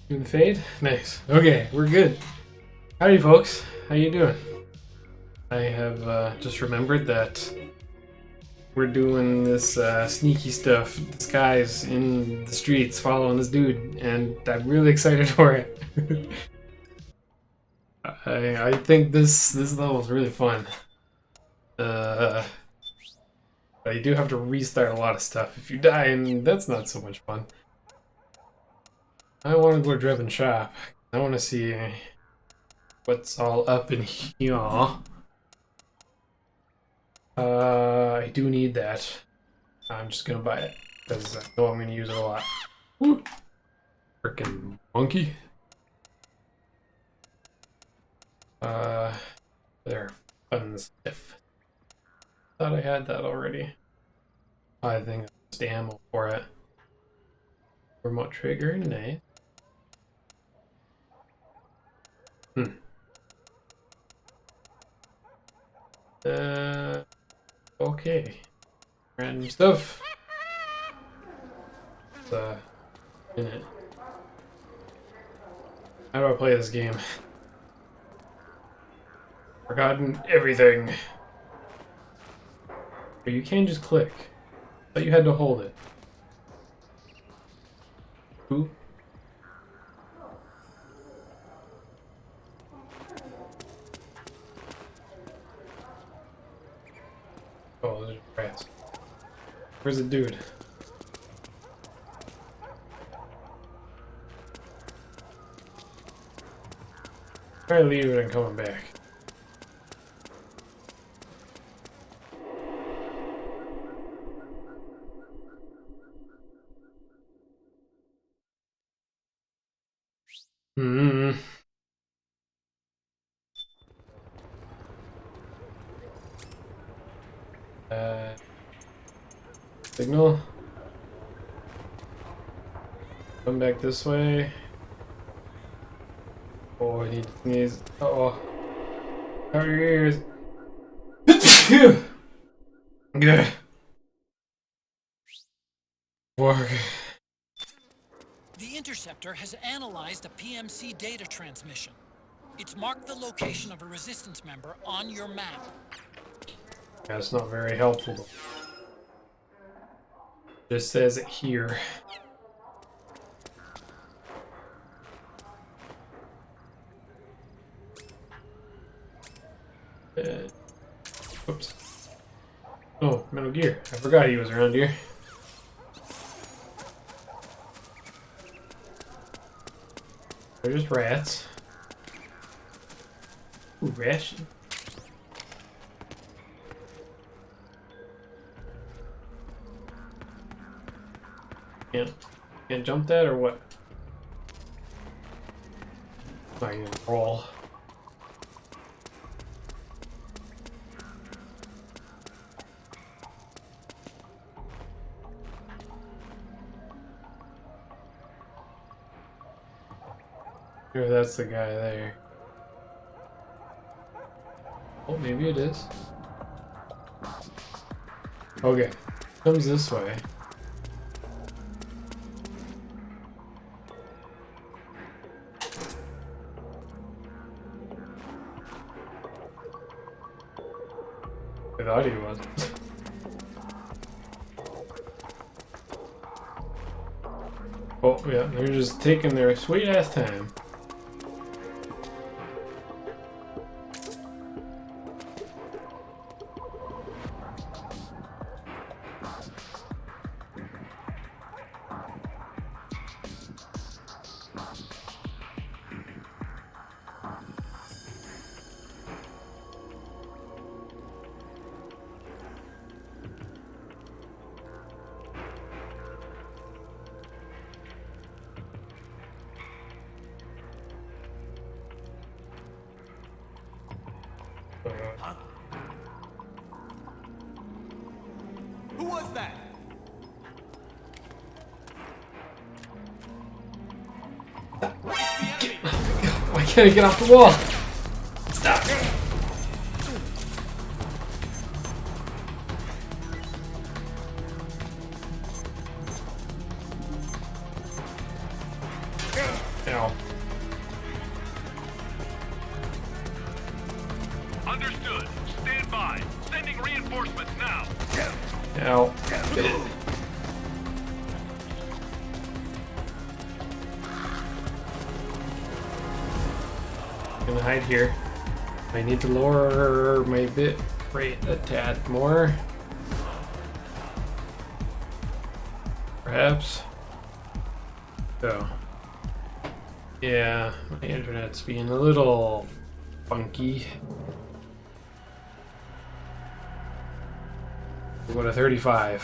Do the fade? Nice. Okay, we're good. Howdy, folks. How you doing? I have just remembered that we're doing this sneaky stuff, disguise in the streets, following this dude, and I'm really excited for it. I think this level is really fun. But you do have to restart a lot of stuff if you die, and that's not so much fun. I want to go to Drebin shop. I want to see what's all up in here. I do need that. I'm just gonna buy it because I know I'm gonna use it a lot. Woo! Frickin' monkey. They're fun stuff. Thought I had that already. I think just ammo for it. Remote trigger, nice. Okay. Random stuff. In it. How do I play this game? Forgotten everything. But you can just click. I thought you had to hold it. Who? Oh, there's rats. Where's the dude? Try to leave it and coming back. Hmm. Signal. Come back this way. Oh, I need to sneeze. Uh-oh. Cover your ears. Good. Work. The interceptor has analyzed a PMC data transmission. It's marked the location of a resistance member on your map. That's not very helpful. Just says it here. Oops. Oh, Metal Gear. I forgot he was around here. They're just rats. Ooh, ration. Can't jump that or what? I can roll. If that's the guy there. Oh, maybe it is. Okay. Comes this way. I thought he was. Oh, yeah, they're just taking their sweet ass time. Huh? Who was that? Why can't I get off the wall? Stop. Ow. Understood. Stand by. Sending reinforcements now. Ow. Gonna hide here. I need to lower my bit rate a tad more. Perhaps. So. Yeah, my internet's being a little funky. We'll go to 35.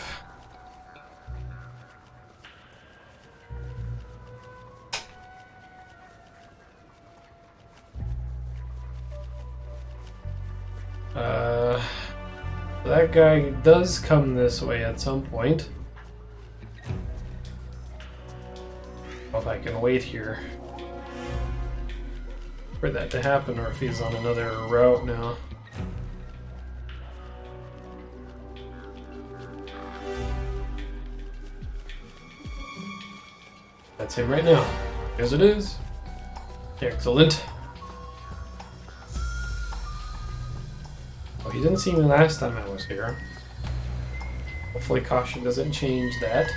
That guy does come this way at some point. If I can wait here for that to happen, or if he's on another route now. That's him right now. Yes, it is. Excellent. Oh, he didn't see me last time I was here. Hopefully caution doesn't change that.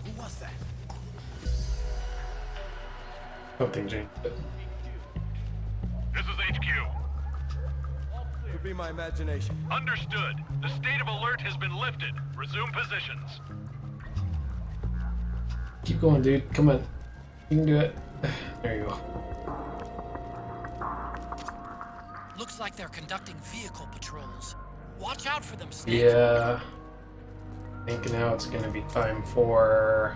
Who was that? Something changed it. This is HQ. Could be my imagination. Understood. The state of alert has been lifted. Resume positions. Keep going, dude. Come on. You can do it. There you go. Looks like they're conducting vehicle patrols. Watch out for them, Snake. Yeah. I think now it's gonna be time for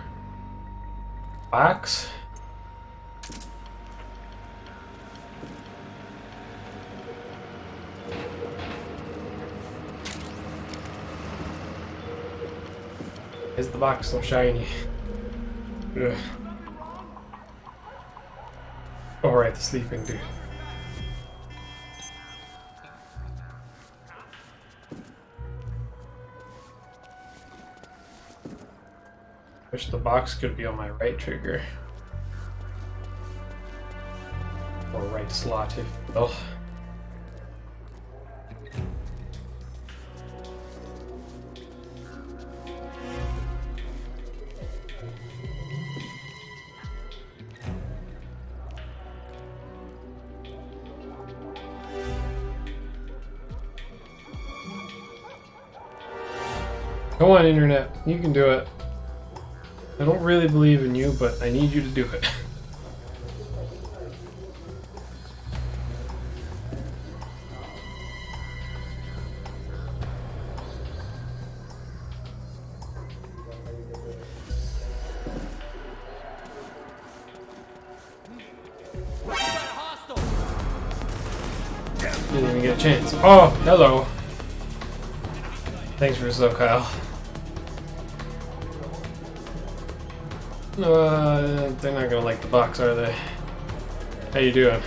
box. Is the box so shiny? Ugh. Oh right, the sleeping dude. Wish the box could be on my right trigger. Or right slot, if you will. Come on, Internet. You can do it. I don't really believe in you, but I need you to do it. Didn't even get a chance. Oh, hello. Thanks for the sub, Kyle. They're not gonna like the box, are they? How you doing?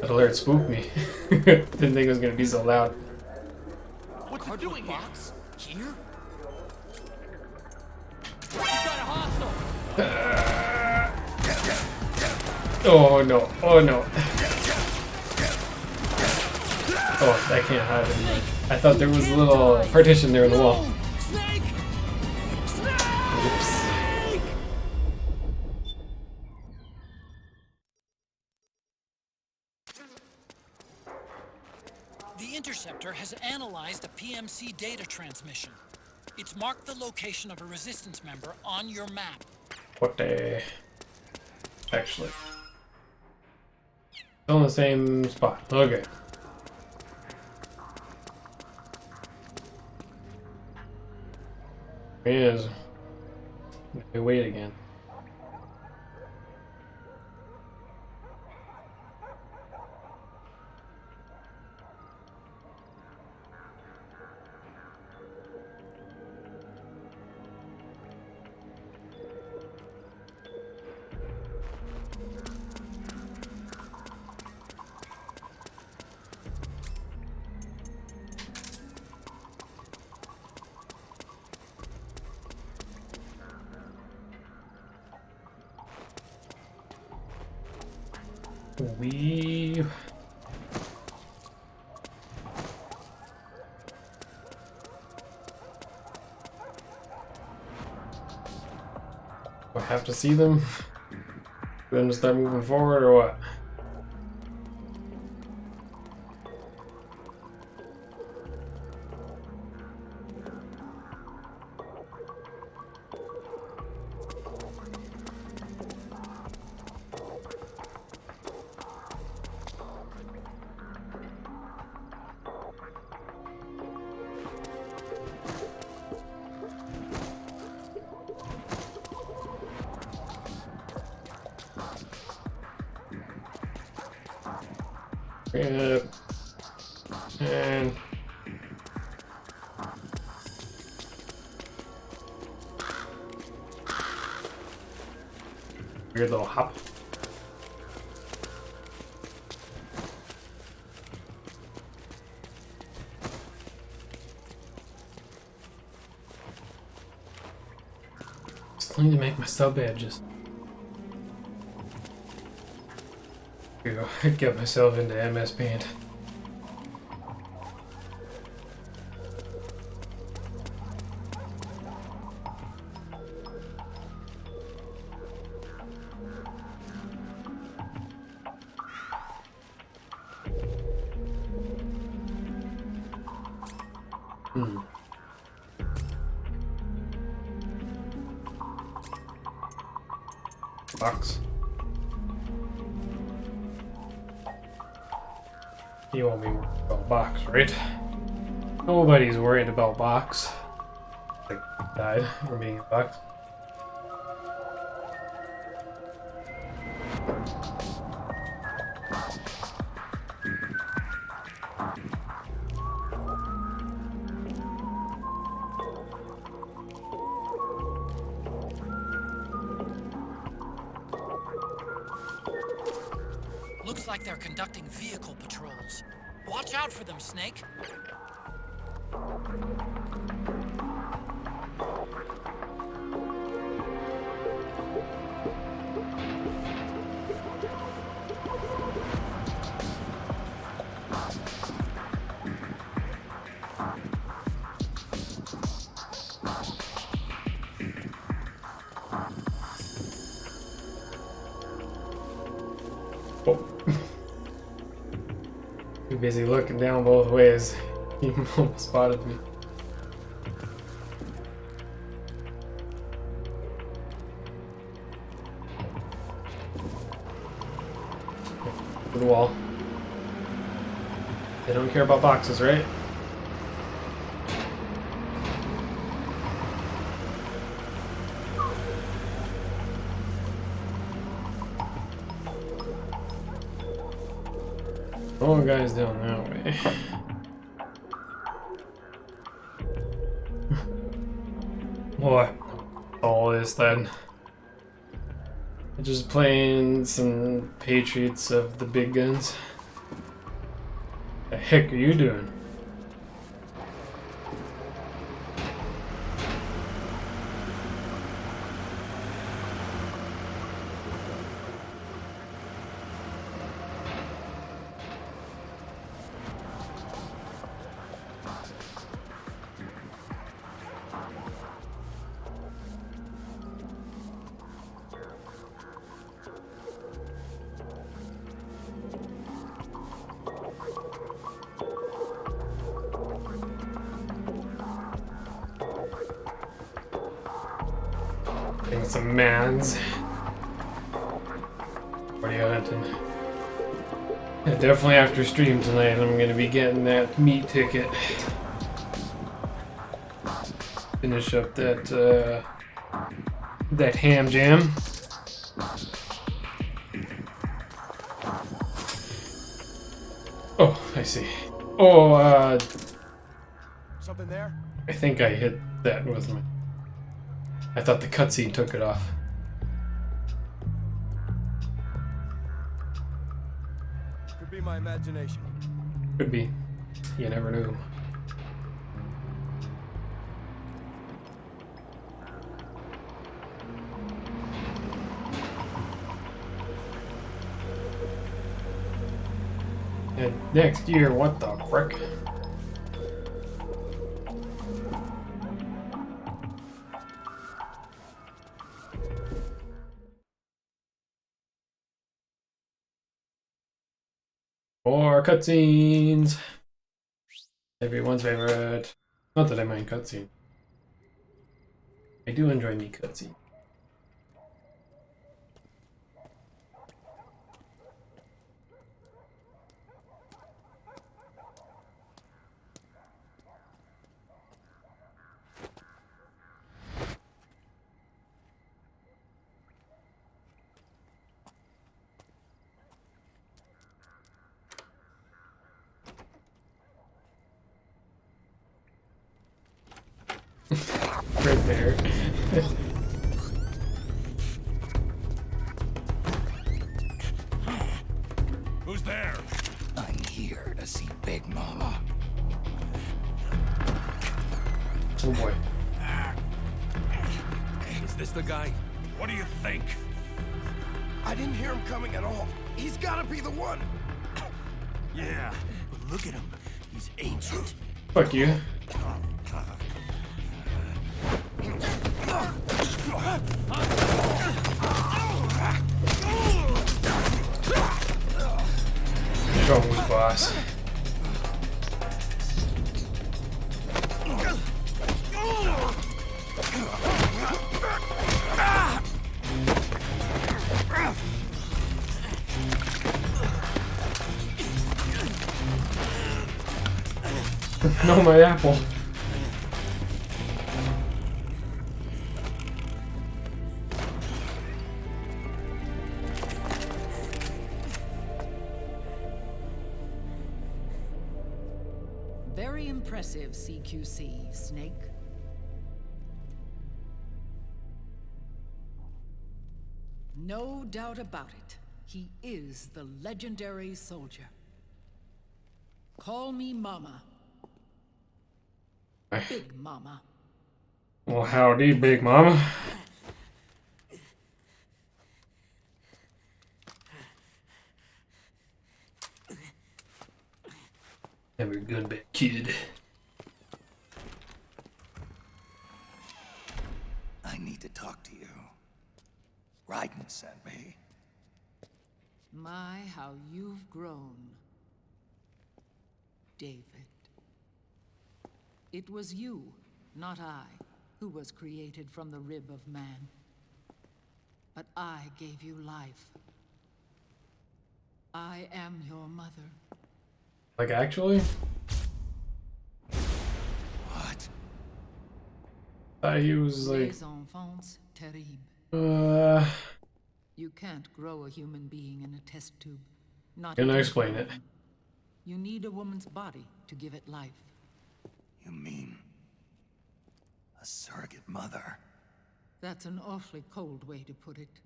That alert spooked me. Didn't think it was gonna be so loud. What's he doing here? Box? Here? You got a hostile. Oh no! Oh no! Oh, I can't hide it. I thought there was a little partition there in the wall. Snake! Oops. The interceptor has analyzed a PMC data transmission. It's marked the location of a resistance member on your map. What the... Actually. Still in the same spot. Okay. Here he is. Okay, wait again. We. Do I have to see them? Then start moving forward or what? And weird little hop. Still need to make my sub badges. Here we go. Get myself into MS Paint. Box. You won't be worried about box, right? Nobody's worried about box. Like, died from being a box. Looks like they're conducting vehicle patrols. Watch out for them, Snake. Oh. Too busy looking down both ways. He almost spotted me. To the wall. They don't care about boxes, right? Oh, guys down that way. What? All this then? Just playing some Patriots of the big guns. The heck are you doing? Getting some mans. What are you hunting? Yeah, definitely after stream tonight, I'm gonna be getting that meat ticket. Finish up that that ham jam. Oh, I see. Oh, Something there? I think I hit that with my. I thought the cutscene took it off. Could be my imagination. Could be. You never knew. And next year, what the frick? More cutscenes. Everyone's favorite. Not that I mind cutscene. I do enjoy me cutscene. Right there. Who's there? I'm here to see Big Mama. Oh boy. Is this the guy? What do you think? I didn't hear him coming at all. He's gotta be the one. Yeah, but look at him. He's ancient. Fuck you. Show him who's boss. No, my apple. Very impressive, CQC, Snake. No doubt about it. He is the legendary soldier. Call me Mama. Big Mama. Well, howdy, Big Mama. Have a good bit, kid. I need to talk to you. Raiden sent me. My, how you've grown. David. It was you, not I, who was created from the rib of man. But I gave you life. I am your mother. Like, actually? What? He was like, Les enfants terribles. You can't grow a human being in a test tube. Not Can I even explain a it? woman. You need a woman's body to give it life. You mean a surrogate mother? That's an awfully cold way to put it.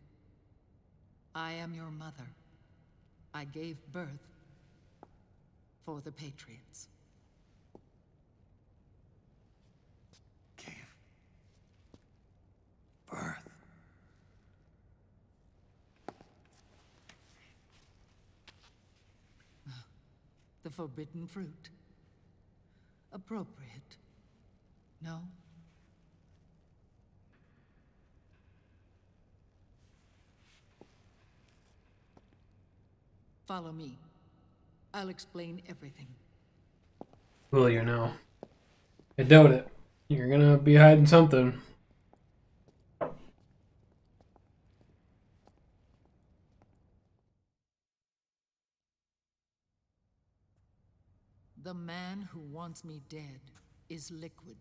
I am your mother. I gave birth for the Patriots. Gave birth. The forbidden fruit. Appropriate. No? Follow me. I'll explain everything. will you know? I doubt it. You're gonna be hiding something. The man who wants me dead is Liquid,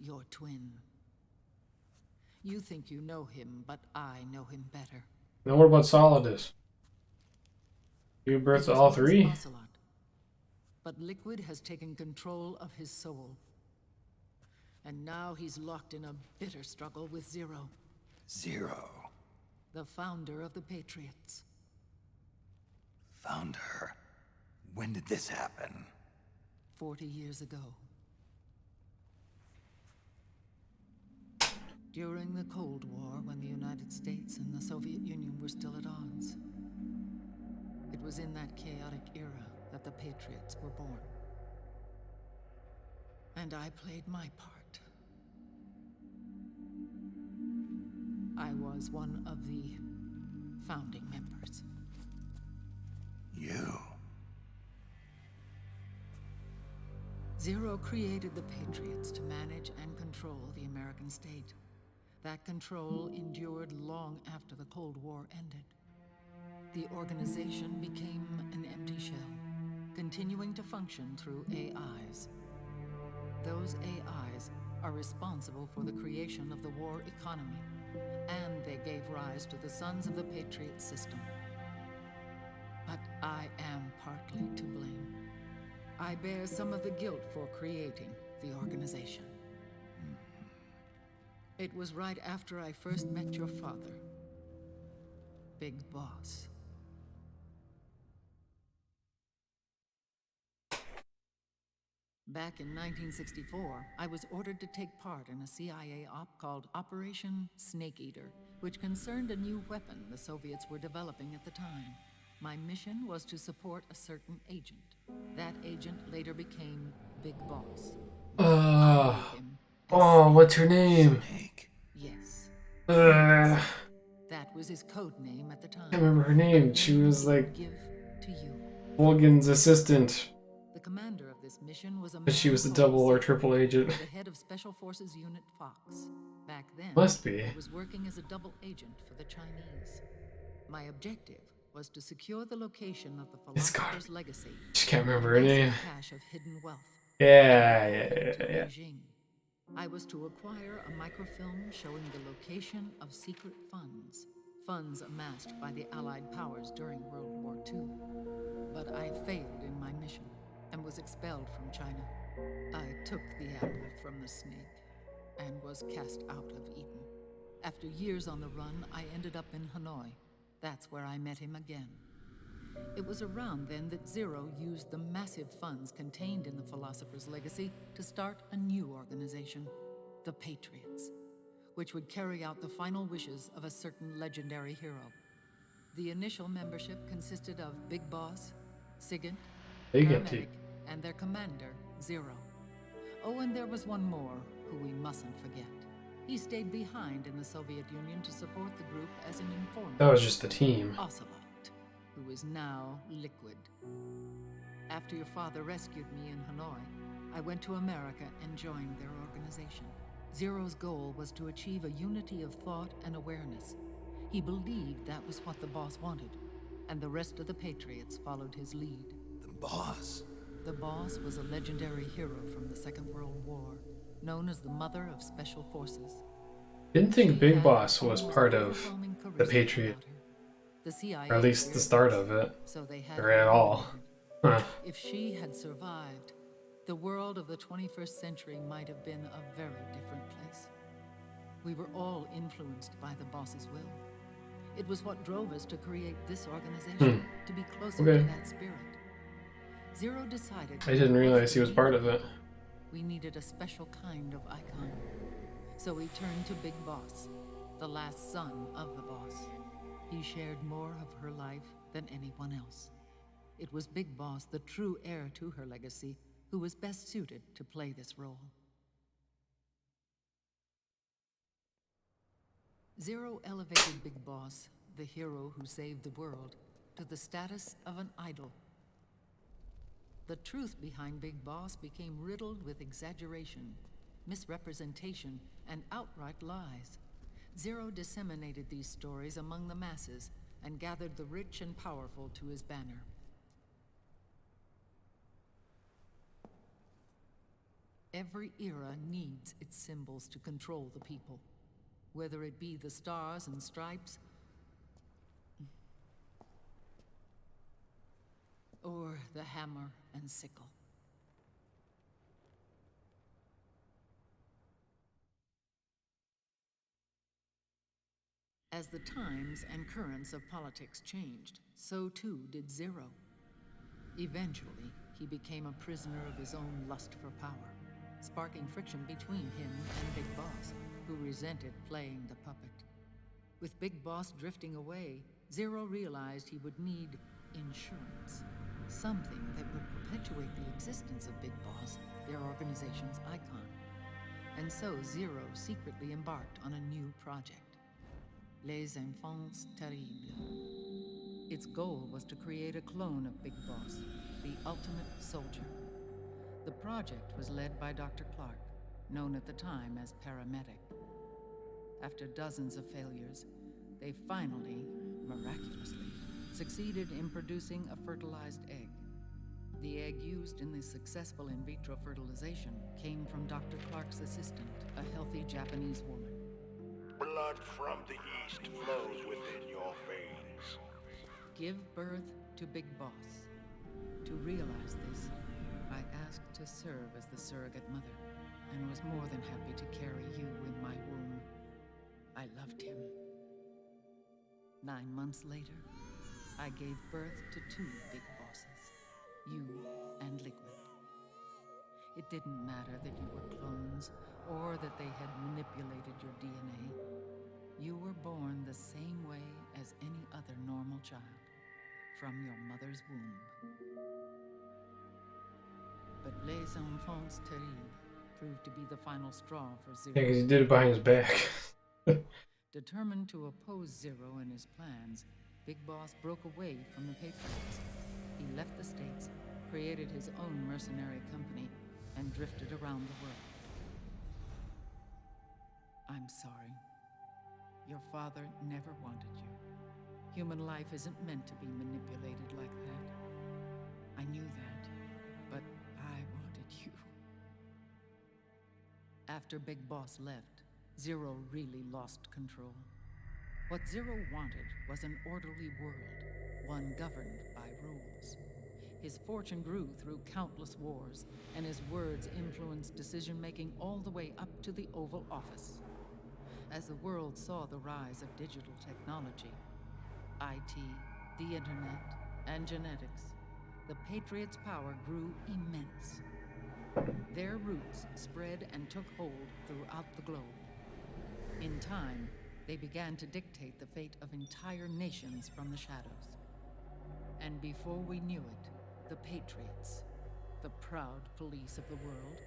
your twin. You think you know him, but I know him better. Now what about Solidus? You He birthed was all once three? Ocelot, but Liquid has taken control of his soul. And now he's locked in a bitter struggle with Zero, Zero. the founder of the Patriots. Found her. When did this happen? 40 years ago. During the Cold War, when the United States and the Soviet Union were still at odds. It was in that chaotic era that the Patriots were born. And I played my part. I was one of the founding members. You? Zero created the Patriots to manage and control the American state. That control endured long after the Cold War ended. The organization became an empty shell, continuing to function through AIs. Those AIs are responsible for the creation of the war economy, and they gave rise to the Sons of the Patriot system. But I am partly to blame. I bear some of the guilt for creating the organization. It was right after I first met your father, Big Boss. Back in 1964, I was ordered to take part in a CIA op called Operation Snake Eater, which concerned a new weapon the Soviets were developing at the time. My mission was to support a certain agent. That agent later became Big Boss. I knew him as Oh, Snake. what's her name? Snake. Yes, I that was his code name at the time. can't remember her name. She was like Give to you. Volgan's assistant, The commander of this mission was a but she man was a called double or Zero, triple agent. the head of Special Forces Unit Fox. Back then, Must be. I was working as a double agent for the Chinese. My objective was to secure the location of the It's gotta philosopher's legacy. Just can't remember her a massive name. cache of hidden wealth. Yeah. To Beijing. I was to acquire a microfilm showing the location of secret funds. Funds amassed by the Allied powers during World War II. But I failed in my mission and was expelled from China. I took the apple from the snake and was cast out of Eden. After years on the run, I ended up in Hanoi. That's where I met him again. It was around then that Zero used the massive funds contained in the Philosopher's Legacy to start a new organization, the Patriots, which would carry out the final wishes of a certain legendary hero. The initial membership consisted of Big Boss, Sigint, Paramedic, and their commander, Zero. Oh, and there was one more who we mustn't forget. He stayed behind in the Soviet Union to support the group as an informant. That was just the team. Ocelot, who is now Liquid. After your father rescued me in Hanoi, I went to America and joined their organization. Zero's goal was to achieve a unity of thought and awareness. He believed that was what the boss wanted, and the rest of the Patriots followed his lead. The boss. The boss was a legendary hero from the Second World War, known as the Mother of Special Forces. Didn't think She Big had Boss was almost part of overwhelming the charisma Patriot, about her. The CIA or at least the feared start this, of it, so they had or her at all. eliminated. Huh. If she had survived, the world of the 21st century might have been a very different place. We were all influenced by the boss's will. It was what drove us to create this organization, to be closer to Okay. that spirit. Zero decided I didn't realize he was part of it. we needed a special kind of icon. So we turned to Big Boss, the last son of the boss. He shared more of her life than anyone else. It was Big Boss, the true heir to her legacy, who was best suited to play this role. Zero elevated Big Boss, the hero who saved the world, to the status of an idol. The truth behind Big Boss became riddled with exaggeration, misrepresentation, and outright lies. Zero disseminated these stories among the masses and gathered the rich and powerful to his banner. Every era needs its symbols to control the people, whether it be the stars and stripes or the hammer and sickle. As the times and currents of politics changed, so too did Zero. Eventually, he became a prisoner of his own lust for power, sparking friction between him and Big Boss, who resented playing the puppet. With Big Boss drifting away, Zero realized he would need insurance. Something that would perpetuate the existence of Big Boss, their organization's icon. And so Zero secretly embarked on a new project, Les Enfants Terribles. Its goal was to create a clone of Big Boss, the ultimate soldier. The project was led by Dr. Clark, known at the time as Paramedic. After dozens of failures, they finally, miraculously, succeeded in producing a fertilized egg. The egg used in the successful in vitro fertilization came from Dr. Clark's assistant, a healthy Japanese woman. Blood from the east flows within your veins. Give birth to Big Boss. To realize this, I asked to serve as the surrogate mother, and was more than happy to carry you in my womb. I loved him. 9 months later, I gave birth to 2 Big Bosses, you and Liquid. It didn't matter that you were clones, or that they had manipulated your DNA. You were born the same way as any other normal child, from your mother's womb. But Les Enfants Terribles proved to be the final straw for Zero. Yeah, because he did it behind his back. Determined to oppose Zero and his plans, Big Boss broke away from the Patriots. He left the States, created his own mercenary company, and drifted around the world. I'm sorry. Your father never wanted you. Human life isn't meant to be manipulated like that. I knew that, but I wanted you. After Big Boss left, Zero really lost control. What Zero wanted was an orderly world, one governed by rules. His fortune grew through countless wars, and his words influenced decision-making all the way up to the Oval Office. As the world saw the rise of digital technology, IT, the internet, and genetics, the Patriots' power grew immense. Their roots spread and took hold throughout the globe. In time, they began to dictate the fate of entire nations from the shadows. And before we knew it, the Patriots, the proud police of the world,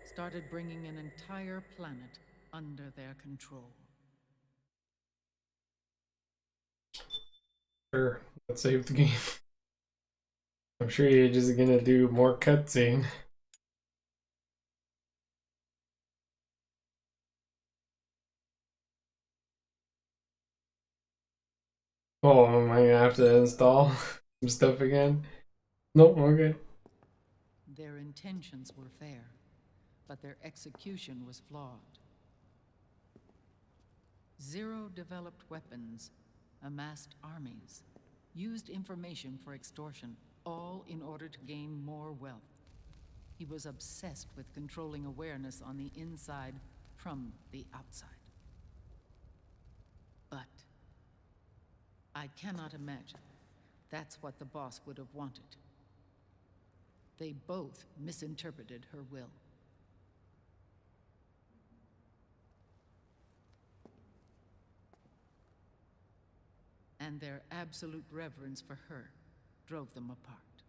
started bringing an entire planet under their control. Sure, let's save the game. I'm sure you're just gonna do more cutscene. Oh, am I gonna have to install some stuff again? Nope, okay. Their intentions were fair, but their execution was flawed. Zero developed weapons, amassed armies, used information for extortion, all in order to gain more wealth. He was obsessed with controlling awareness on the inside from the outside. But I cannot imagine that's what the boss would have wanted. They both misinterpreted her will. And their absolute reverence for her drove them apart.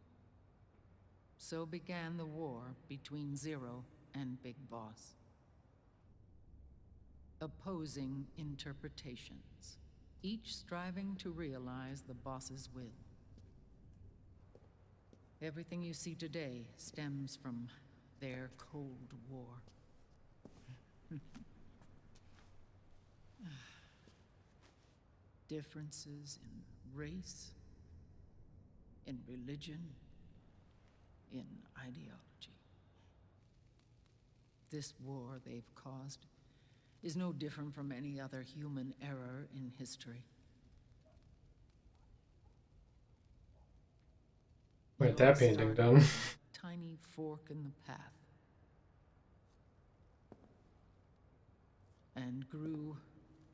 So began the war between Zero and Big Boss. Opposing interpretations, each striving to realize the boss's will. Everything you see today stems from their Cold War. Differences in race, in religion, in ideology. This war they've caused is no different from any other human error in history. Wait, that painting done. Tiny fork in the path. And grew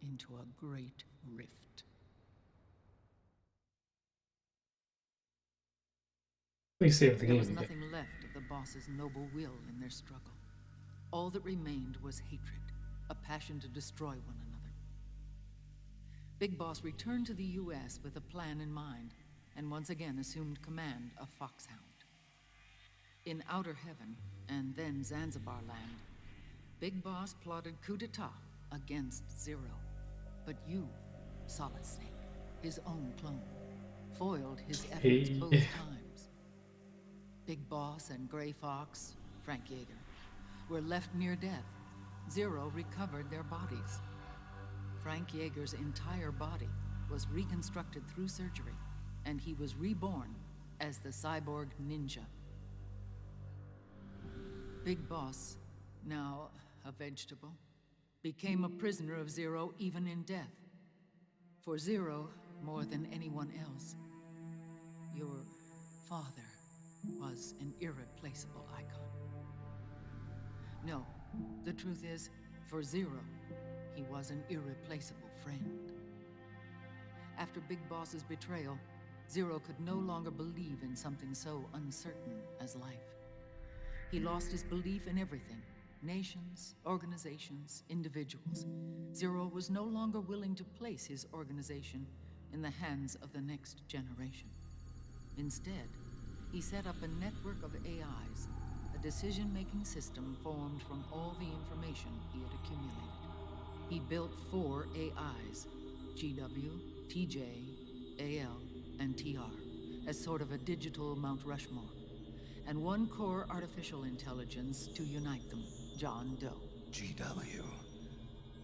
into a great rift. Please save the There game was again. nothing left of the boss's noble will in their struggle. All that remained was hatred, a passion to destroy one another. Big Boss returned to the US with a plan in mind, and once again assumed command of Foxhound. In Outer Heaven, and then Zanzibar Land, Big Boss plotted coup d'etat against Zero. But you, Solid Snake, his own clone, foiled his efforts both times. Big Boss and Gray Fox, Frank Yeager, were left near death. Zero recovered their bodies. Frank Yeager's entire body was reconstructed through surgery, and he was reborn as the cyborg ninja. Big Boss, now a vegetable, became a prisoner of Zero even in death. For Zero, more than anyone else, your father was an irreplaceable icon. No, the truth is, for Zero, he was an irreplaceable friend. After Big Boss's betrayal, Zero could no longer believe in something so uncertain as life. He lost his belief in everything. Nations, organizations, individuals. Zero was no longer willing to place his organization in the hands of the next generation. Instead, he set up a network of AIs, a decision-making system formed from all the information he had accumulated. He built 4 AIs, GW, TJ, AL, and TR, as sort of a digital Mount Rushmore, and 1 core artificial intelligence to unite them, John Doe. GW.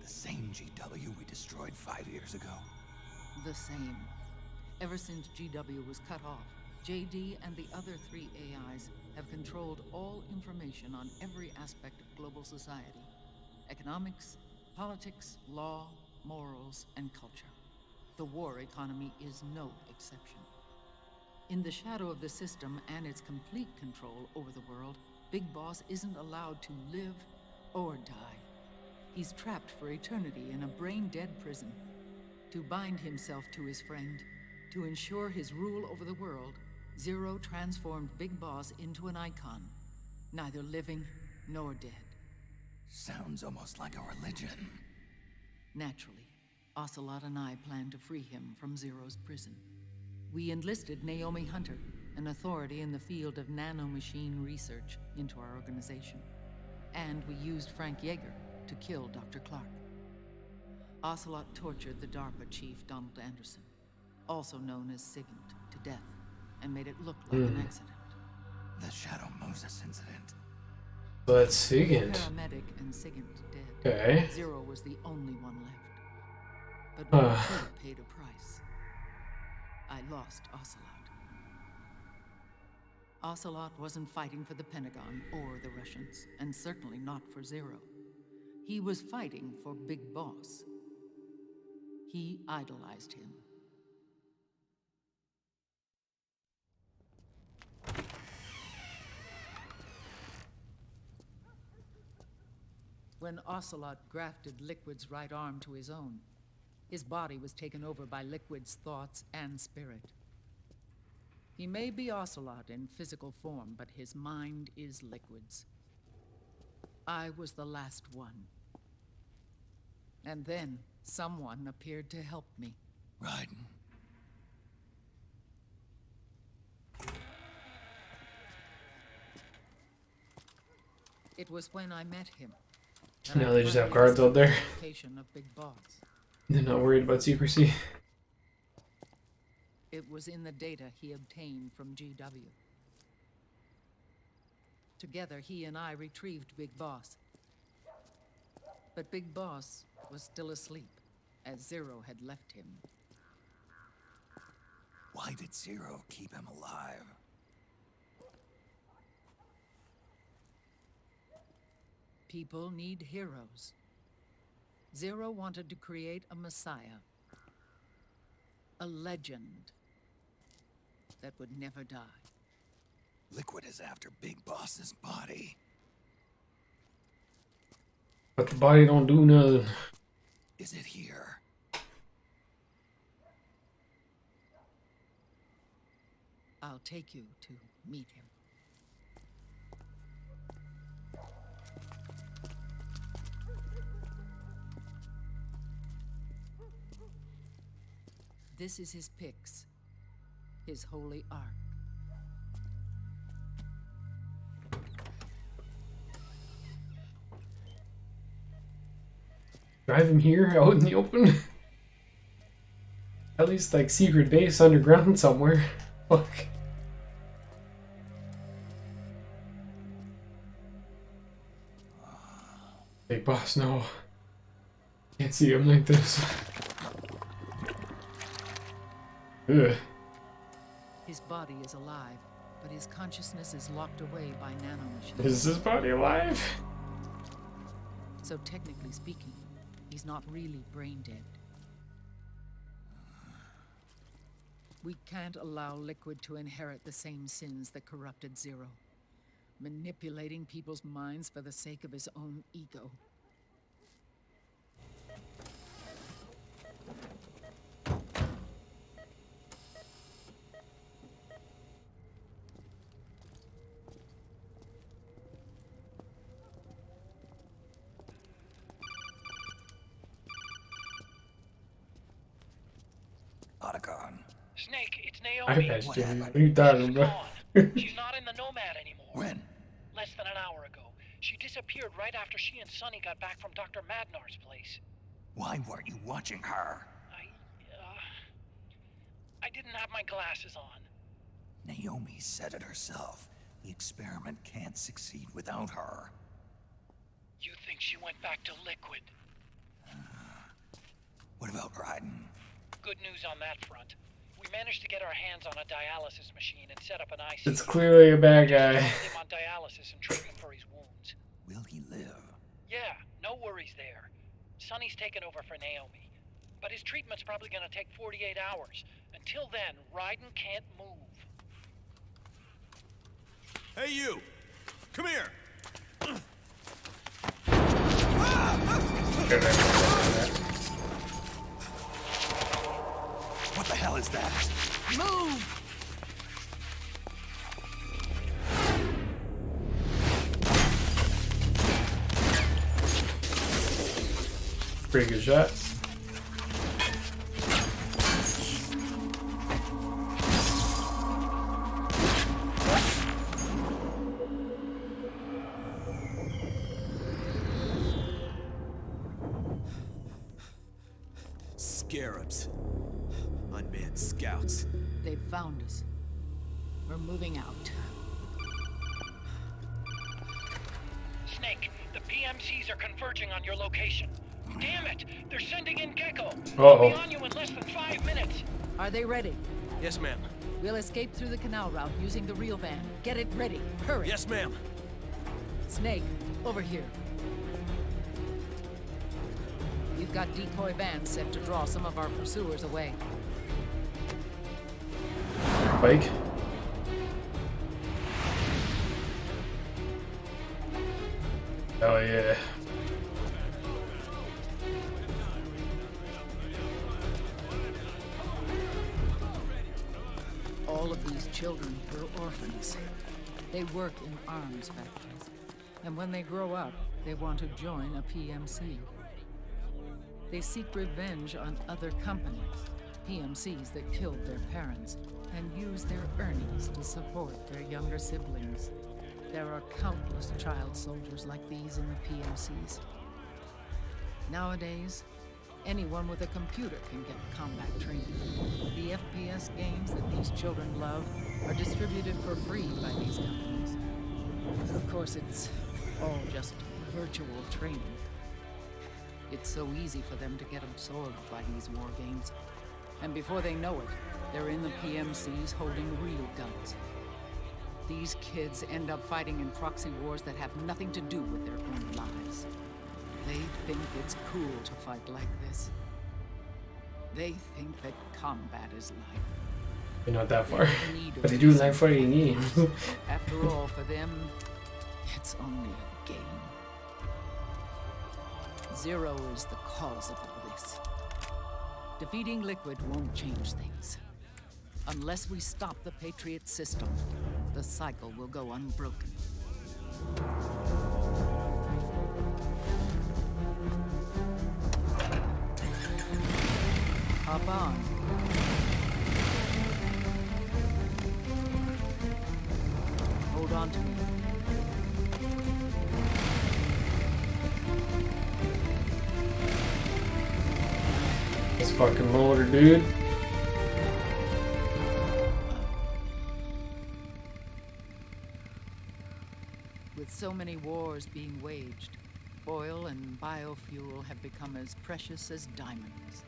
The same GW we destroyed 5 years ago. The same. Ever since GW was cut off, JD and the other 3 AIs have controlled all information on every aspect of global society. Economics, politics, law, morals, and culture. The war economy is no exception. In the shadow of the system and its complete control over the world, Big Boss isn't allowed to live or die. He's trapped for eternity in a brain-dead prison. To bind himself to his friend, to ensure his rule over the world, Zero transformed Big Boss into an icon, neither living nor dead. Sounds almost like a religion. Naturally, Ocelot and I plan to free him from Zero's prison. We enlisted Naomi Hunter, an authority in the field of nanomachine research, into our organization. And we used Frank Yeager to kill Dr. Clark. Ocelot tortured the DARPA chief, Donald Anderson, also known as Sigint, to death, and made it look like an accident. The Shadow Moses incident. So that's Sigint. Paramedic and Sigint dead. Okay. Zero was the only one left. But we could have paid a price. I lost Ocelot. Ocelot wasn't fighting for the Pentagon or the Russians, and certainly not for Zero. He was fighting for Big Boss. He idolized him. When Ocelot grafted Liquid's right arm to his own, his body was taken over by Liquid's thoughts and spirit. He may be Ocelot in physical form, but his mind is Liquid's. I was the last one. And then someone appeared to help me. Raiden. It was when I met him. Now they just have guards out there. Location of Big Boss. They're not worried about secrecy. It was in the data he obtained from GW. Together, he and I retrieved Big Boss. But Big Boss was still asleep, as Zero had left him. Why did Zero keep him alive? People need heroes. Zero wanted to create a messiah. A legend that would never die. Liquid is after Big Boss's body. But the body don't do nothing. Is it here? I'll take you to meet him. This is his Pix. his holy ark. Drive him here out in the open. At least like secret base underground somewhere. Fuck. Big boss, no. Can't see him like this. Ugh. His body is alive, but his consciousness is locked away by nanomachines. Is his body alive? So technically speaking, he's not really brain dead. We can't allow Liquid to inherit the same sins that corrupted Zero. Manipulating people's minds for the sake of his own ego. Otacon. Snake, it's I Naomi. bet What you. happened? What are you talking She's about? gone. She's not in the Nomad anymore. When? Less than an hour ago. She disappeared right after she and Sonny got back from Dr. Madnar's place. Why weren't you watching her? I didn't have my glasses on. Naomi said it herself. The experiment can't succeed without her. You think she went back to Liquid? What about Raiden? Good news on that front. We managed to get our hands on a dialysis machine and set up an IC. It's clearly a bad guy. Just him on dialysis and treat him for his wounds. Will he live? Yeah, no worries there. Sonny's taken over for Naomi. But his treatment's probably gonna take 48 hours. Until then, Raiden can't move. Hey, you! Come here! What the hell is that? Move! Pretty good shot. Scarabs. Unmanned scouts. They've found us. We're moving out. Snake, the PMCs are converging on your location. Damn it! They're sending in Gecko! Uh-oh. They'll be on you in less than 5 minutes! Are they ready? Yes, ma'am. We'll escape through the canal route using the real van. Get it ready. Hurry. Yes, ma'am. Snake, over here. We've got decoy vans set to draw some of our pursuers away. Bike. Oh yeah. All of these children were orphans. They work in arms factories. And when they grow up, they want to join a PMC. They seek revenge on other companies, PMCs that killed their parents, and use their earnings to support their younger siblings. There are countless child soldiers like these in the PMCs. Nowadays, anyone with a computer can get combat training. The FPS games that these children love are distributed for free by these companies. Of course, it's all just virtual training. It's so easy for them to get absorbed by these war games. And before they know it, they're in the PMCs holding real guns. These kids end up fighting in proxy wars that have nothing to do with their own lives. They think it's cool to fight like this. They think that combat is life. You're not that far. They need a But they do like reason. fighting games. After all, for them, it's only a game. Zero is the cause of all this. Defeating Liquid won't change things. Unless we stop the Patriot system, the cycle will go unbroken. Hop on. fucking motor, dude. With so many wars being waged, oil and biofuel have become as precious as diamonds.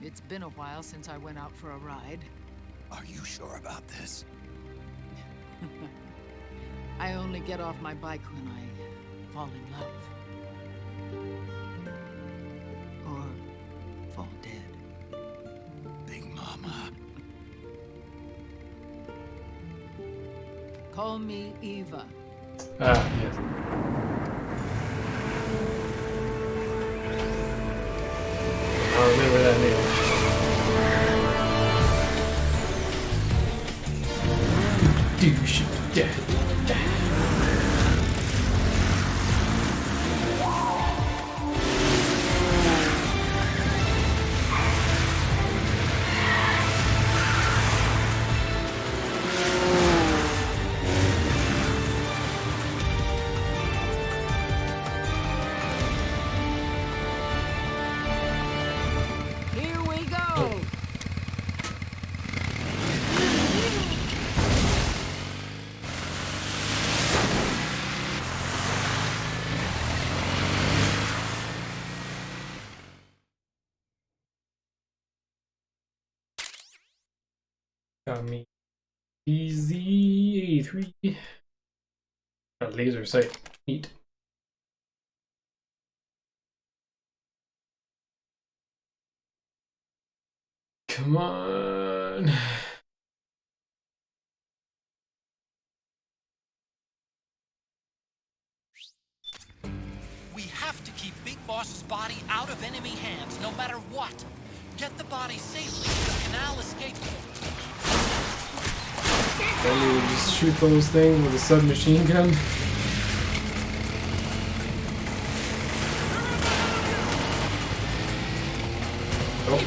It's been a while since I went out for a ride. Are you sure about this? I only get off my bike when I fall in love. Or fall dead. Big Mama. Call me Eva. Ah, yes. I'll remember that name. Dude, you should be dead. Here we go! Got me. Easy 83. A laser sight. Neat. Come on. We have to keep Big Boss's body out of enemy hands, no matter what. Get the body safely to the canal escape port. Then you would just shoot those things with a submachine gun. Oh,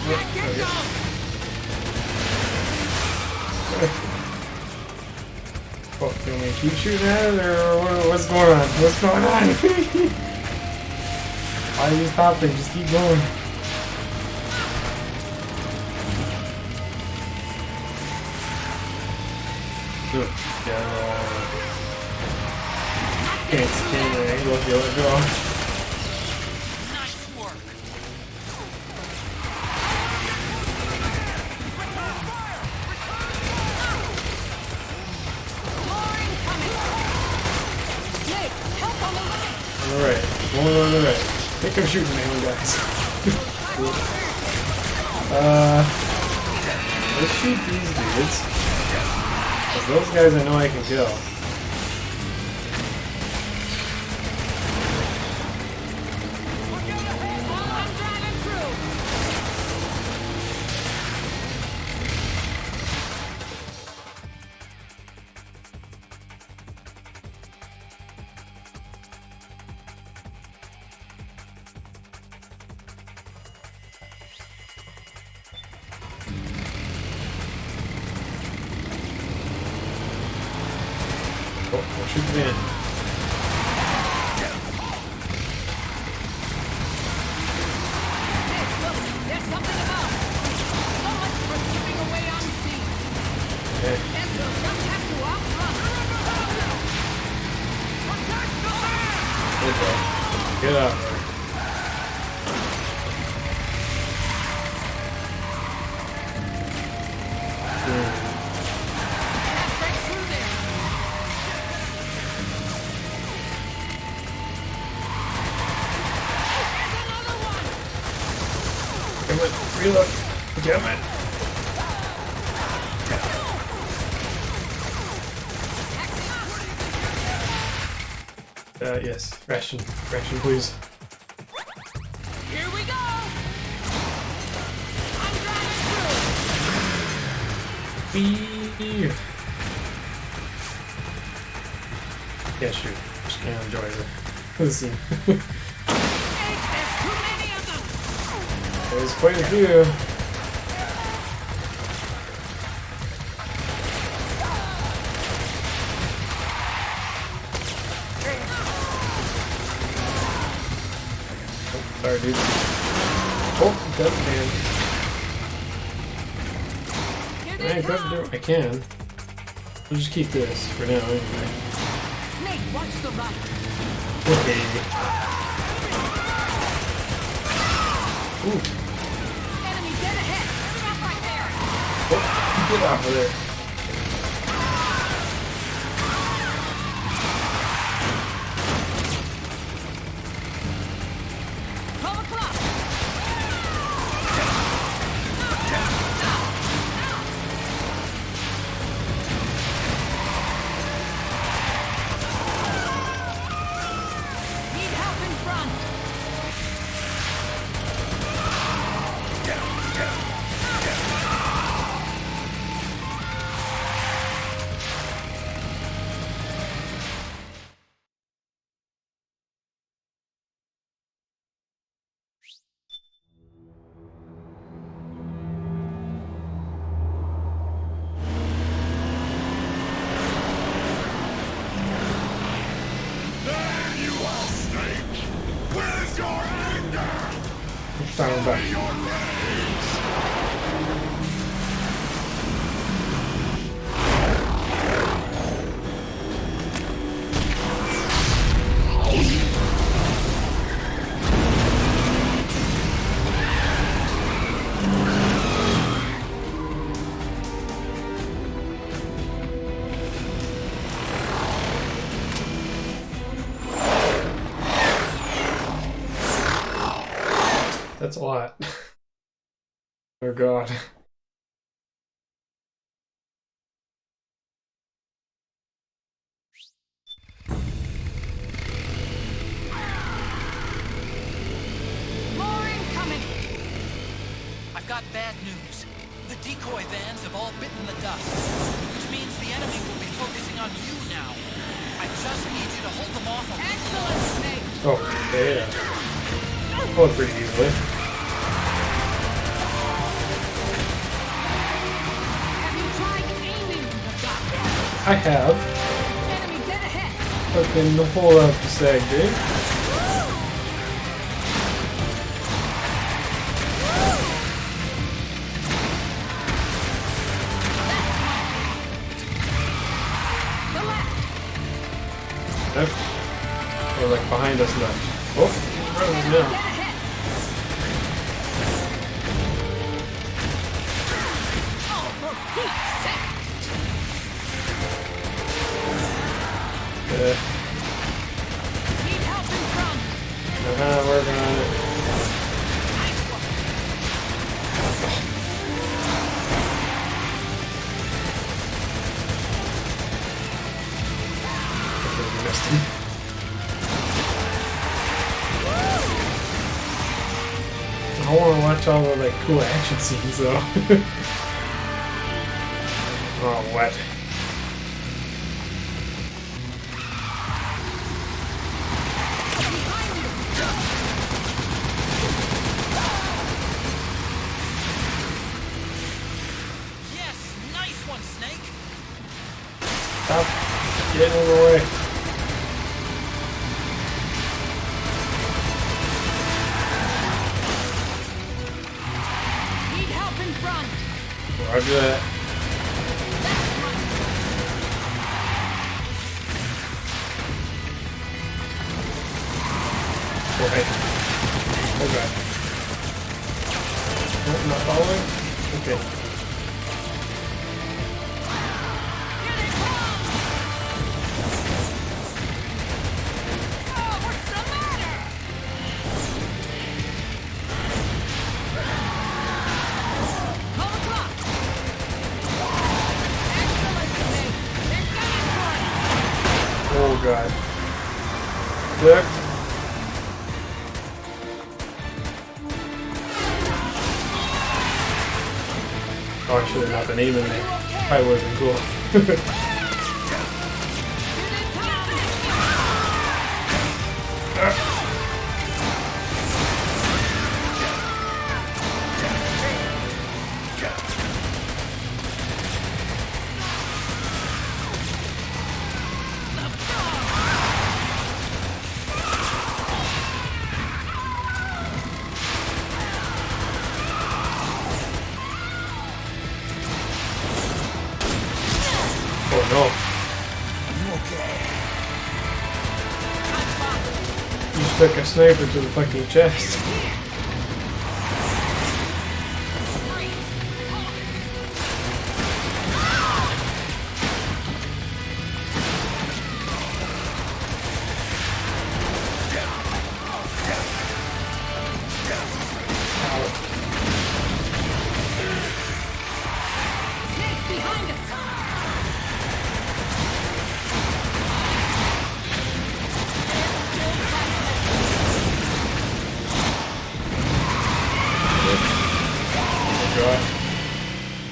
oh, can we keep shooting at it, or what's going on? What's going on? Why are you stopping? Just keep going. Good. Can't stand the angle if you let go. Nice work. Alright, one on the right. I think I'm shooting my own guys. Let's shoot these dudes. 'Cause those guys I know I can kill. Oh, I'll shoot them in. There's something about so much for keeping away unseen. Okay. And we'll just have to outrun. Good bro. Get out there. Right through there. There's another one. Come on, reload. Come on. Yes. Ration. Ration, please. Here we go. I'm driving through. Beep. Yeah, shoot. Just can't enjoy the scene. There's too many of them. There's quite a few. Sorry, dude. Oh, that's man. I could do. I can. We'll just keep this for now, anyway. Snake, watch the right. Okay. Ooh. Enemy dead ahead. Hurry up right there. Oh, get off of there. 12 o'clock. Need help in front. There you are, Snake! Where's your anger? Sound back. Your rage! That's a lot. Oh god. More incoming. I've got bad news. The decoy vans have all bitten the dust, which means the enemy will be focusing on you now. I just need you to hold them off a little. Excellent, Snake. Oh, yeah. Oh, pretty easily. Have you tried aiming the gun? I have. Enemy dead ahead. Fucking hold up a sec, dude. The left. Yep. Or like behind us left. Oh, running Dead now. ahead. Oh, for Pete's sake. Need help in front. Working on it. Nice one. I missed him. I want to watch all the like cool action scenes though. Oh, what? Behind you. Yes, nice one, Snake. Stop getting in the way. Need help in front. Roger that. Okay. Okay. Nope, not following? Okay. Here they come. Oh, what's the matter? 12 o'clock. Excellent, Snake. They're coming for us. Oh god. Look. Oh, I should have not been aiming there. Probably would have been cool. Here they come. stuck a sniper to the fucking chest.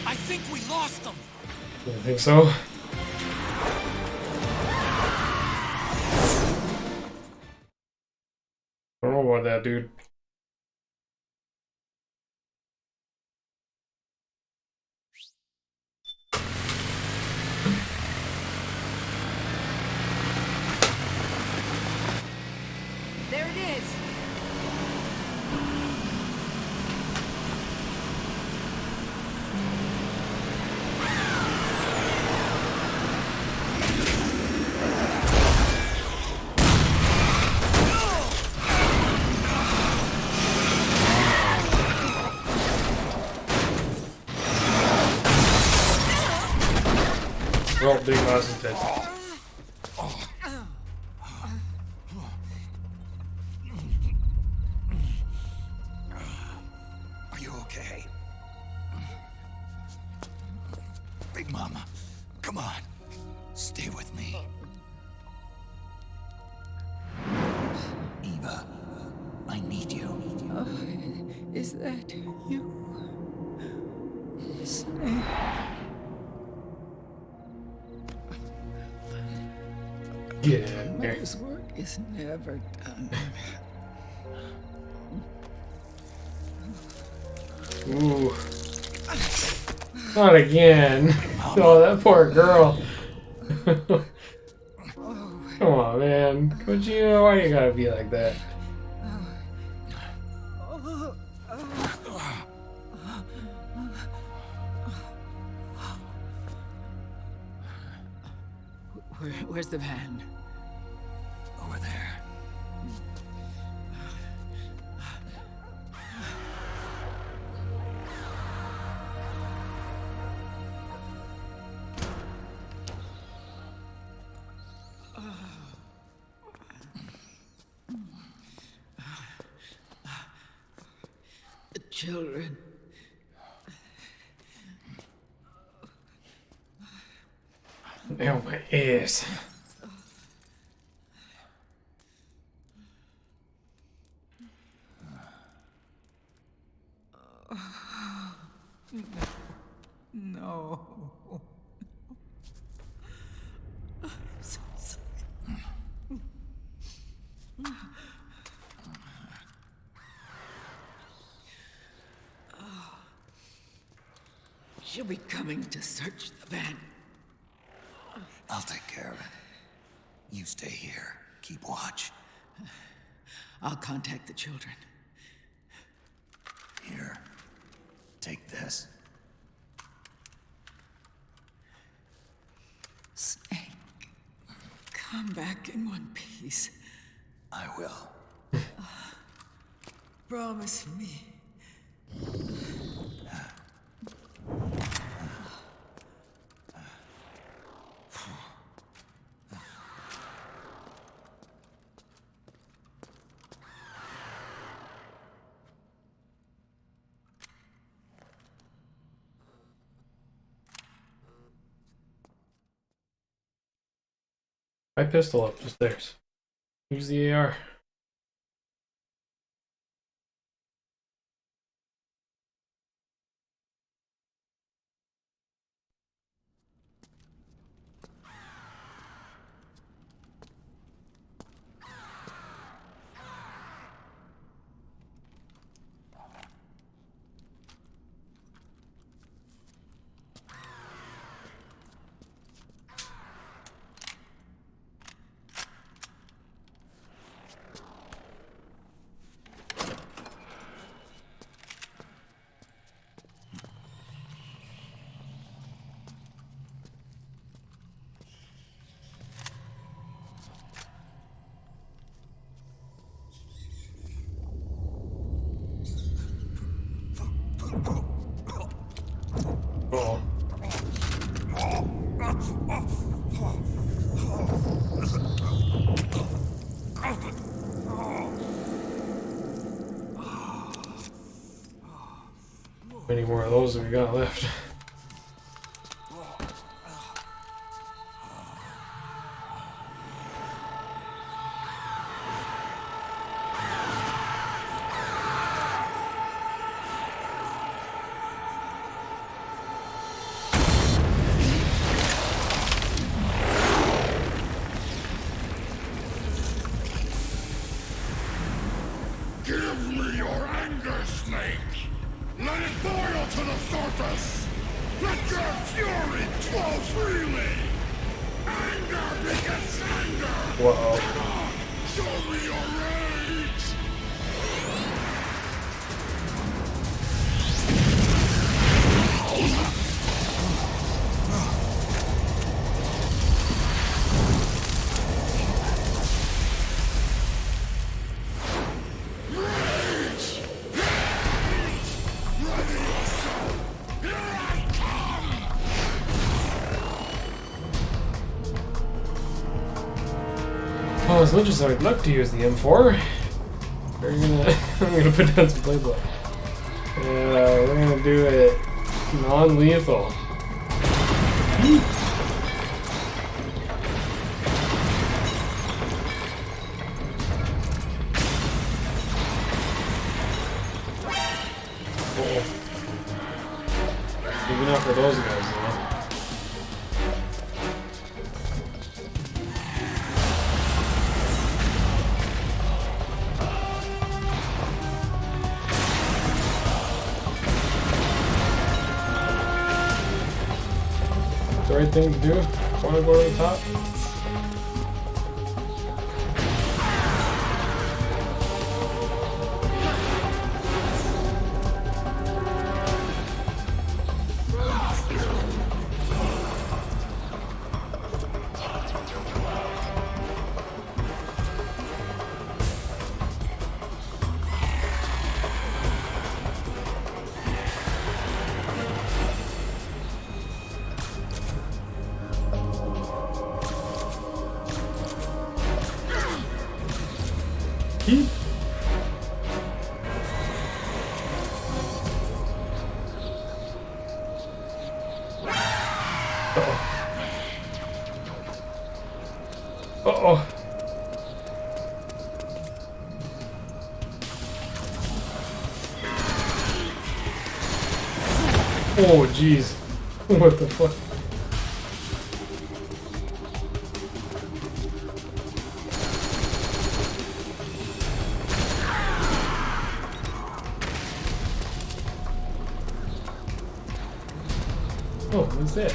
I think we lost them. I think so. I don't know about that, dude. There it is. Well, Big Boss is dead. Are you okay? Big Mama, come on. Stay with me. Eva, I need you. Is that you? Snake. Get out of here. Mother's work is never done. Ooh. Not again. Oh, that poor girl. Come on, man. Could you? Why you gotta be like that? Where's the van? Over there. The children. Ow, my ears. No. So sorry. She'll be coming to search the van. I'll take care of it. You stay here. Keep watch. I'll contact the children. Here. Take this. Snake, come back in one piece. I will. Promise me. My pistol up the stairs. Use the AR. many more of those have we got left? Give me your anger, Snake! Let it boil to the surface! Let your fury flow freely! Anger begets anger! Whoa. Come on! Show me your rage! Well, as much as I'd love to use the M4, I'm gonna put down some playbook. We're gonna do it non-lethal. Maybe not for those guys, you know. The right thing to do? Want to go to the top? Uh-oh. Oh, jeez. What the fuck? Oh, what's that?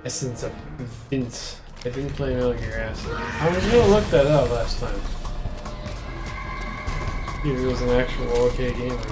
Essence of Vince. I didn't play Metal Gear Acid. I was gonna look that up last time. See if it was an actual okay game or not.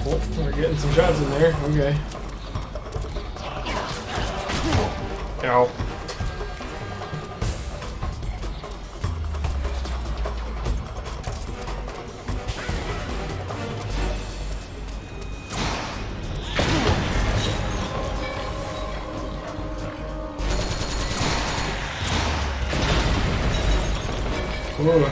Oh, we're getting some shots in there. Okay. Ow. Ooh.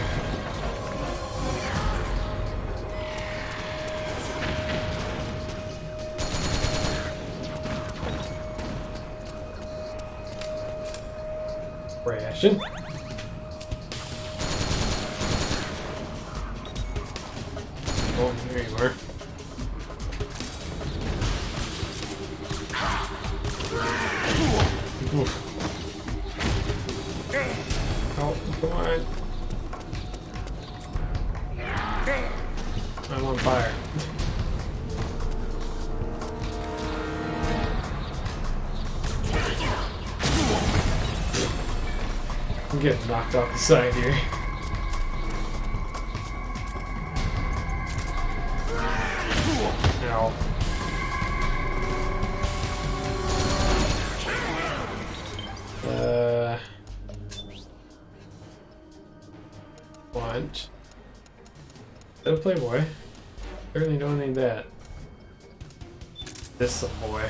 Ration. Oh, there you are. Oof. Oh, come on. I'm on fire. I'm getting knocked off the side here. Ow. Lunch. Is that a Playboy? Certainly don't need that. This some boy.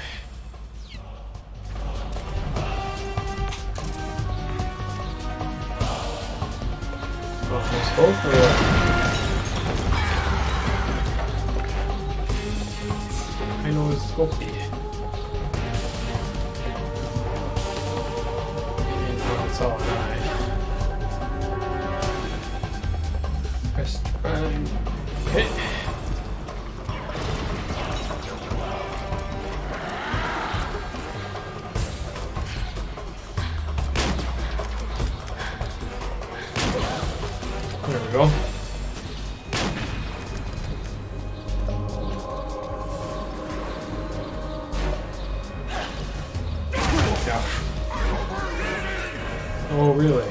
Oh, there's hope for that. I know it's scopy. It's all right. Press prime. Hit. There we go. Oh, really?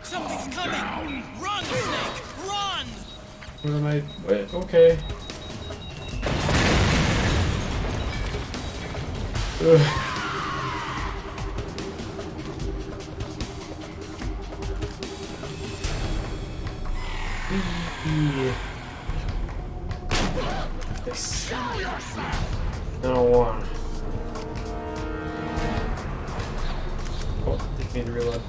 Something's coming! Run, Snake! Run! What am I? Wait, okay. Ugh. Yes. Now one. Oh, didn't need to reload.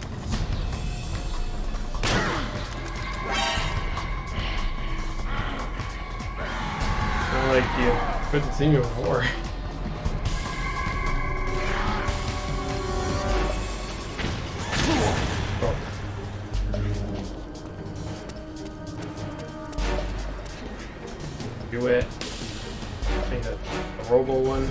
I like you. Couldn't see me before. Do it. I think a robo one.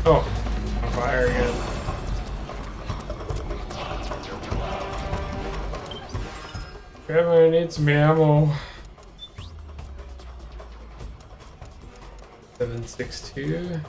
Oh, on fire again. Grandma, I need some ammo. 7.62.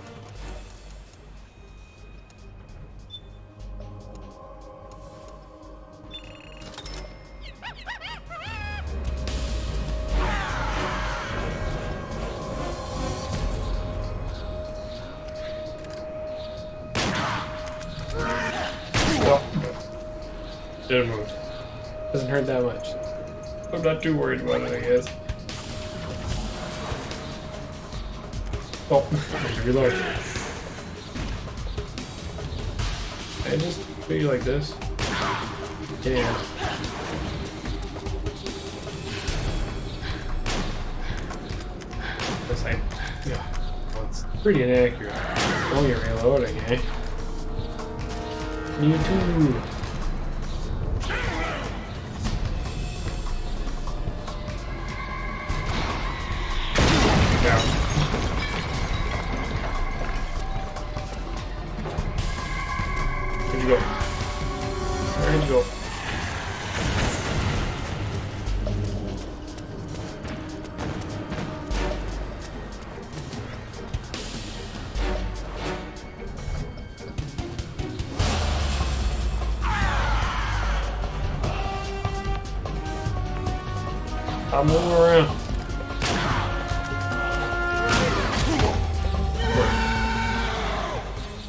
Didn't move. Doesn't hurt that much. I'm not too worried about it, I guess. Oh, I need to reload. I just do you like this. Yeah. This I, yeah. Well, it's pretty inaccurate. Oh, you're reloading, eh? You too. Where'd you go? Where'd you go? I'm moving around.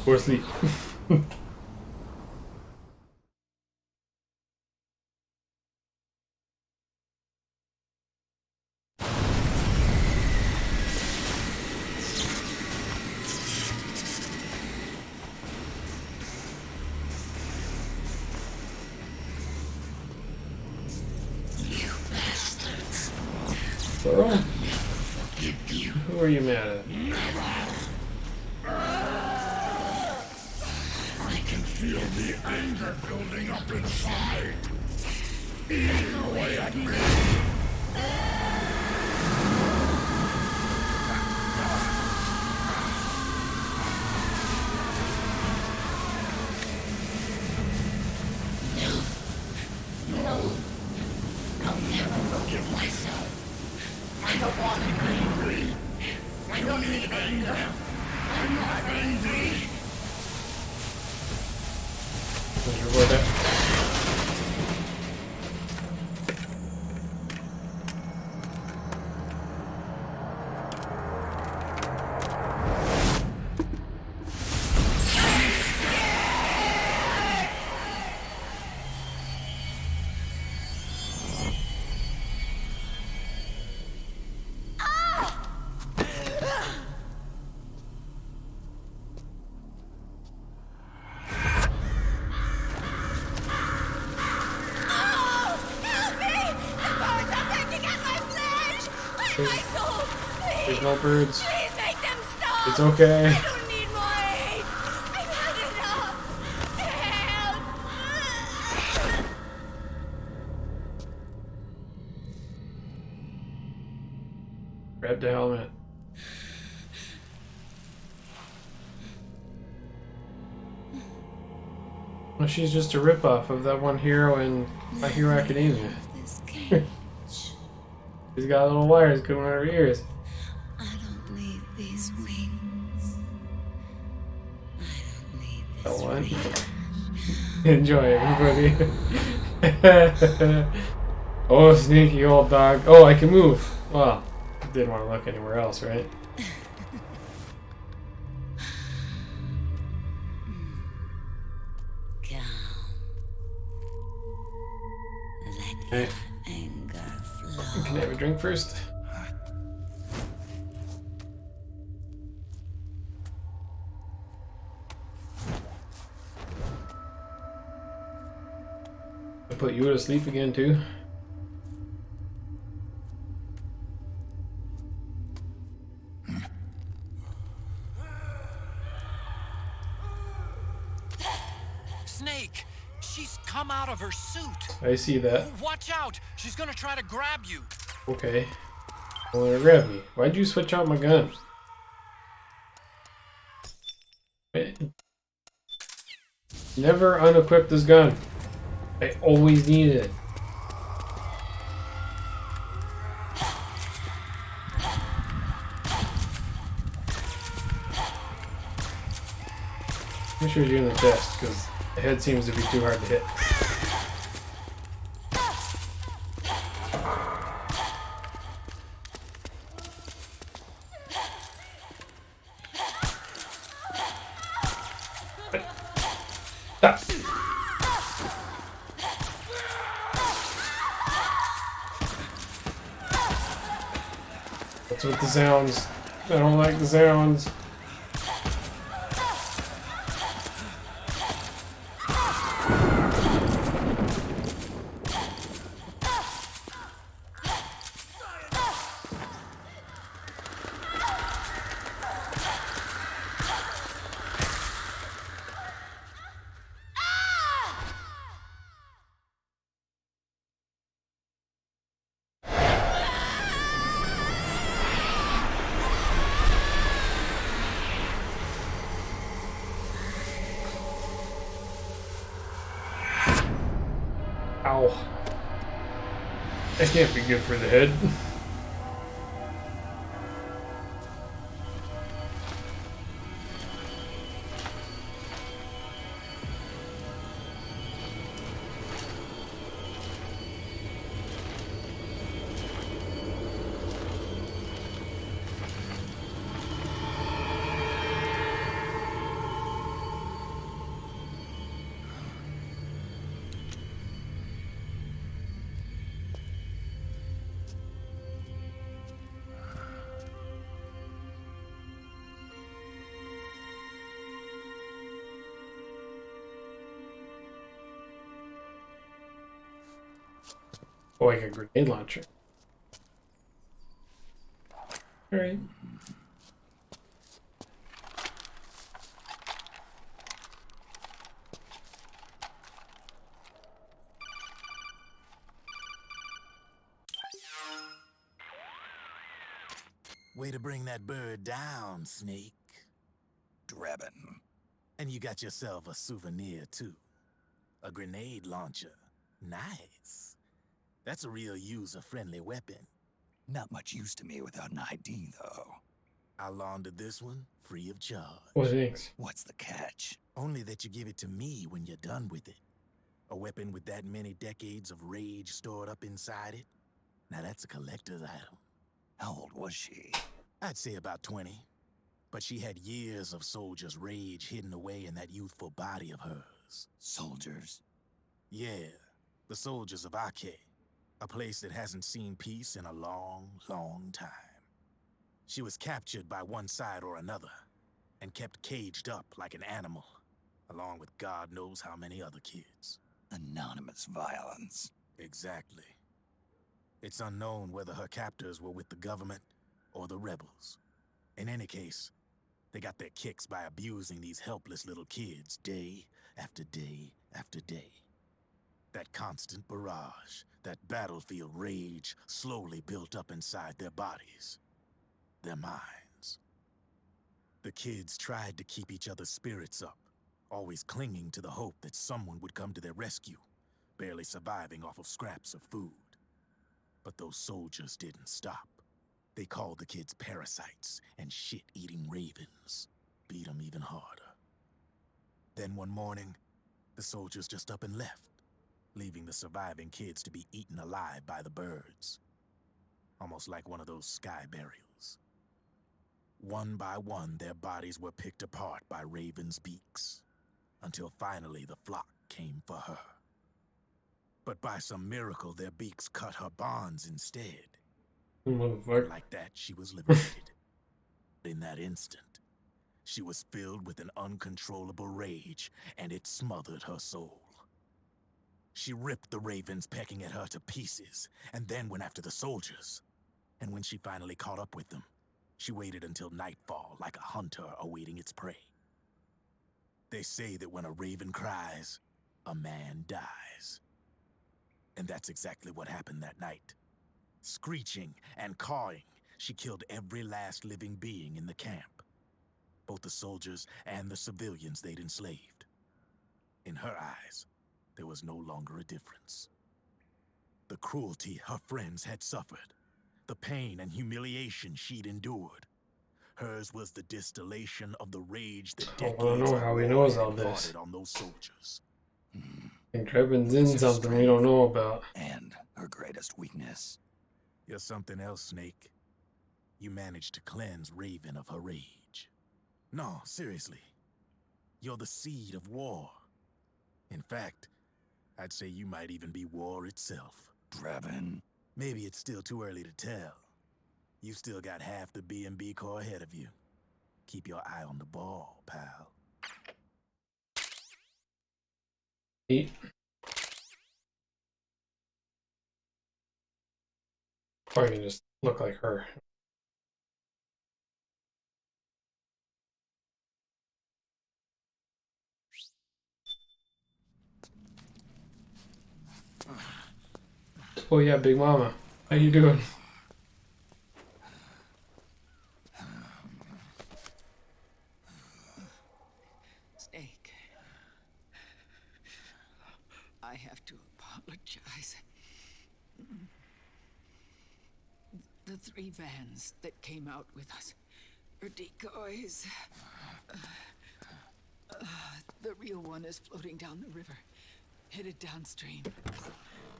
Go to sleep. Thorough? Who are you mad at? feel the anger building up inside. Eating away at me. No. I'll never forgive myself. I don't want to be angry. I don't need anger. I'm not angry. Let's record that. There's no birds. Please make them stop. It's okay. I don't need more aid. I've had enough. Help. Grab the helmet. Well, she's just a ripoff of that one hero in My Hero Academia. She's got little wires coming out of her ears. I don't need these wings. I don't need this One. reach. Enjoy, everybody. Oh, sneaky old dog. Oh, I can move. Well, didn't want to look anywhere else, right? Hey. Anger flow. Can I have a drink first? I put you to sleep again too. Snake! She's come out of her suit! I see that. Watch out! She's gonna try to grab you! Okay. I want to grab me. Why'd you switch out my gun? Never unequip this gun. I always need it. I'm sure you're in the chest because the head seems to be too hard to hit. What's with the sounds? I don't like the sounds. Ow. That can't be good for the head. Oh, like a grenade launcher. Alright. Way to bring that bird down, Snake. Drebin. And you got yourself a souvenir, too. A grenade launcher. Nice. That's a real user-friendly weapon. Not much use to me without an ID, though. I'll launder this one free of charge. Oh, thanks. What's the catch? Only that you give it to me when you're done with it. A weapon with that many decades of rage stored up inside it? Now that's a collector's item. How old was she? I'd say about 20. But she had years of soldiers' rage hidden away in that youthful body of hers. Soldiers? Yeah, the soldiers of Ake. A place that hasn't seen peace in a long, long time. She was captured by one side or another, and kept caged up like an animal, along with God knows how many other kids. Anonymous violence. Exactly. It's unknown whether her captors were with the government or the rebels. In any case, they got their kicks by abusing these helpless little kids day after day after day. That constant barrage, that battlefield rage slowly built up inside their bodies, their minds. The kids tried to keep each other's spirits up, always clinging to the hope that someone would come to their rescue, barely surviving off of scraps of food. But those soldiers didn't stop. They called the kids parasites and shit-eating ravens, beat them even harder. Then one morning, the soldiers just up and left, leaving the surviving kids to be eaten alive by the birds. Almost like one of those sky burials. One by one, their bodies were picked apart by ravens' beaks, until finally the flock came for her. But by some miracle, their beaks cut her bonds instead. Motherfucker. Like that, she was liberated. In that instant, she was filled with an uncontrollable rage, and it smothered her soul. She ripped the ravens pecking at her to pieces, and then went after the soldiers. And when she finally caught up with them, she waited until nightfall like a hunter awaiting its prey. They say that when a raven cries, a man dies. And that's exactly what happened that night. Screeching and cawing, she killed every last living being in the camp. Both the soldiers and the civilians they'd enslaved. In her eyes, there was no longer a difference. The cruelty her friends had suffered, the pain and humiliation she'd endured. Hers was the distillation of the rage that I don't know how he knows all this. imparted on those soldiers. I think Drebin's in something we don't know about. And her greatest weakness. You're something else, Snake. You managed to cleanse Raven of her rage. No, seriously. You're the seed of war. In fact, I'd say you might even be war itself. Drebin. Maybe it's still too early to tell. You've still got half the B&B Corps ahead of you. Keep your eye on the ball, pal. Eat. Or you can just look like her. Oh yeah, Big Mama. How you doing? Snake. I have to apologize. The 3 vans that came out with us are decoys. The real one is floating down the river, headed downstream.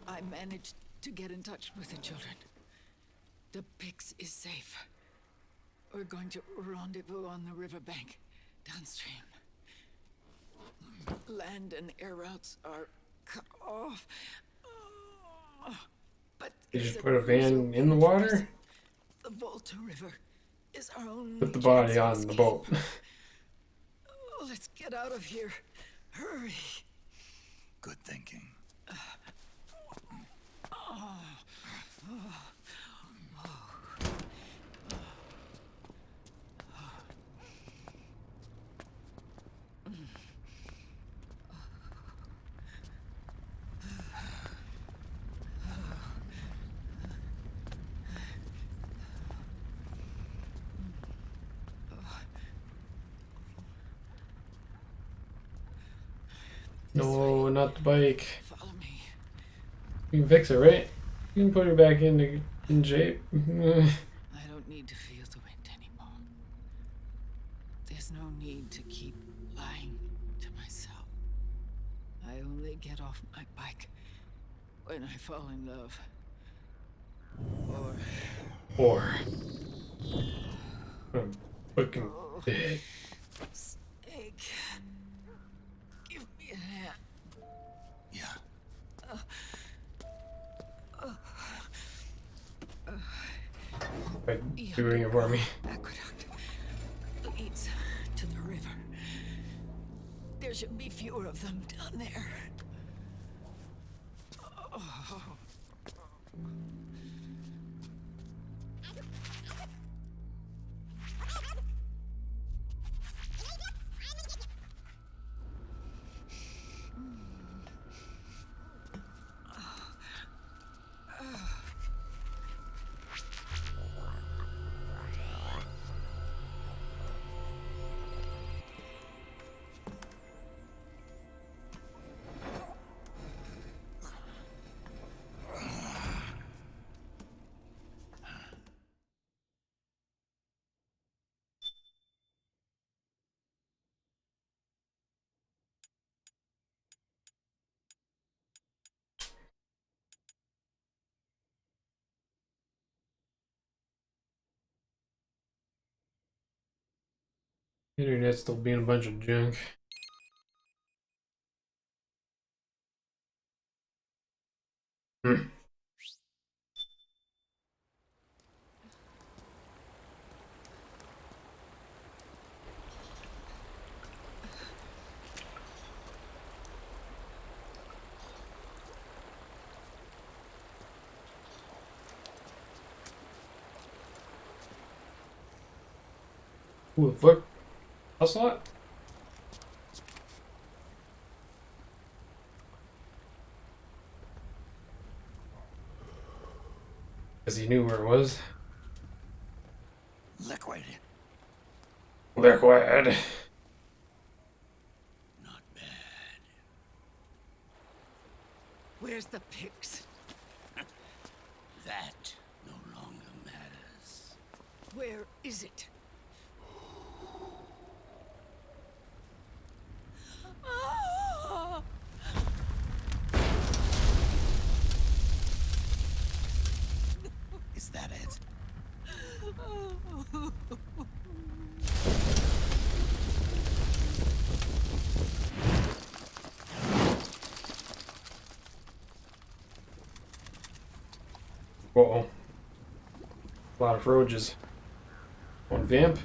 I managed to get in touch with the children. The Pix is safe. We're going to rendezvous on the riverbank, downstream. Land and air routes are cut off. But You just put a van in the water? the Volta River is our only Put the body chance on of the escape. boat. Let's get out of here. Hurry. Good thinking. No, not the bike. Follow me. You can fix it, right? You can put her back in shape. I don't need to feel the wind anymore. There's no need to keep lying to myself. I only get off my bike when I fall in love. Or I'm fucking dead. Snake. Give me a hand. Yeah. By doing it for me. Aqueduct leads to the river. There should be fewer of them down there. Internet's still being a bunch of junk. Hmm. Who the fuck? I saw it. Because he knew where it was. Liquid. Liquid. Not bad. Where's the pigs? That no longer matters. Where is it? Is that it? Uh-oh. A lot of roaches. One vamp.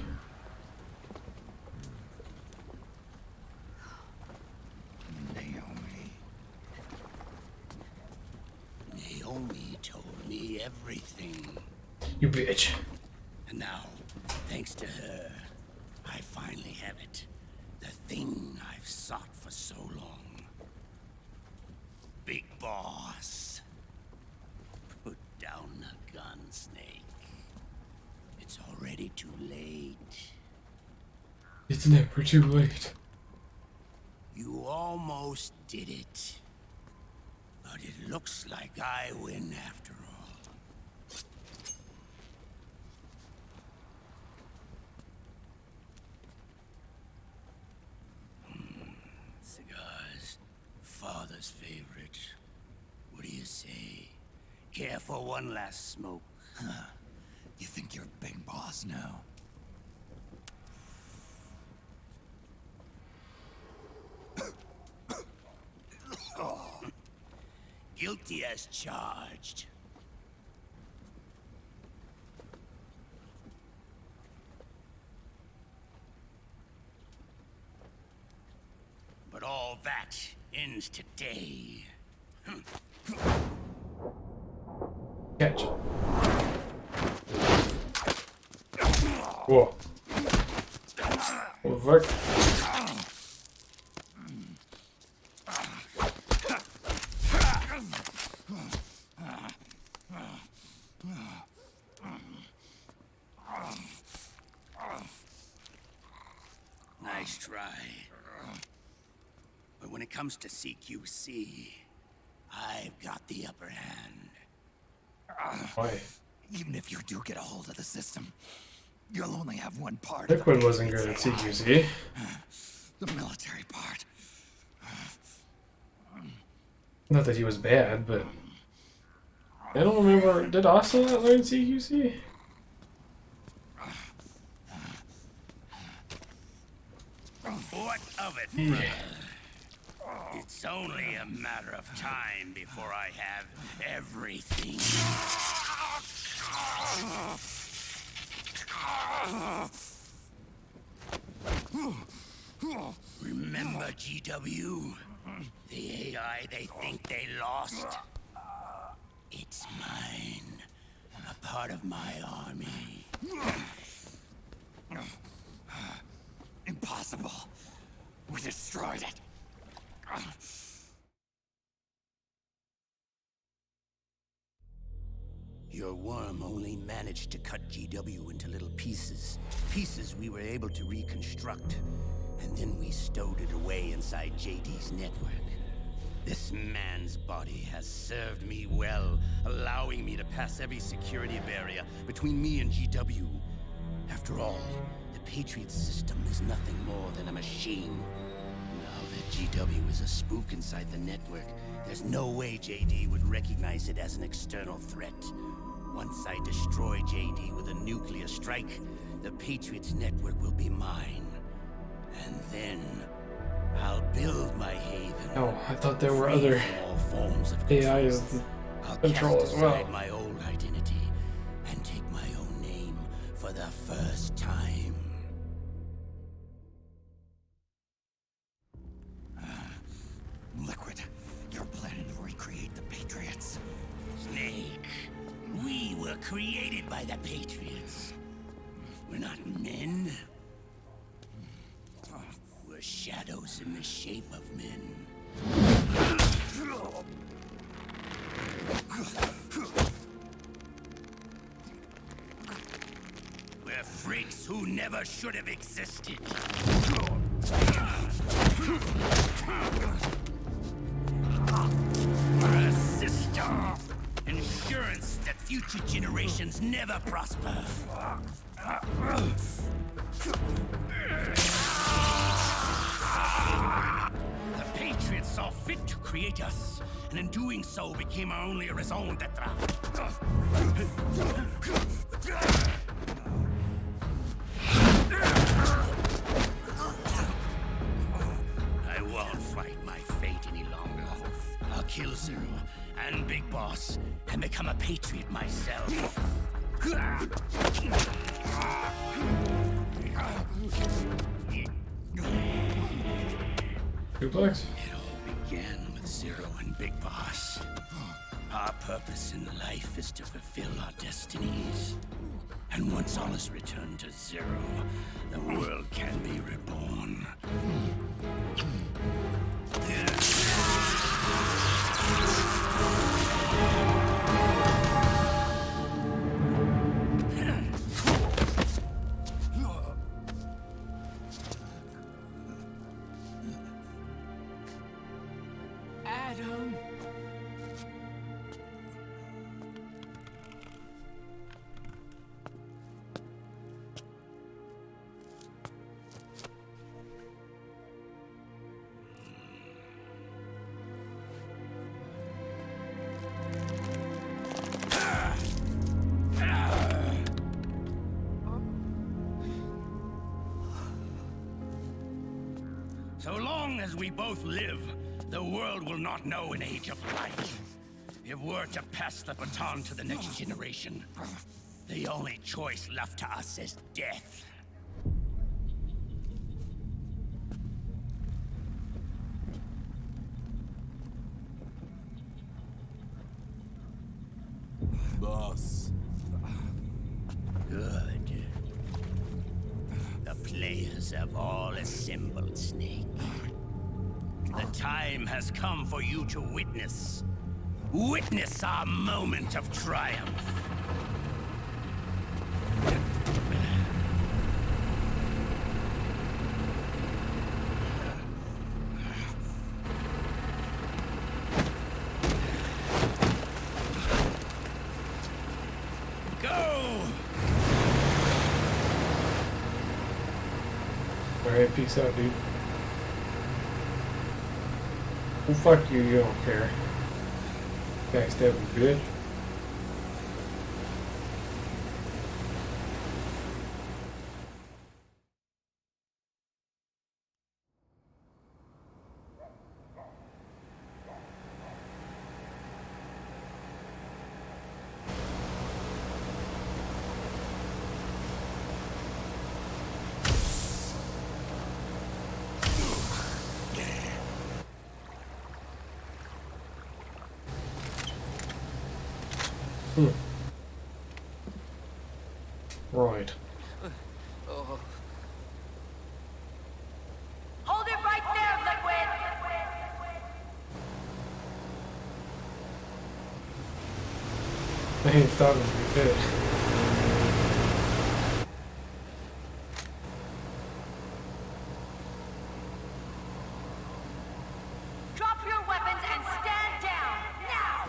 Naomi told me everything. You bitch. And now, thanks to her, I finally have it. The thing I've sought for so long. Big boss. Put down the gun, Snake. It's already too late. It's never too late. You almost did it. But it looks like I win after all. Cigars. Father's favorite. What do you say? Care for one last smoke? Huh. You think you're big boss now? Guilty as charged. But all that ends today. Catch. Whoa. What the fuck? Nice try. But when it it comes to CQC, I've got the upper hand. Why? Even if you do get a hold of the system, you'll only have one part. Liquid wasn't good at CQC. The military part. Not that he was bad, but I don't remember. Did Ocelot learn CQC? What of it, brother? It's only a matter of time before I have everything. Remember GW? The AI they think they lost? It's mine. A part of my army. Impossible. We destroyed it. Your worm only managed to cut GW into little pieces. Pieces we were able to reconstruct. And then we stowed it away inside JD's network. This man's body has served me well, allowing me to pass every security barrier between me and GW. After all, the Patriot system is nothing more than a machine. Now that GW is a spook inside the network, there's no way JD would recognize it as an external threat. Once I destroy JD with a nuclear strike, the Patriot's network will be mine. And then I'll build my haven. Oh, I thought there were other AIs to control as well. My old identity and take my own name for the first time. Liquid, you're planning to recreate the Patriots. Snake, we were created by the Patriots. We're not men. We're shadows in the shape of men. We're freaks who never should have existed. We're a system. Insurance that future generations never prosper. The Patriots saw fit to create us, and in doing so became our only raison d'etre. I won't fight my fate any longer. I'll kill Zero and Big Boss and become a Patriot myself. Duplex? It all began with Zero and Big Boss. Our purpose in life is to fulfill our destinies. And once all is returned to Zero, the world can be reborn. Adam. So long as we both live, the world will not know an age of light. If we're to pass the baton to the next generation, the only choice left to us is death. Boss. Good. The players have all assembled, Snake. The time has come for you to witness. Witness our moment of triumph. Alright, peace out, dude. Well, fuck you, you don't care. Backstab me, bitch. Right. Oh. Hold it right there, Liquid! I ain't stopping to be fit. Drop your weapons and stand down, now!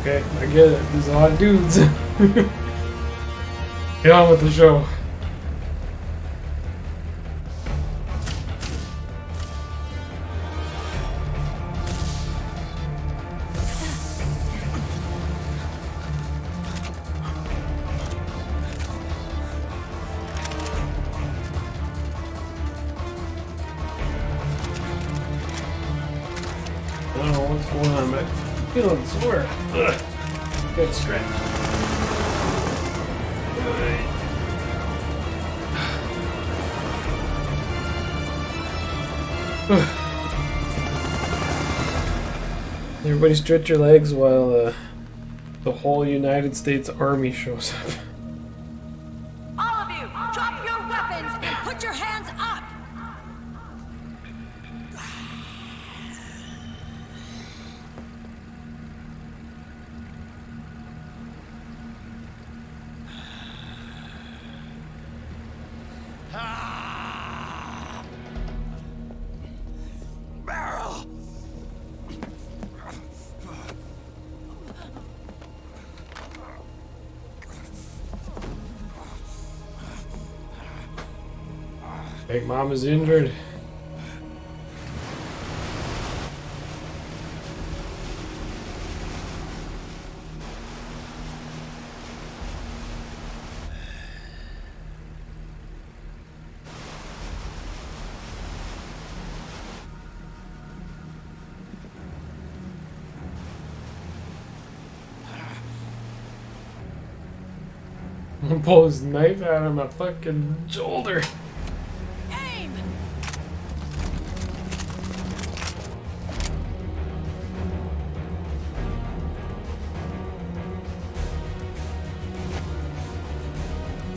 Okay, I get it. There's a lot of dudes. Get on with the show. I don't know what's going on, but I'm feeling sore. Ugh. Good stretch. Everybody stretch your legs while the whole United States Army shows up. All of you, drop your weapons and put your hands up! Barrel! Big Mom is injured. Pull his knife out of my fucking shoulder. Aim!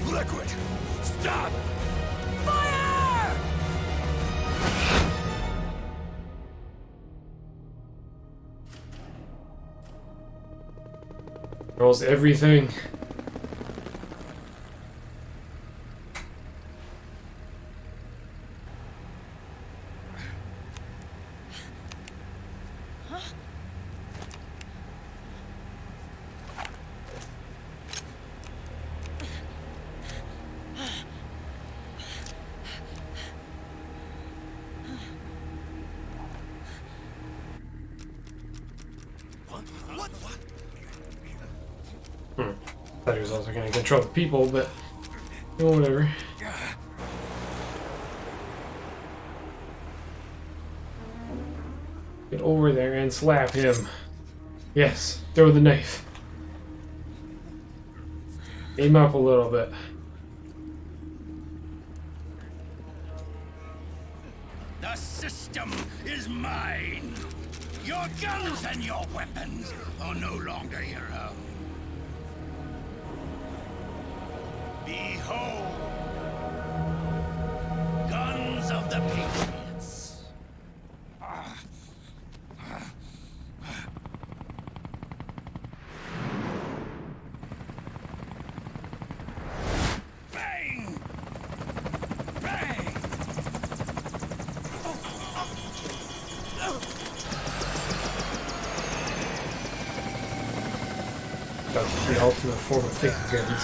Liquid! Stop! Fire! Rolls everything. Thought he was also going to control the people, but whatever. Get over there and slap him. Yes, throw the knife. Aim up a little bit. The system is mine. Your guns and your weapons are no longer your own. Behold, guns of the Patriots. Bang! Bang! That's the ultimate form of fake guns.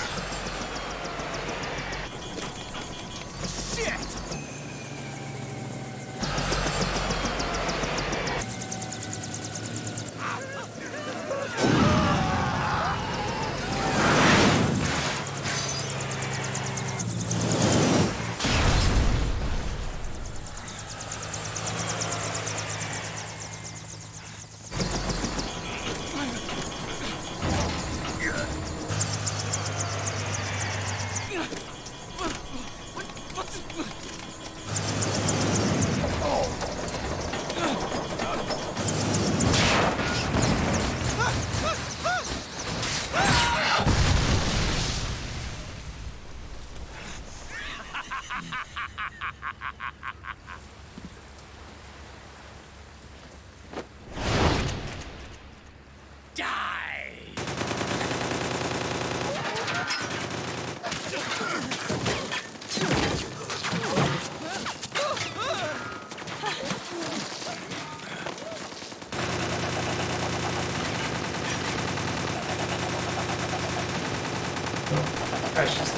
That's just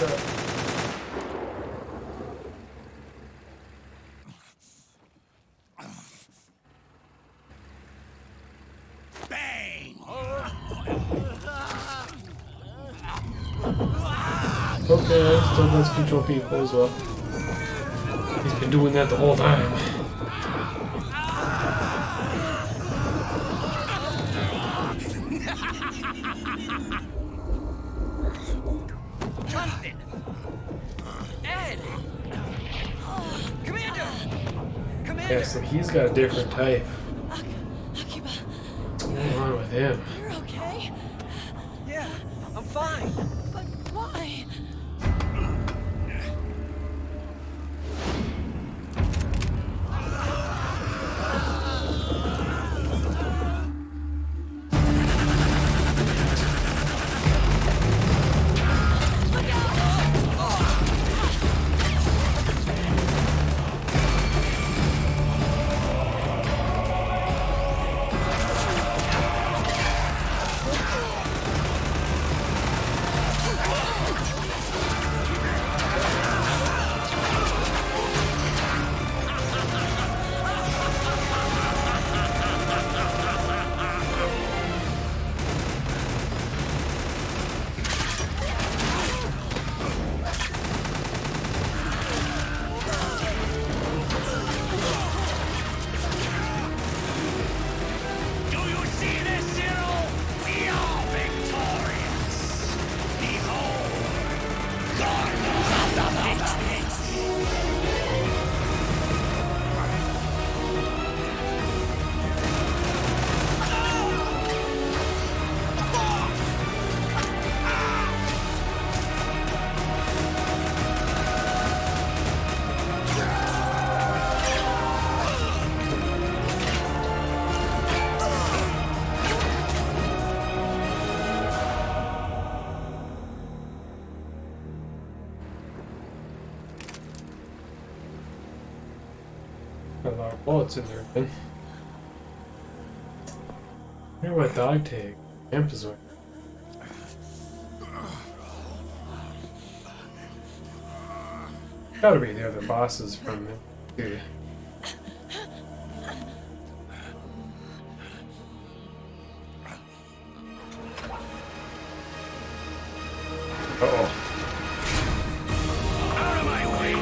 Bang! okay, still does control people as well. He's been doing that the whole time. Jonathan! Ed! Commander! Commander! Yeah, so he's got a different type. What's going on with him? You're okay? Yeah, I'm fine. But why? bullets in there then. I wonder what dog tag Amp is wearing. Gotta be the other bosses from it. Too. Uh-oh. Out of my way!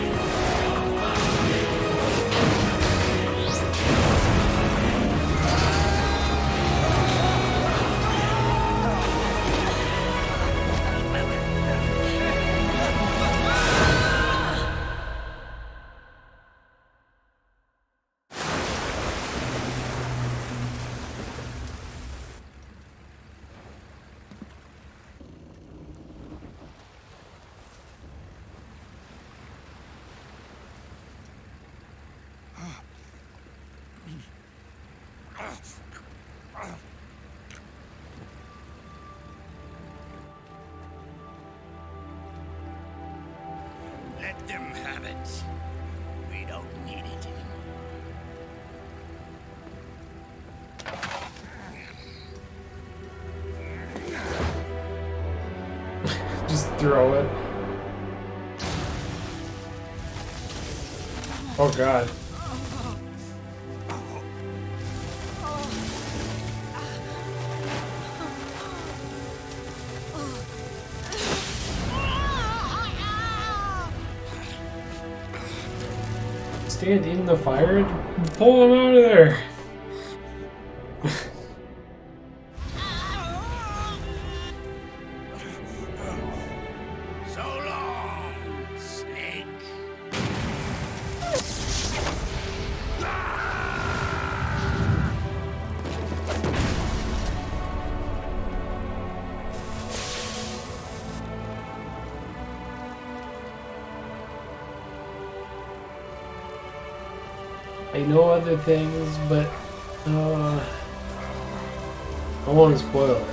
Let them have it. We don't need it anymore. Just throw it. Oh god. Stand in the fire and pull him out of there. So long, Snake. I know other things, but I want to spoil it.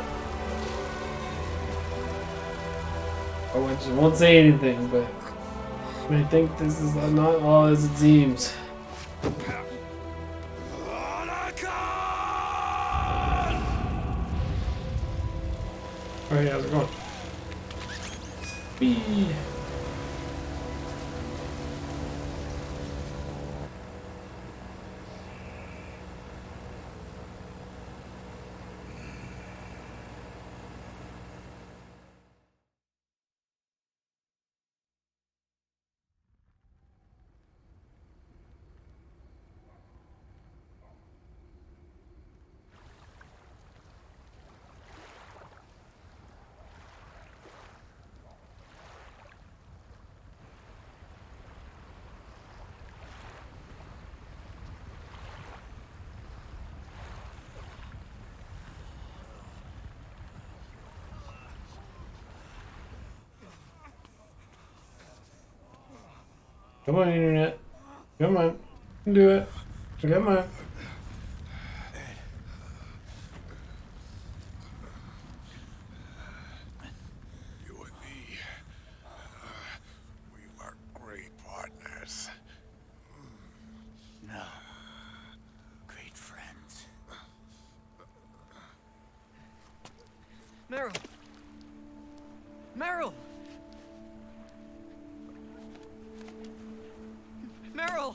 I won't say anything, but I think this is not all as it seems. Alright, how's it going? Whee! Come on, internet. Come on. You can do it. Come on. You and me, we were great partners. No. Great friends. Meryl! Meryl! Meryl!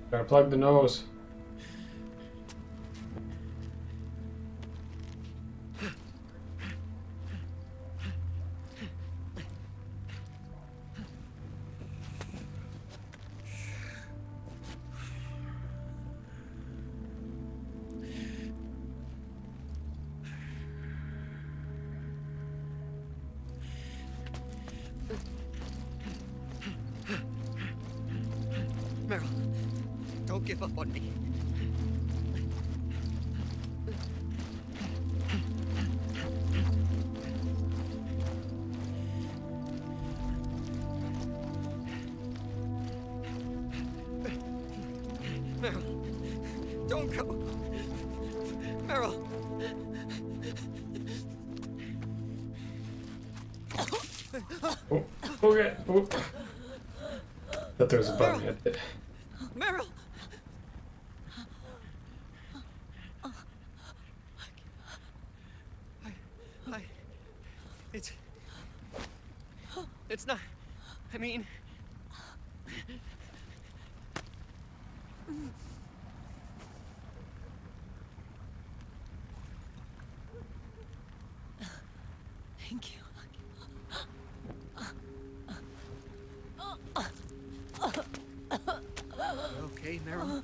Gotta plug the nose. give up on me. Meryl, don't go. Meryl. Oh, okay. Oh. Thought there was a button hit it. Meryl. It's not. I mean. Thank you. Okay, Meryl?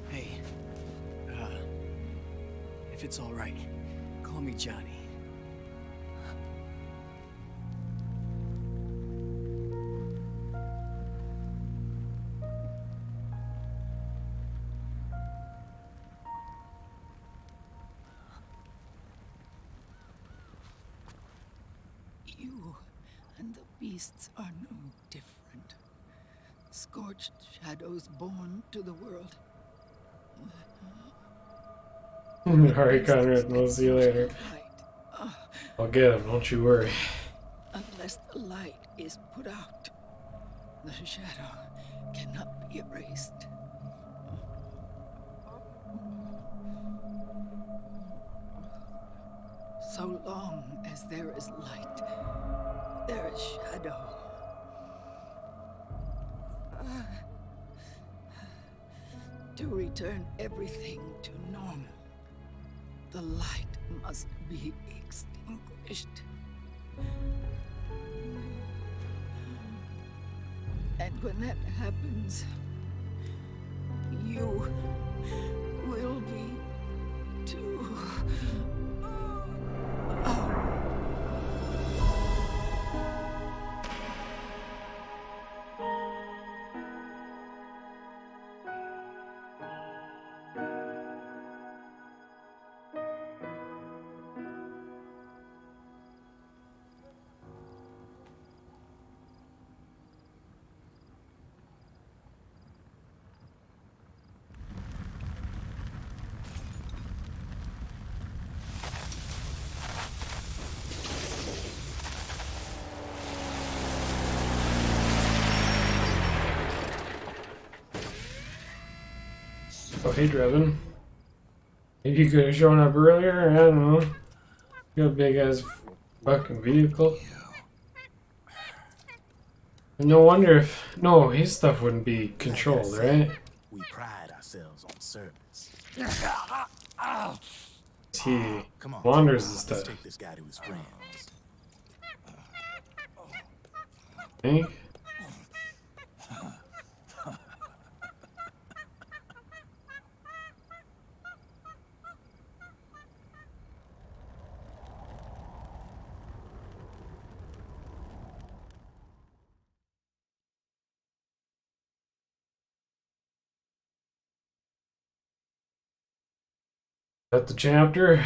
Hey, if it's all right, call me Johnny. You and the beasts are no different. Scorched shadows born to the world. Alright, Conrad, we'll see you later. I'll get him, don't you worry. Unless the light is put out, the shadow cannot be erased. So long as there is light, there is shadow. To return everything to normal, the light must be extinguished. And when that happens, you will be too. Oh, hey, Drebin. Maybe you could have shown up earlier, I don't know. You got a big ass fucking vehicle. No wonder if... No, his stuff wouldn't be controlled, right? We pride ourselves on service. He Come on, wanders and let's stuff. take this guy to his friends. Think? That the chapter?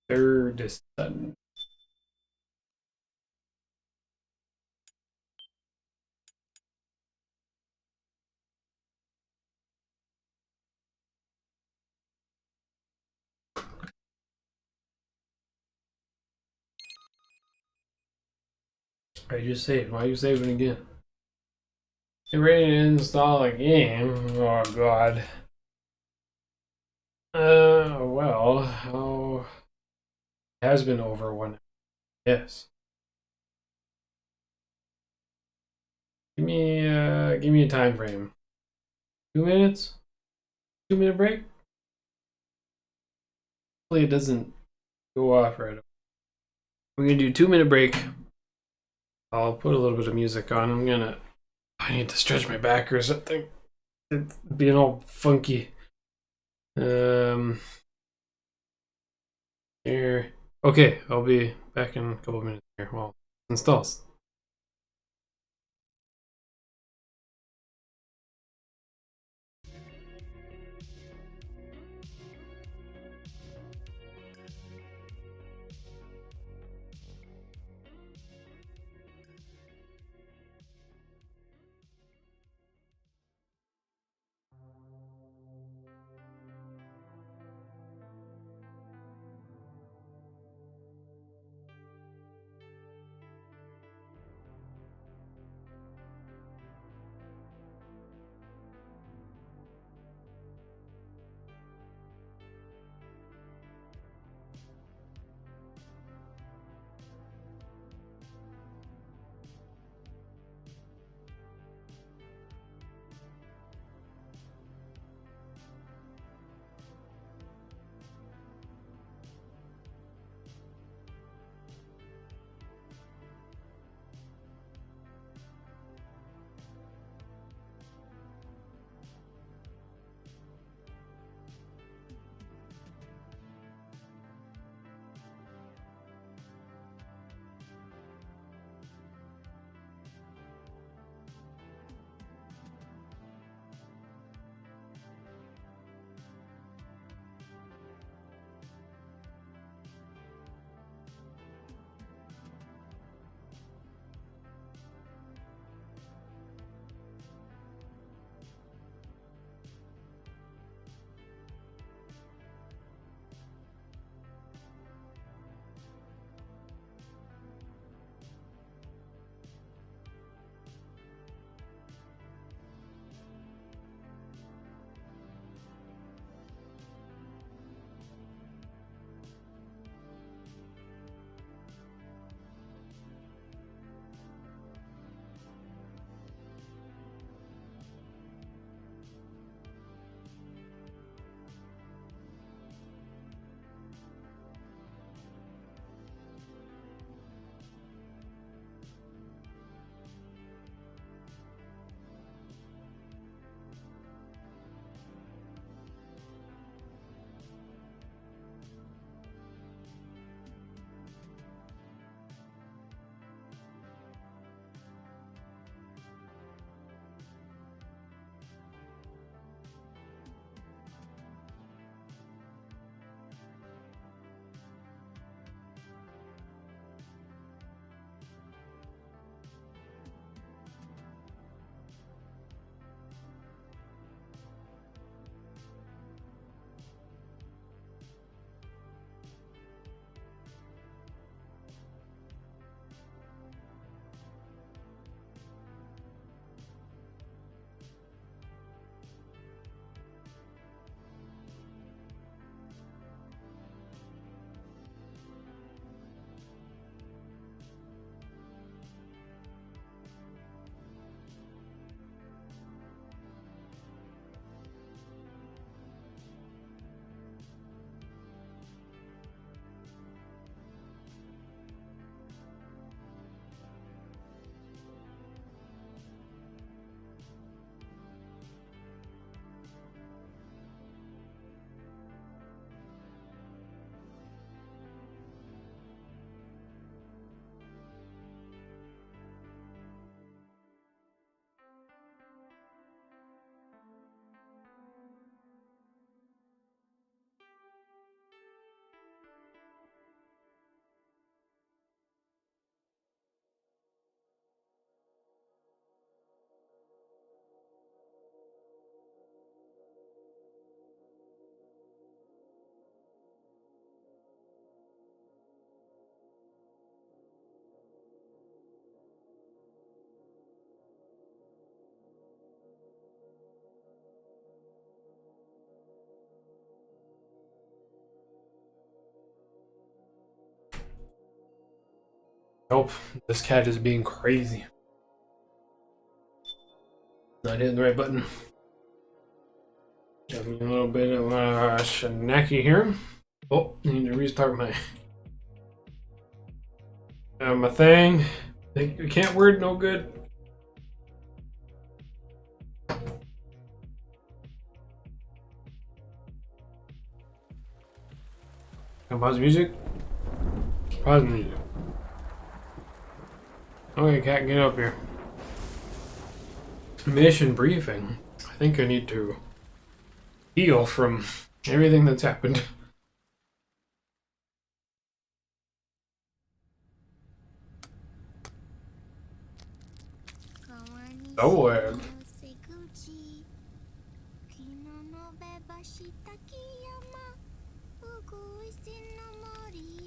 Third son. I just saved. Why are you saving again? Get ready to install a game. Oh god. Well, how has been over one. Yes. Give me a time frame. 2 minutes? 2 minute break? Hopefully it doesn't go off right away. We're gonna do 2 minute break. I'll put a little bit of music on. I need to stretch my back or something. It's being all funky. Here. Okay, I'll be back in a couple of minutes here. Well, installs. Nope, this cat is being crazy. Not hitting the right button. Got me a little bit of Shanaki here. Oh, I need to restart my thing. Think you can't word no good. Can I pause the music? Pause music. Okay, cat, get up here. Mission briefing. I think I need to heal from everything that's happened. Somewhere.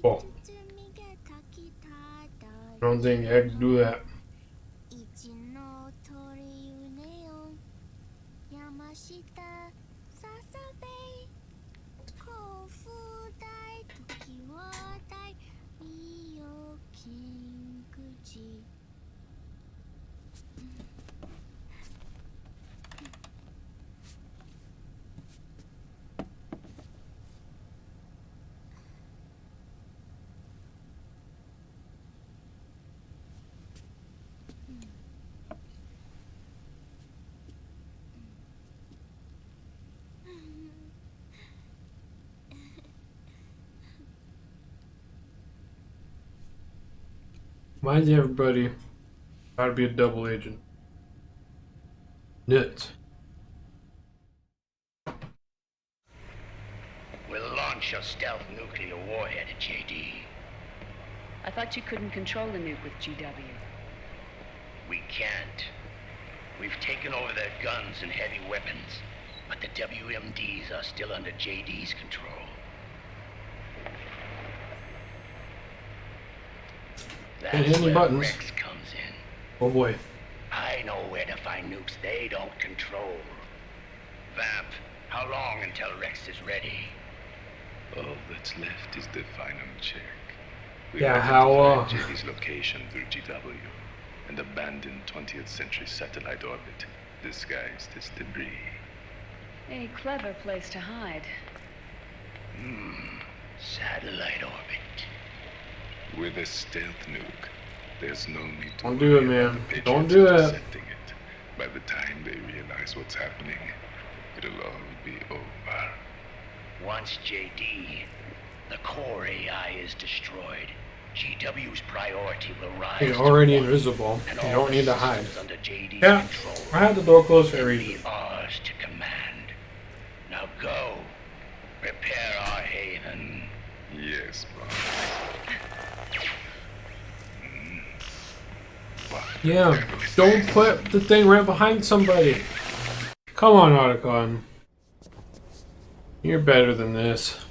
Oh. I don't think I can do that. Why is everybody gotta be a double agent? Nuts. We'll launch a stealth nuclear warhead at JD. I thought you couldn't control the nuke with GW. We can't. We've taken over their guns and heavy weapons, but the WMDs are still under JD's control. Can't hit any where buttons. Rex comes in. Oh boy. I know where to find nukes they don't control. Vamp, how long until Rex is ready? All that's left is the final check. We Yeah, have how, to find JD's location through GW and abandon 20th century satellite orbit, disguised as debris. A clever place to hide. Satellite orbit. With a stealth nuke, there's no need to Don't do it, worry about man. the Don't Patriots do it. intercepting it. By the time they realize what's happening, it'll all be over. Once JD, the core AI is destroyed, GW's priority will rise. He's to already one, invisible. and You all don't the need to hide. systems under JD's Yeah, control I had the door closed for a will reason. be ours to command. Now go, prepare our haven. Yes, boss. Yeah, don't put the thing right behind somebody. Come on, Otacon. You're better than this.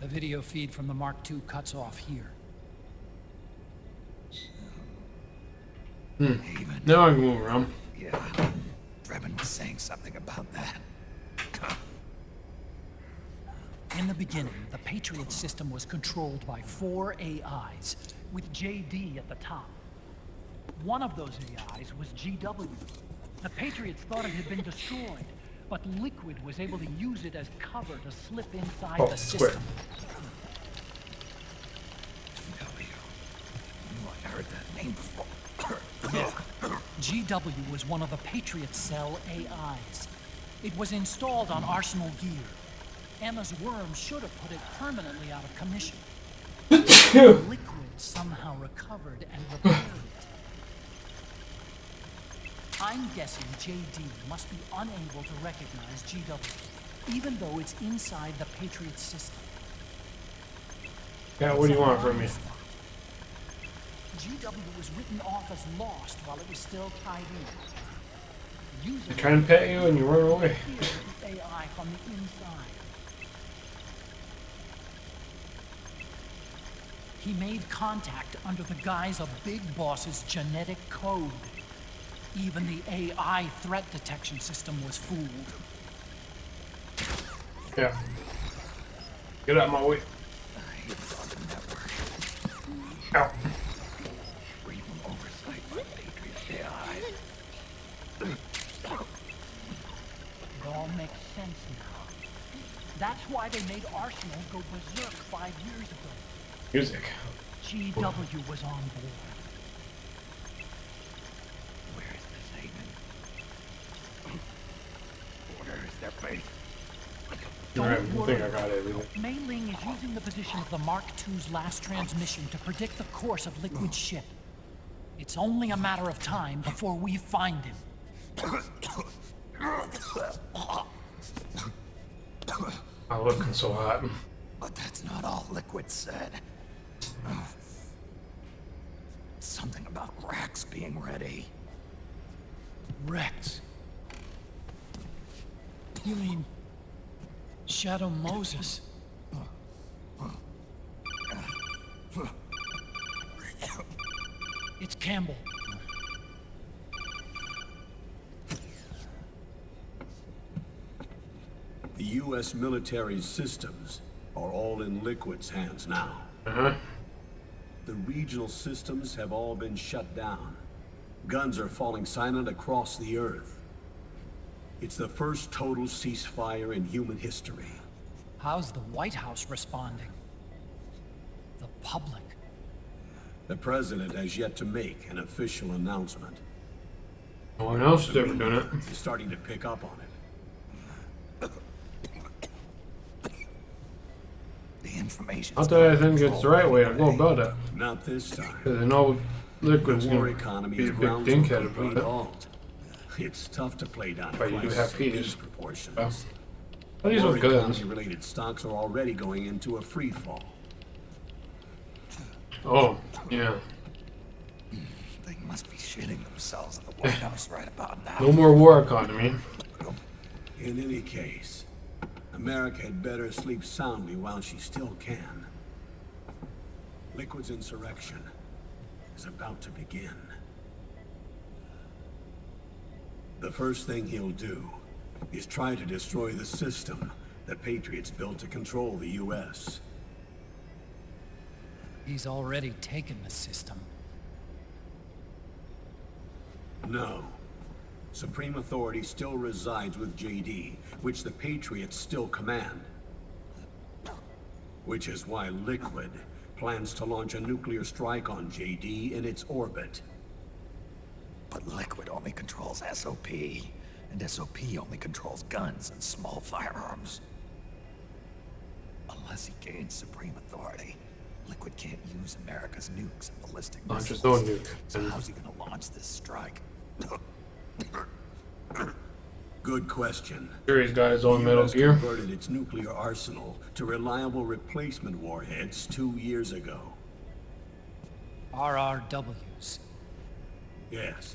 The video feed from the Mark II cuts off here. Now I can move around. Yeah, Drebin was saying something about that. In the beginning, the Patriot system was controlled by 4 AIs, with JD at the top. One of those AIs was GW. The Patriots thought it had been destroyed, but Liquid was able to use it as cover to slip inside the square. system. I heard that name before. GW was one of the Patriot Cell AIs. It was installed on Arsenal gear. Emma's worm should have put it permanently out of commission. Liquid somehow recovered and repaired it. I'm guessing JD must be unable to recognize GW, even though it's inside the Patriot system. Yeah, what do you want from me? GW was written off as lost while it was still tied in. I try and pet you and you run away. AI from the inside. He made contact under the guise of Big Boss's genetic code. Even the AI threat detection system was fooled. Yeah. Get out of my way. Ow. Free from oversight by Patriot AI. It all makes sense now. That's why they made Arsenal go berserk 5 years ago. Music. GW was on board. Where's the Satan? Where's their base? Alright, Don't I worry. think I got everything. Mei Ling is using the position of the Mark II's last transmission to predict the course of Liquid's ship. It's only a matter of time before we find him. I'm looking so hot. But that's not all Liquid said. Something about Rex being ready. Rex? You mean Shadow Moses? It's Campbell. The U.S. military's systems are all in Liquid's hands now. The regional systems have all been shut down. Guns are falling silent across the Earth. It's the first total ceasefire in human history. How's the White House responding? The public? The president has yet to make an official announcement. No one else is ever doing it. He's starting to pick up on it. The information. Not that I think it's the right way to go about it. Not this time. Because I know Liquid's The war gonna economy be is a big ground to a dinkhead complete about it. halt. It's tough to play down But you do prices have of peas. these proportions. Well, at least with guns. Related stocks are already going into a free fall. Oh, yeah. They must be shitting themselves at the White House right about now. No more war economy. In any case, America had better sleep soundly while she still can. Liquid's insurrection is about to begin. The first thing he'll do is try to destroy the system the Patriots built to control the U.S. He's already taken the system. No. Supreme authority still resides with JD, which the Patriots still command. Which is why Liquid plans to launch a nuclear strike on JD in its orbit. But Liquid only controls SOP, and SOP only controls guns and small firearms. Unless he gains supreme authority, Liquid can't use America's nukes and ballistic Launch his missiles. own nuke. So how's he gonna launch this strike? Good question. Sure, he's got his own The Metal US Gear. converted its nuclear arsenal to reliable replacement warheads 2 years ago. RRWs. Yes.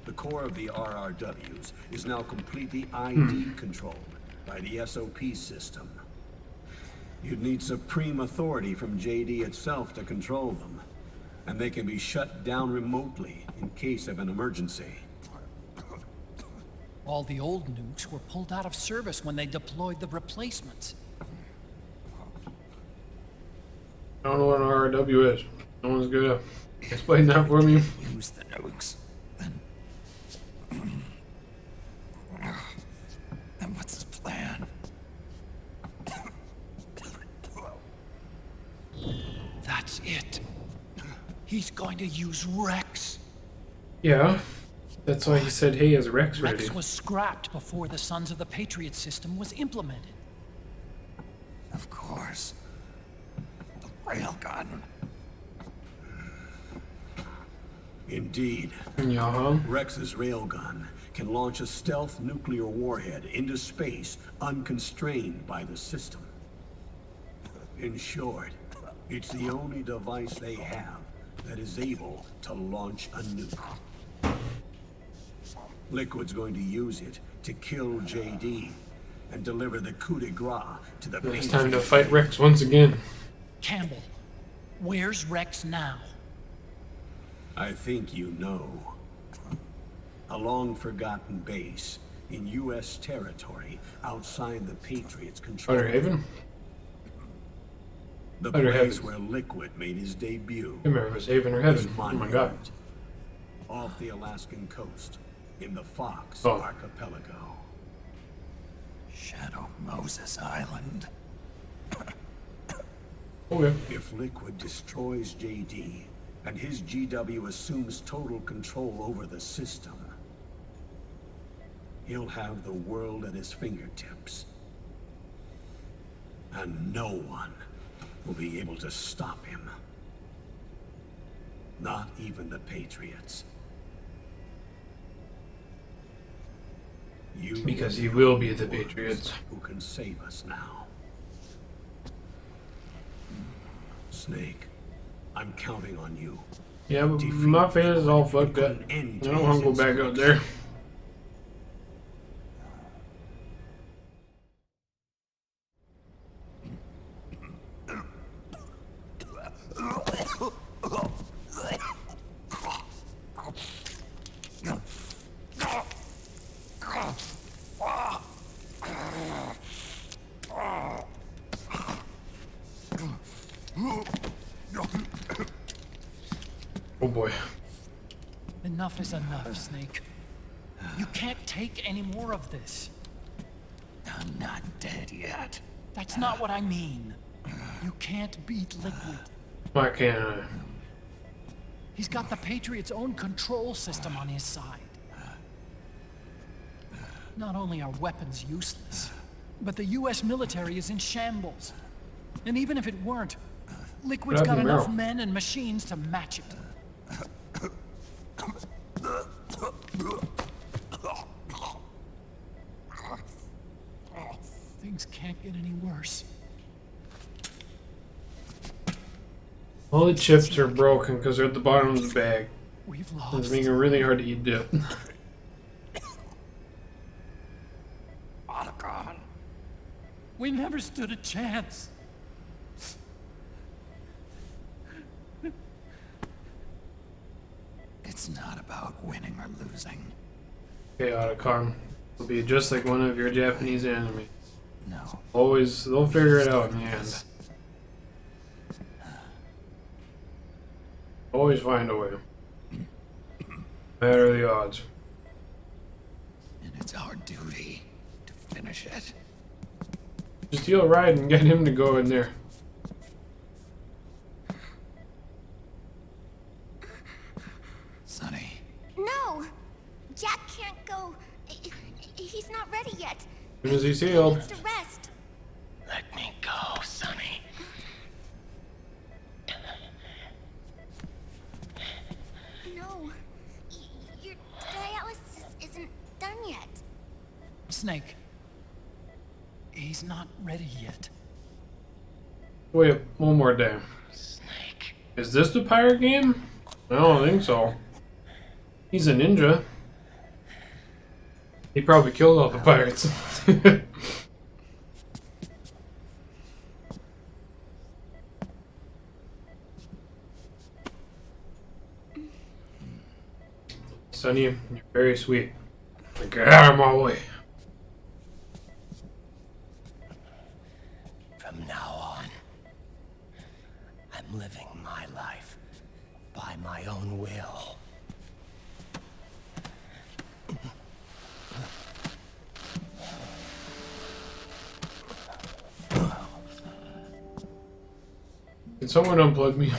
The core of the RRWs is now completely ID controlled by the SOP system. You'd need supreme authority from JD itself to control them, and they can be shut down remotely in case of an emergency. All the old nukes were pulled out of service when they deployed the replacements. I don't know what an RRW is. No one's gonna explain that for me. Use the nukes. Then what's his plan? That's it. He's going to use Rex. Yeah. That's why he said, hey, is Rex ready? Rex was scrapped before the Sons of the Patriot system was implemented. Of course. The railgun. Indeed. Yeah. Rex's railgun can launch a stealth nuclear warhead into space unconstrained by the system. In short, it's the only device they have that is able to launch a nuke. Liquid's going to use it to kill JD and deliver the coup de grace to the It's time to fight Rex once again. Campbell, where's Rex now? I think you know. A long-forgotten base in U.S. territory outside the Patriots' control. Outer Haven? The Outer place Heaven. where Liquid made his debut. I remember it was Haven or Heaven. Oh my god. Off the Alaskan coast, in the Fox Oh. Archipelago. Shadow Moses Island. Okay. If Liquid destroys JD, and his GW assumes total control over the system, he'll have the world at his fingertips. And no one will be able to stop him. Not even the Patriots. You Because he will be the Patriots. Who can save us now? Snake, I'm counting on you. Yeah, but my face is all fucked up. I don't want to go back out there. Oh boy. Enough is enough, Snake. You can't take any more of this. I'm not dead yet. That's not what I mean. You can't beat Liquid. Why can't I? He's got the Patriots' own control system on his side. Not only are weapons useless, but the US military is in shambles. And even if it weren't, Liquid's got enough men and machines to match it. Things can't get any worse. All the chips are broken because they're at the bottom of the bag. We've lost. It's making it really hard to eat dip. We never stood a chance. It's not about winning or losing. Okay, Otacon. Will be just like one of your Japanese enemies. No. Always, they'll figure it out in the end. Always find a way. No matter the odds. And it's our duty to finish it. Just steal a ride and get him to go in there. Sonny. No! Jack can't go. He's not ready yet. As soon as he's healed. He needs to rest. Let me go, Sonny. No. Your dialysis isn't done yet. Snake. He's not ready yet. Wait, one more day. Snake. Is this the pirate game? I don't think so. He's a ninja. He probably killed all the pirates. Sonny, you're very sweet. Get out of my way. From now on, I'm living my life by my own will. Can someone unplug me?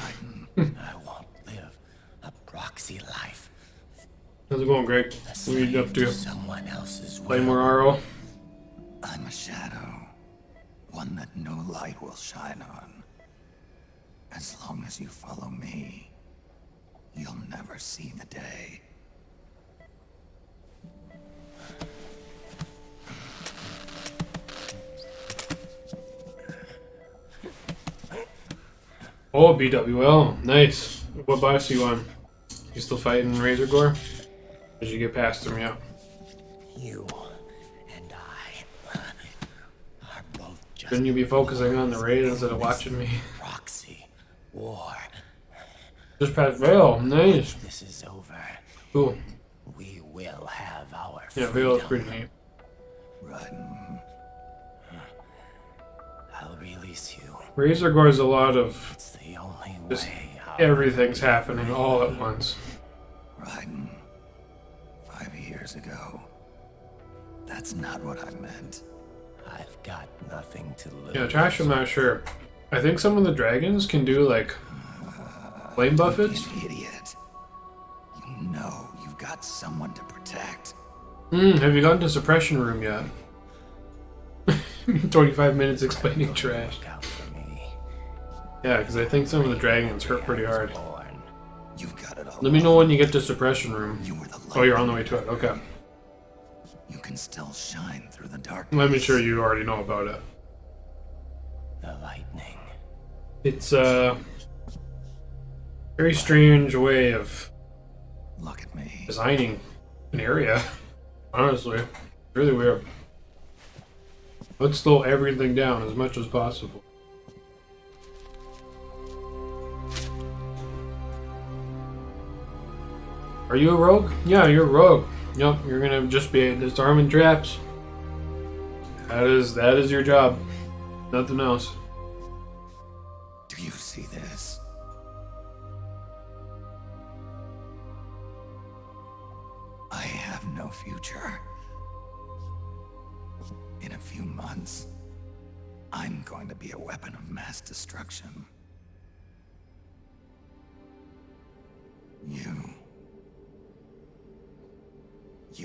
I won't live a proxy life. How's it going, Greg? What are you up to? Someone else's will. Play more RO? I'm a shadow. One that no light will shine on. As long as you follow me, you'll never see the day. Oh, BWL. Nice. What boss are you on? You still fighting Razor Gore? Or did you get past him yet? You and I are both just... Shouldn't you be focusing on the raid instead of watching me? Proxy war. Just past Vale. Nice. This is over. Cool. We will have our Yeah, Vale is pretty neat. Run. I'll release you. Razor Gore is a lot of It's the only just way everything's happening all at once. Raiden. 5 years ago. That's not what I meant. I've got nothing to lose. Yeah, Trash, I'm not sure. I think some of the dragons can do like flame buffets. You idiot. You know you've got someone to protect. Have you gotten to suppression room yet? 25 minutes explaining trash. Yeah, because I think some of the dragons hurt pretty hard. Let me know when you get to suppression room. Oh, you're on the way to it. Okay. You can still shine through the dark. Let me sure you already know about it. The lightning. It's a very strange way of designing an area. Honestly, really weird. Let's slow everything down as much as possible. Are you a rogue? Yeah, you're a rogue. Yep, you're gonna just be disarming traps. That is your job. Nothing else. Do you see this? I have no future. In a few months, I'm going to be a weapon of mass destruction. You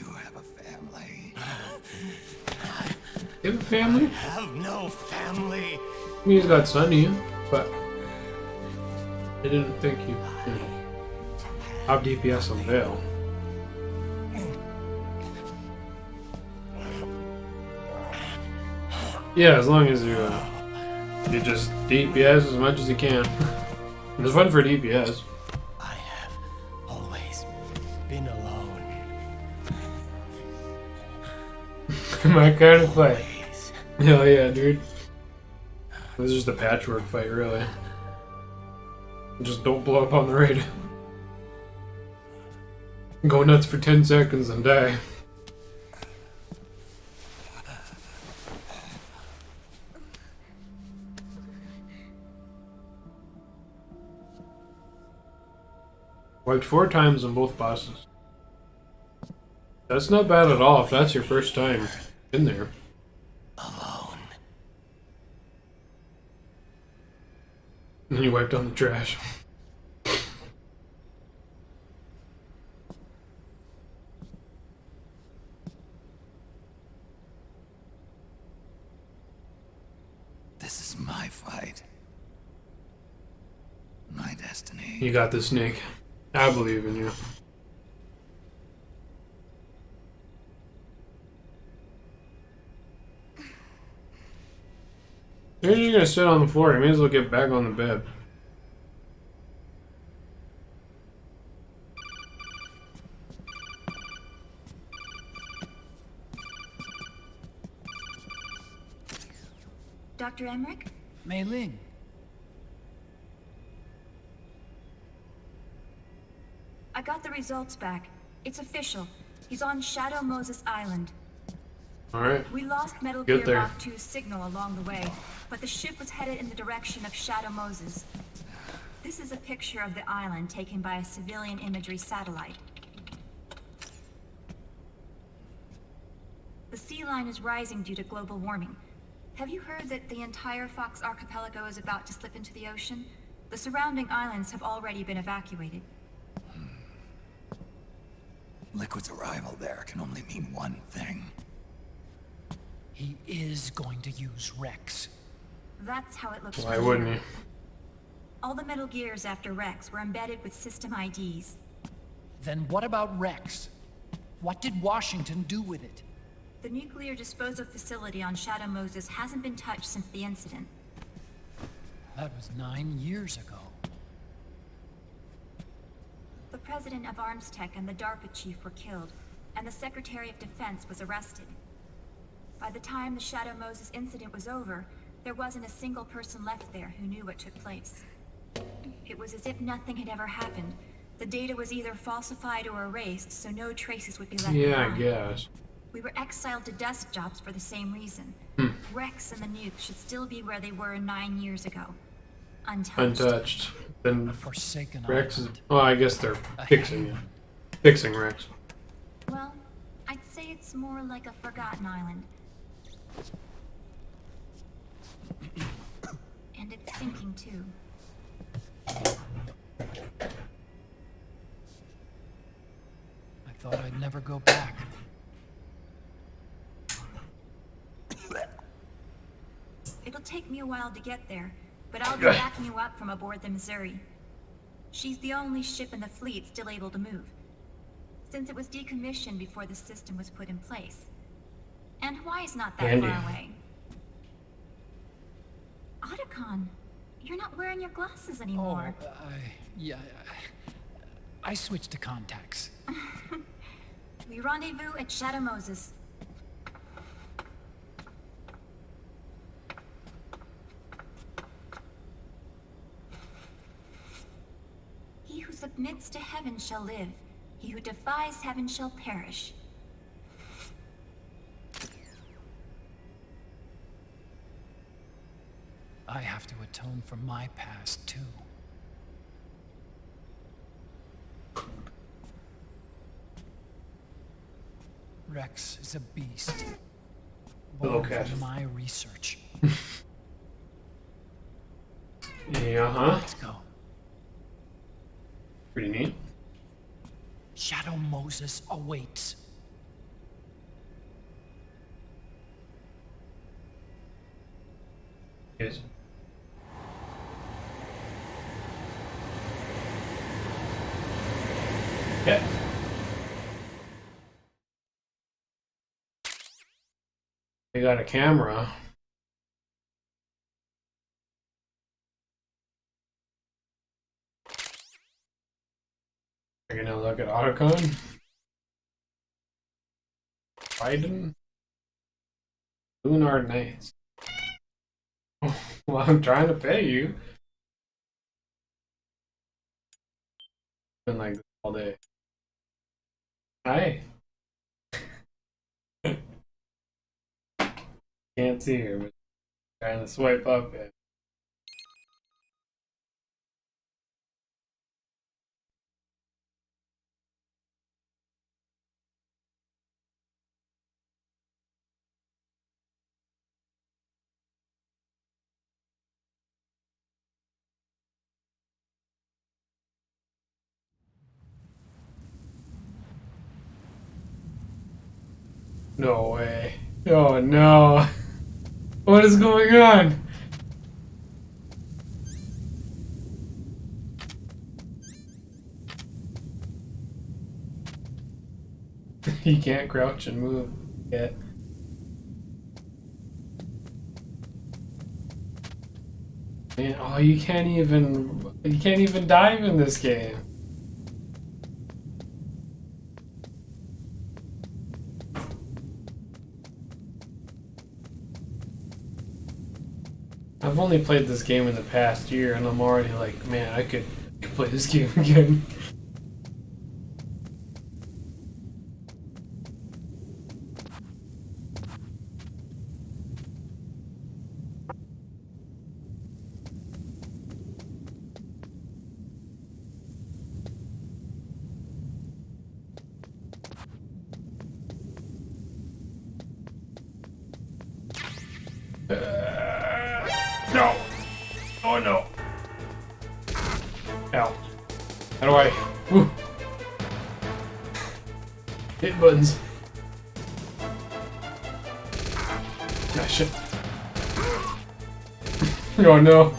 have a family. You have a family? I have no family. I mean, he's got Sunny, but I didn't think you have DPS on Veil. Yeah, as long as you just DPS as much as you can. It's fun for DPS. I have always been alone. My kind of fight. Hell yeah, dude. This is just a patchwork fight, really. Just don't blow up on the raid. Go nuts for 10 seconds and die. Wiped 4 times on both bosses. That's not bad at all if that's your first time in there. Alone. And you wiped on the trash. This is my fight. My destiny. You got this, Snake. I believe in you. You're just gonna sit on the floor. You may as well get back on the bed. Dr. Emmerich? Mei Ling. I got the results back. It's official. He's on Shadow Moses Island. Alright. We lost Metal Get Gear there. Mark II's signal along the way, but the ship was headed in the direction of Shadow Moses. This is a picture of the island taken by a civilian imagery satellite. The sea line is rising due to global warming. Have you heard that the entire Fox archipelago is about to slip into the ocean? The surrounding islands have already been evacuated. Liquid's arrival there can only mean one thing. He is going to use Rex. That's how it looks. Why wouldn't he? All the Metal Gears after Rex were embedded with system IDs. Then what about Rex? What did Washington do with it? The nuclear disposal facility on Shadow Moses hasn't been touched since the incident. That was 9 years ago. The president of Arms Tech and the DARPA chief were killed, and the Secretary of Defense was arrested. By the time the Shadow Moses incident was over, there wasn't a single person left there who knew what took place. It was as if nothing had ever happened. The data was either falsified or erased, so no traces would be left Yeah, behind. I guess. We were exiled to desk jobs for the same reason. Rex and the nukes should still be where they were 9 years ago. Untouched. Untouched. Then Forsaken Rex is. island. Oh, I guess they're fixing it. Fixing Rex. Well, I'd say it's more like a forgotten island. And it's sinking too. I thought I'd never go back. take me a while to get there, but I'll be backing you up from aboard the Missouri. She's the only ship in the fleet still able to move, since it was decommissioned before the system was put in place. And Hawaii's not that far away. Otacon, you're not wearing your glasses anymore. Oh, yeah, I switched to contacts. We rendezvous at Shadow Moses. He who submits to heaven shall live. He who defies heaven shall perish. I have to atone for my past, too. Rex is a beast. Born from my research. Yeah, Let's go. Pretty neat. Shadow Moses awaits. Yes. Yeah. They got a camera. You're gonna look at Otacon. Biden. Lunar Nights. Well, I'm trying to pay you. Been like this all day. Hi. Can't see her, but trying to swipe up it. No way. Oh no. What is going on? He can't crouch and move yet. Man, oh, you can't even dive in this game. I've only played this game in the past year, and I'm already like, man, I could play this game again. No! Oh no! Ow. How do I... Woo. Hit buttons. Ah, shit. Oh no.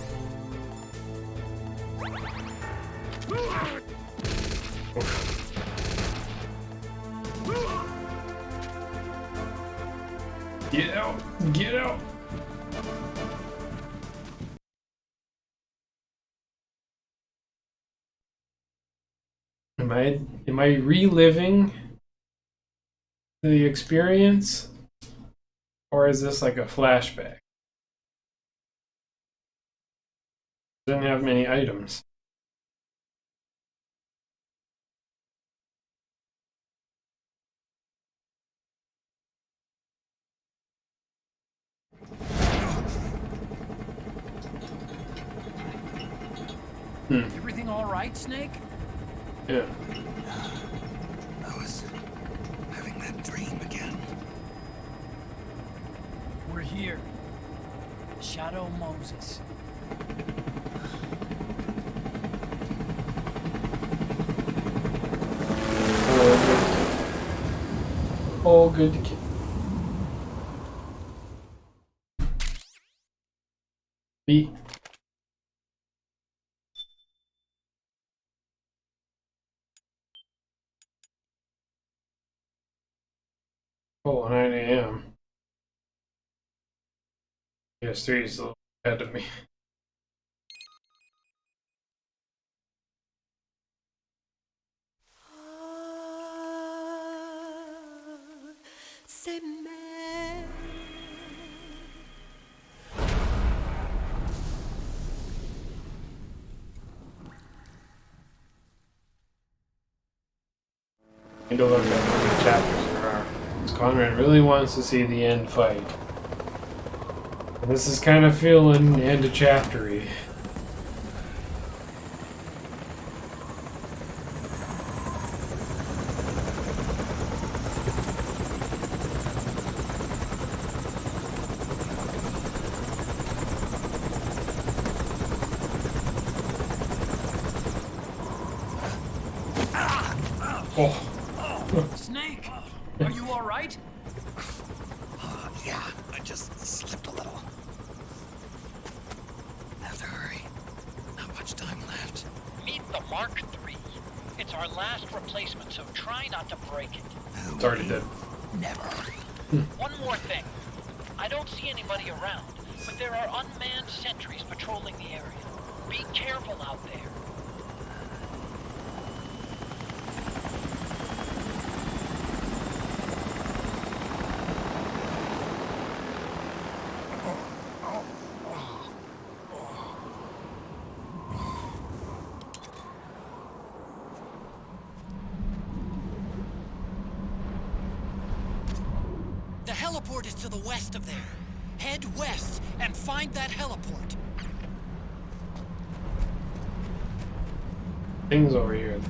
Get out! Get out! Am I reliving the experience, or is this like a flashback? Doesn't have many items. Everything all right, Snake? Yeah. I was having that dream again. We're here. Shadow Moses. All good to kill. B. Oh, 9 a.m. PS3 is a little ahead of me. C'est mais. I need to look at how many chapters there are. Because Conrad really wants to see the end fight. And this is kind of feeling end of chaptery. Oh. Snake, are you all right? Yeah, I just slipped a little. Have to hurry. Not much time left. Meet the Mark III. It's our last replacement, so try not to break it. It's already dead. Never. One more thing. I don't see anybody around, but there are unmanned sentries patrolling the area. Be careful out there. The heliport is to the west of there. Head west and find that heliport. Things over here.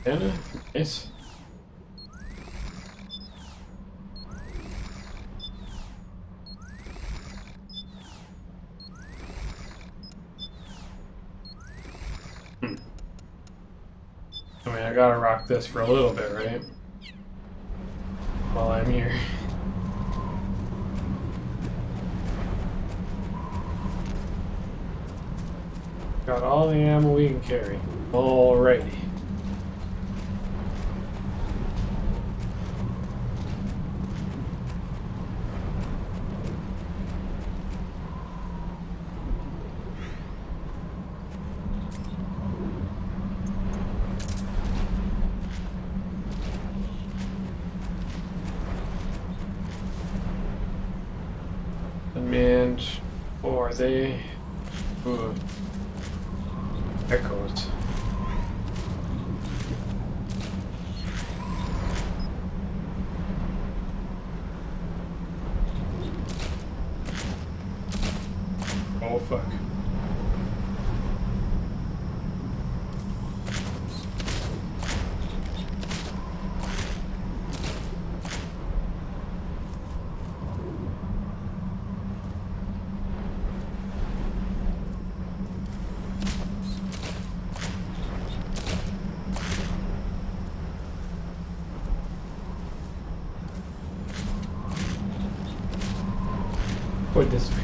Anna? Nice. I mean, I gotta rock this for a little bit, right? While I'm here. Got all the ammo we can carry. Alrighty. Unmanned, or are they? Ooh. Echoes. Oh fuck. Or this way.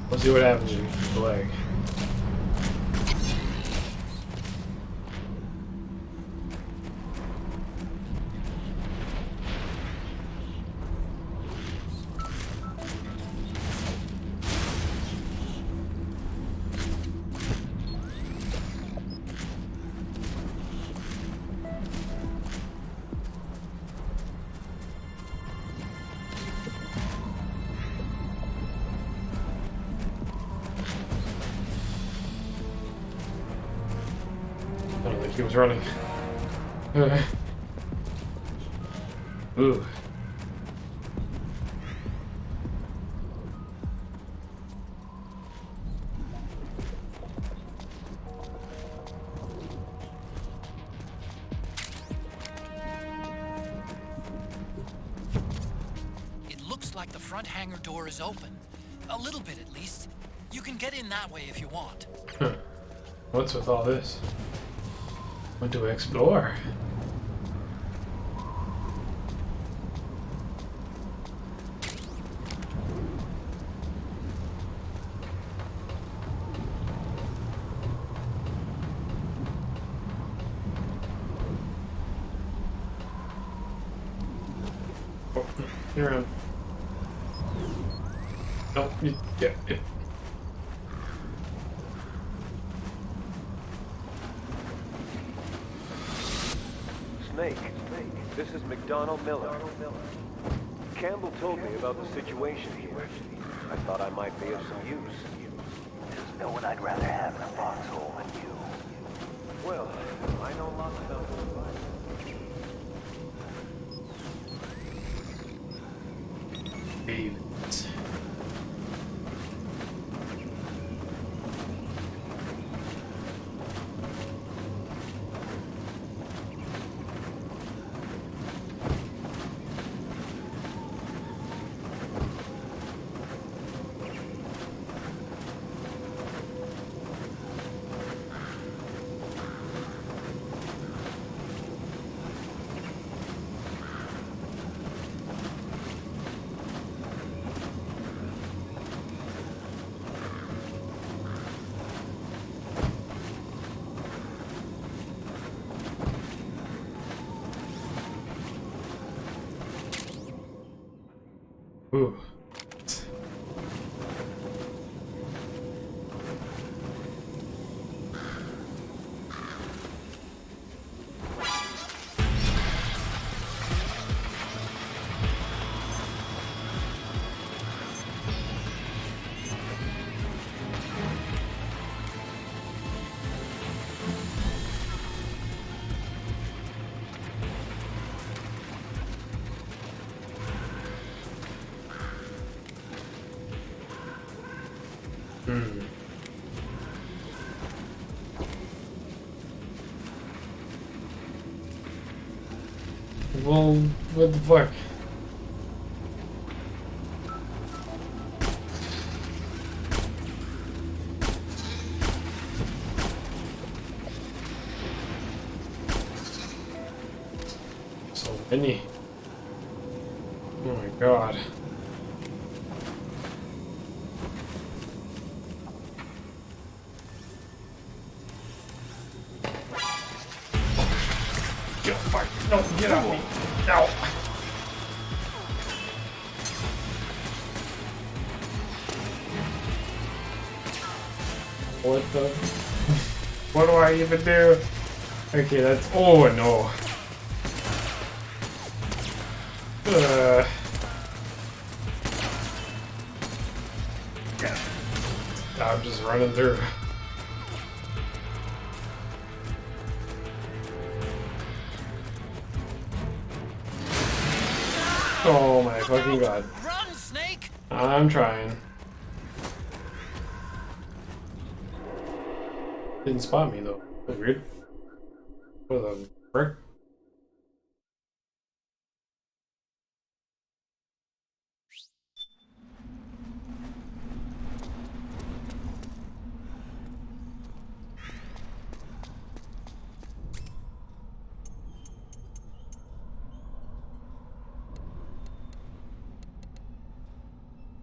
We'll see what happens if we keep the leg. I don't think he was running. Ooh. like the front hangar door is open. A little bit, at least. You can get in that way if you want. What's with all this? Want to explore? Oh, you're around. Nope, yeah. Snake, this is McDonald Miller. Campbell told me about the situation here. I thought I might be of some use. There's no one I'd rather have in a foxhole than you. Well, I know lots about this life. Ravens. Ooh. Well, what the fuck? So many. Oh my god. Get fuck! No, get off me! No! What the? What do I even do? Okay, that's. Oh no! I'm just running through. Oh my fucking god. Run, Snake! I'm trying. Didn't spot me though. That's weird. What the frick?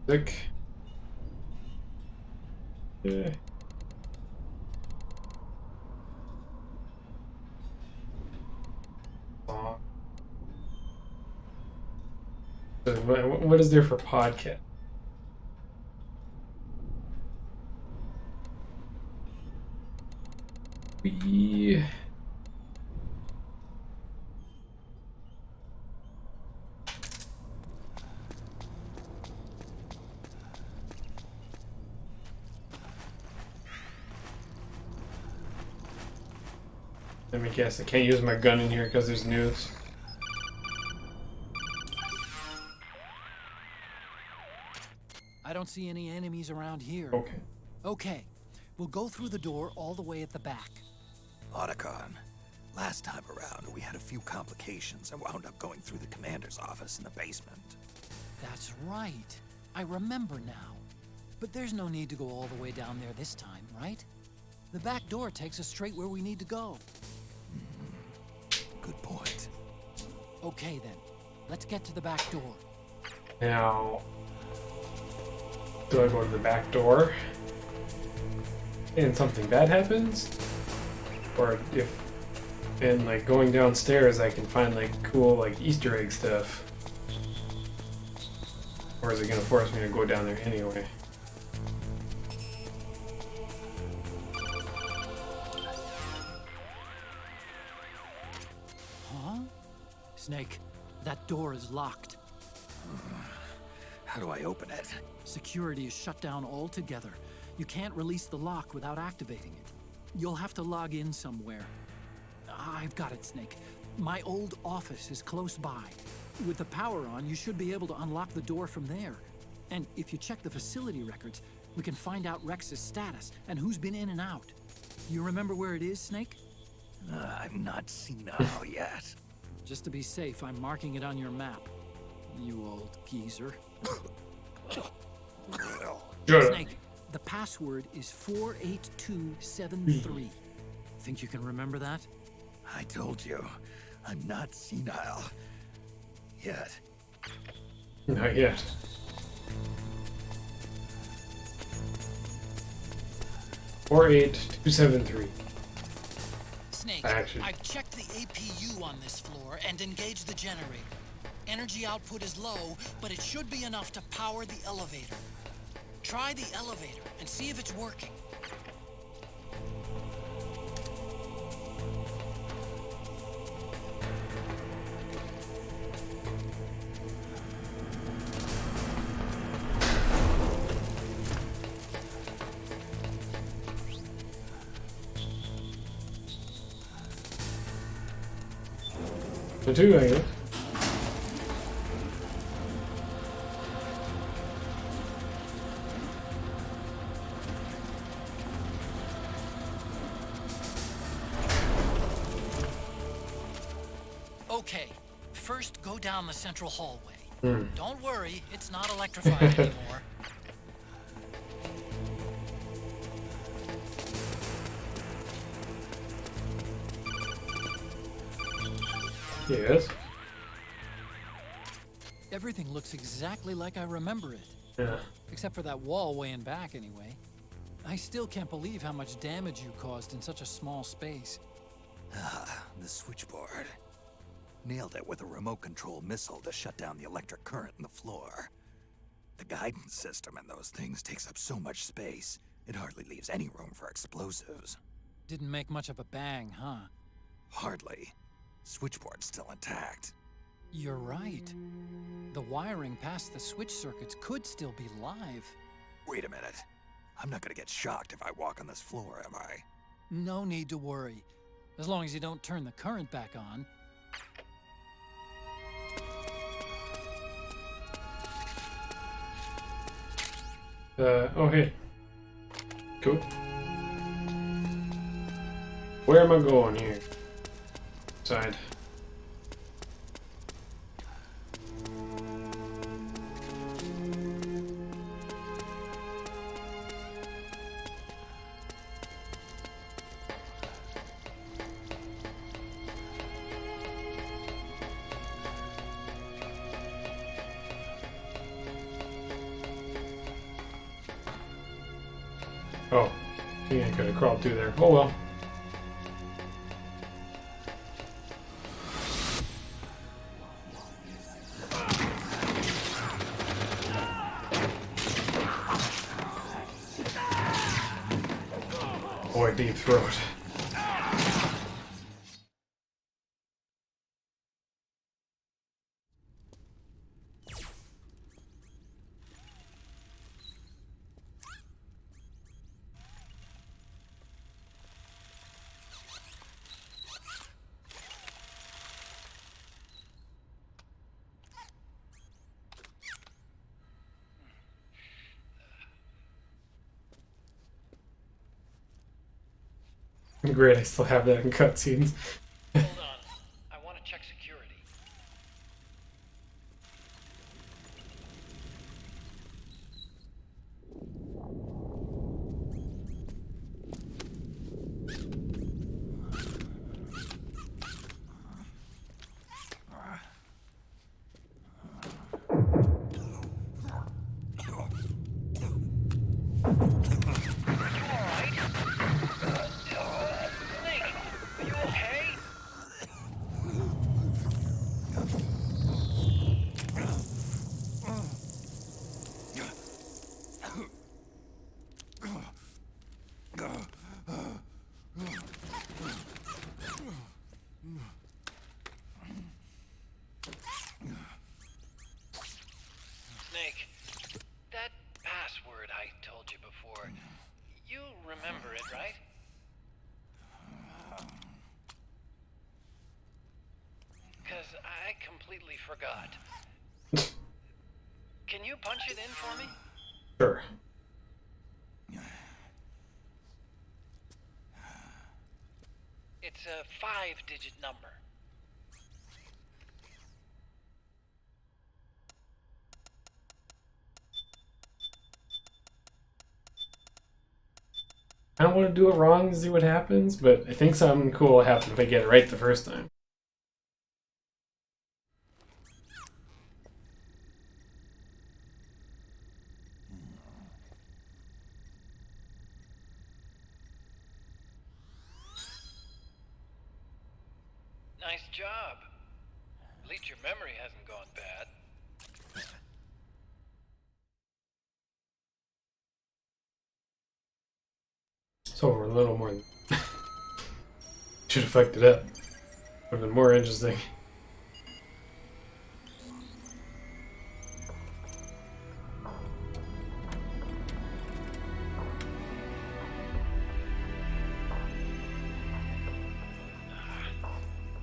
Sick. Yeah. What is there for podcast? Let me guess, I can't use my gun in here because there's nukes. I don't see any enemies around here. Okay. Okay, we'll go through the door all the way at the back. Otacon, last time around we had a few complications and wound up going through the commander's office in the basement. That's right. I remember now. But there's no need to go all the way down there this time, right? The back door takes us straight where we need to go. Good point. Okay then, let's get to the back door. Now, do I go to the back door and something bad happens? Or if, and like going downstairs I can find like cool like Easter egg stuff? Or is it gonna force me to go down there anyway? Huh? Snake, that door is locked. How do I open it? Security is shut down altogether. You can't release the lock without activating it. You'll have to log in somewhere. I've got it, Snake. My old office is close by. With the power on, you should be able to unlock the door from there. And if you check the facility records, we can find out Rex's status and who's been in and out. You remember where it is, Snake? I've not seen how yet. Just to be safe, I'm marking it on your map. You old geezer. Snake, the password is 48273. Think you can remember that? I told you, I'm not senile. Yet. Not yet. Or 8273. Snake, Action. I've checked the APU on this floor and engaged the generator. Energy output is low, but it should be enough to power the elevator. Try the elevator and see if it's working. The two, I guess. Okay, first go down the central hallway. Hmm. Don't worry, it's not electrified anymore. Yes. Everything looks exactly like I remember it. Yeah. Except for that wall way in back, anyway. I still can't believe how much damage you caused in such a small space. Ah, the switchboard. Nailed it with a remote control missile to shut down the electric current in the floor. The guidance system in those things takes up so much space, it hardly leaves any room for explosives. Didn't make much of a bang, huh? Hardly. Switchboard's still intact. You're right. The wiring past the switch circuits could still be live. Wait a minute. I'm not gonna get shocked if I walk on this floor, am I? No need to worry. As long as you don't turn the current back on. Okay. Cool. Where am I going here? Side. Oh, I think I could have crawled through there. Oh well. Boy, deep throat. Great, I still have that in cutscenes. Hold on. I want to check security. completely forgot. Can you punch it in for me? Sure. It's a 5-digit number. I don't want to do it wrong and see what happens, but I think something cool will happen if I get it right the first time. Nice job. At least your memory hasn't gone bad. So we're a little more. Should have fucked it up. Would have been more interesting.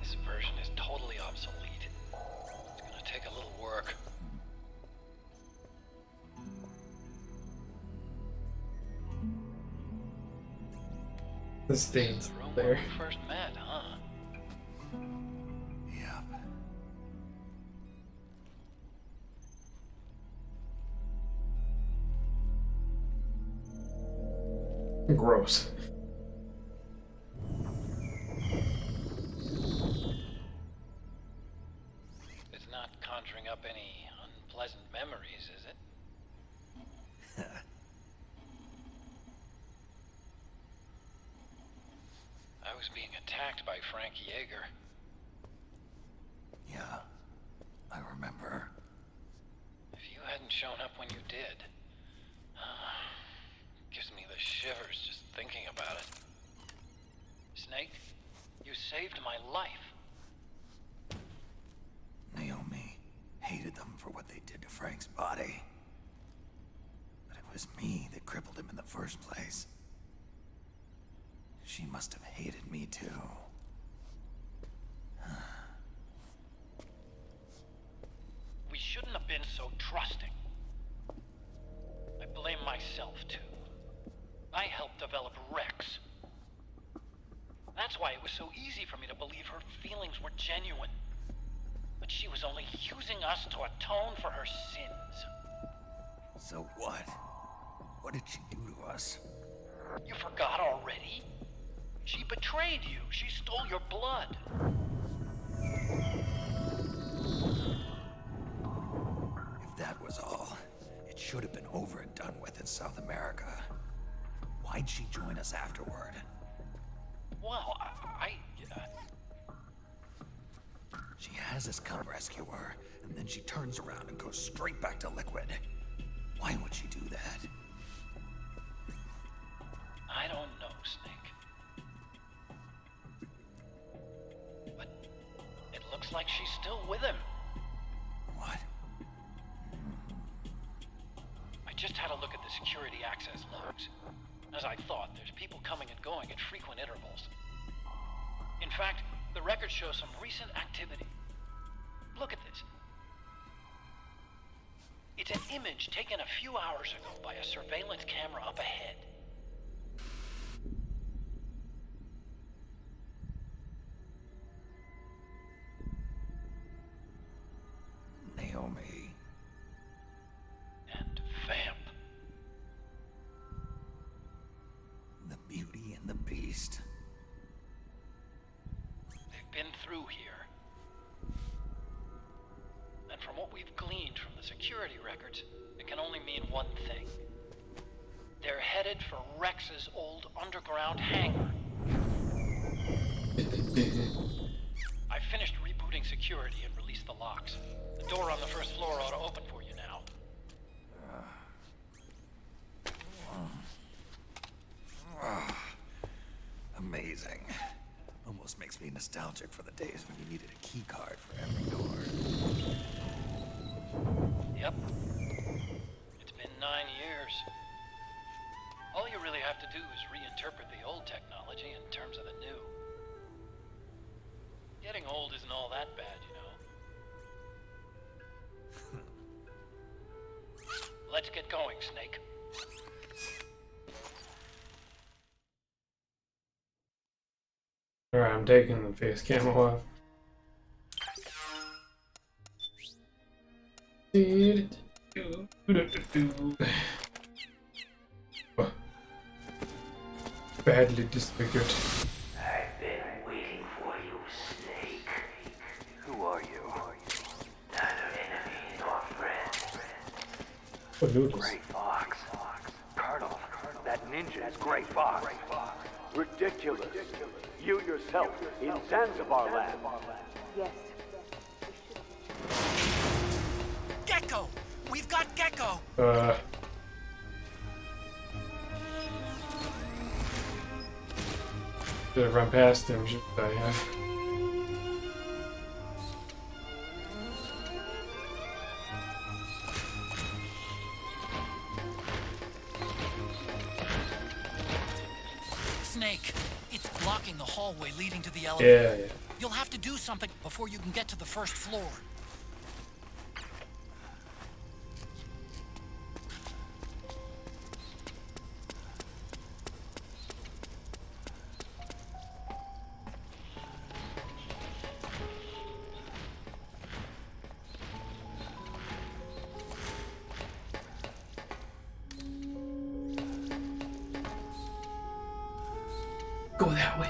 This version is totally obsolete. It's gonna take a little work. The stains there. We first met, huh? Gross. It's not conjuring up any unpleasant memories, is it? I was being attacked by Frank Yeager. Yeah, I remember. If you hadn't shown up when you did, gives me the shivers just thinking about it. Snake, you saved my life. Naomi hated them for what they did to Frank's body. But it was me that crippled him in the first place. She must have hated me too. We shouldn't have been so trusting. I blame myself too. I helped develop Rex. That's why it was so easy for me to believe her feelings were genuine. But she was only using us to atone for her sins. So what? What did she do to us? You forgot already? She betrayed you. She stole your blood. If that was all, it should have been over and done with in South America. Why'd she join us afterward? Well, She has us come rescue her, and then she turns around and goes straight back to Liquid. Why would she do that? I don't know, Snake. But it looks like she's still with him. What? I just had a look at the security access logs. As I thought, there's people coming and going at frequent intervals. In fact, the record shows some recent activity. Look at this. It's an image taken a few hours ago by a surveillance camera up ahead. Naomi. And Vamp. The Beauty and the Beast. They've been through here. And from what we've gleaned from the security records, it can only mean one thing. They're headed for Rex's old underground hangar. I finished rebooting security and released the locks. The door on the first floor ought to open for you now. Amazing. Almost makes me nostalgic for the days when you needed a key card for every door. Yep. It's been 9 years. All you really have to do is reinterpret the old technology in terms of the new. Getting old isn't all that bad, you know. Snake. Alright, I'm taking the face camo off. Badly disfigured. I've been waiting for you, Snake. Who are you? Neither enemy nor friend. What noodles? Gray Fox. Colonel, that ninja is Gray Fox. Ridiculous. You yourself in Zanzibar land. Yes. Gecko! We've got Gecko! Should have run past him, should I have? Snake, it's blocking the hallway leading to the elevator. Yeah. You'll have to do something before you can get to the first floor. Go that way.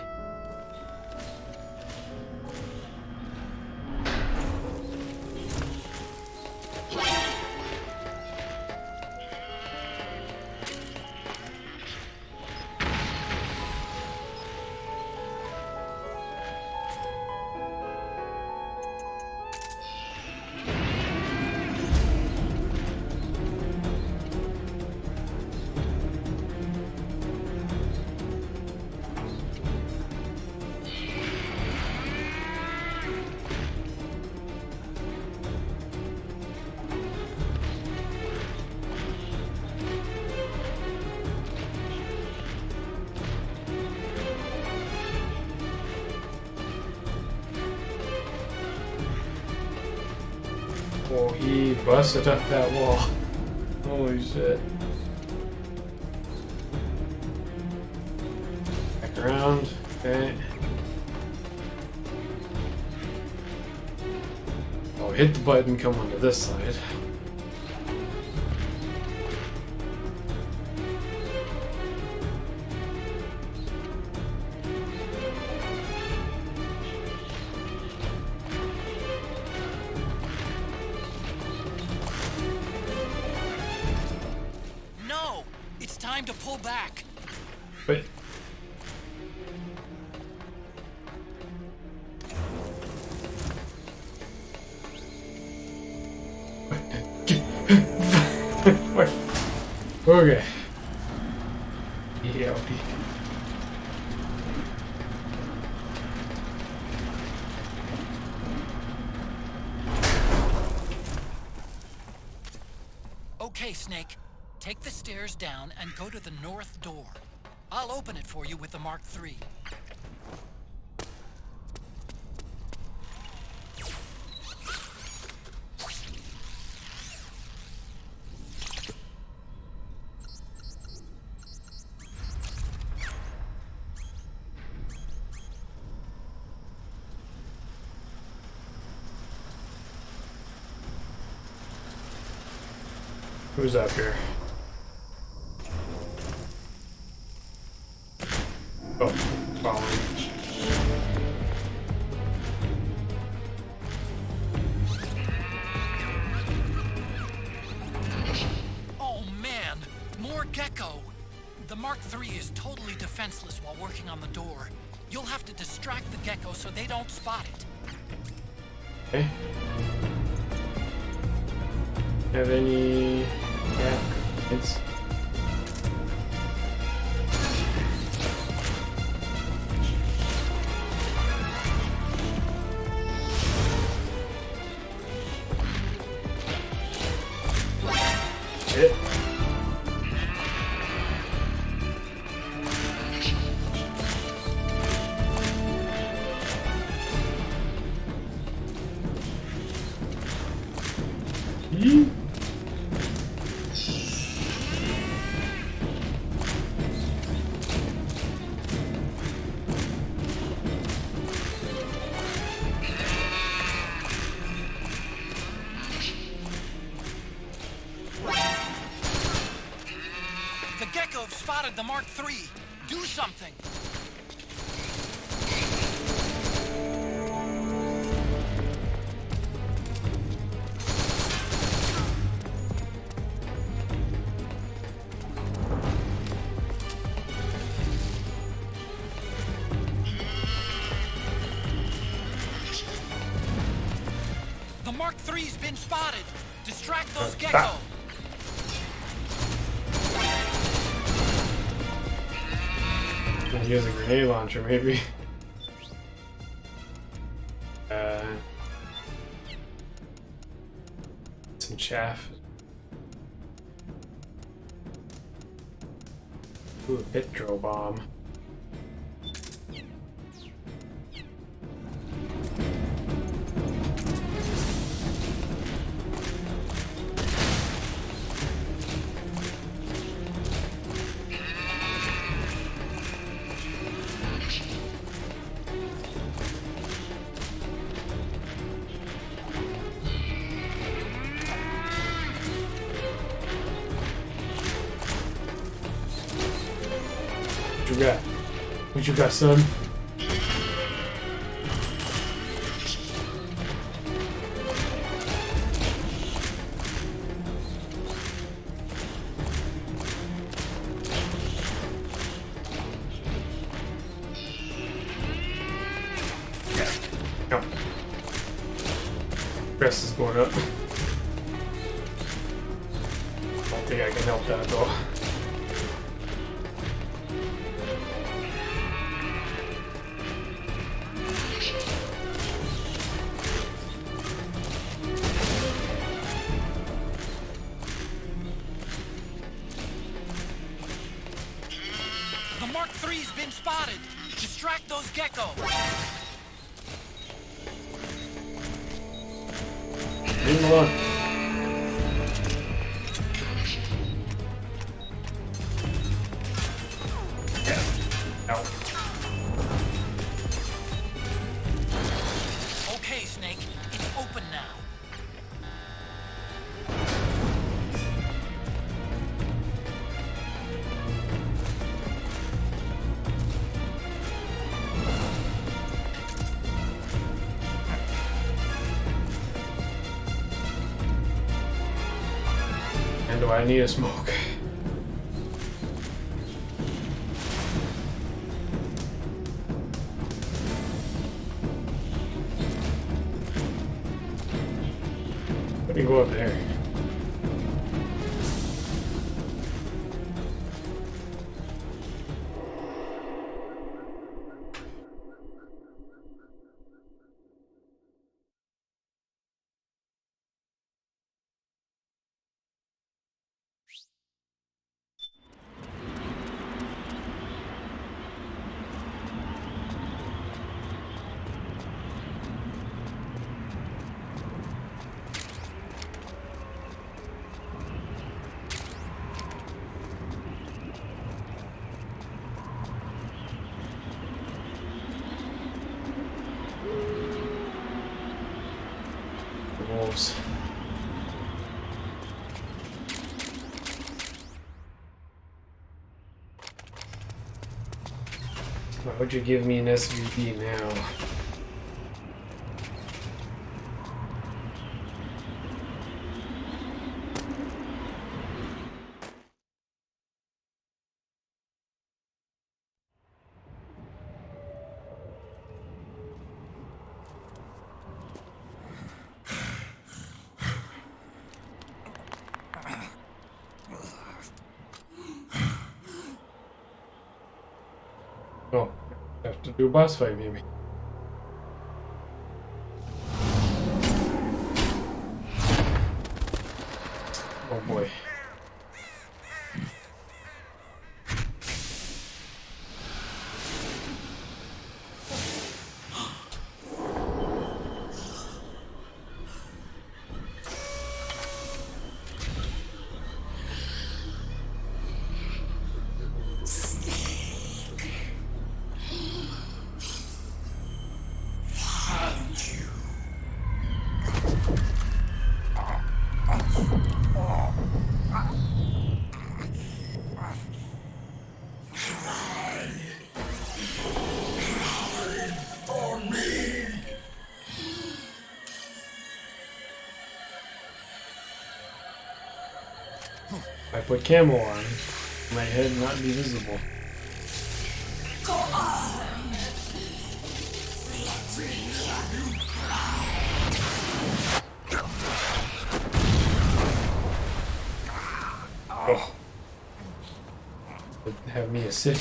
Oh, he busted up that wall. Holy shit. Back around. Okay. Oh, hit the button, come onto this side. No! It's time to pull back. Wait. Okay. Yeah. Okay, Snake. Take the stairs down and go to the north door. I'll open it for you with the Mark III. Who's up here? Oh, following. Oh man, more Gecko! The Mark III is totally defenseless while working on the door. You'll have to distract the Gecko so they don't spot it. Okay. Have any it's shit. spotted the Mark III. Do something. The Mark III's been spotted. Distract those gecko. He has a grenade launcher, maybe. Some chaff. Ooh, a Vitro bomb. What you got? What you got, son? No. Stress is going up. I don't think I can help that though. The Mark III's been spotted. Distract those gecko. Leave him alone. Ow. Okay, Snake. It's open now. And do I need a smoke? Let me go up there. Wolves. Why would you give me an SVD now? Oh, I have to do a boss fight maybe. Oh boy. put camo on. My head not be visible. Oh. Have me a sit.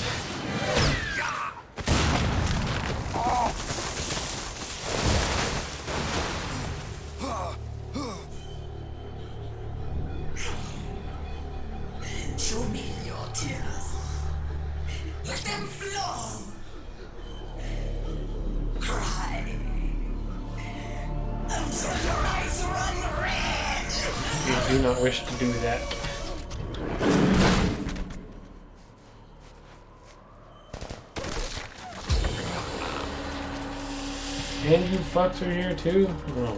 Show me your tears. Let them flow. Cry until your eyes run red. You do not wish to do that. And you fucks are here too? Oh.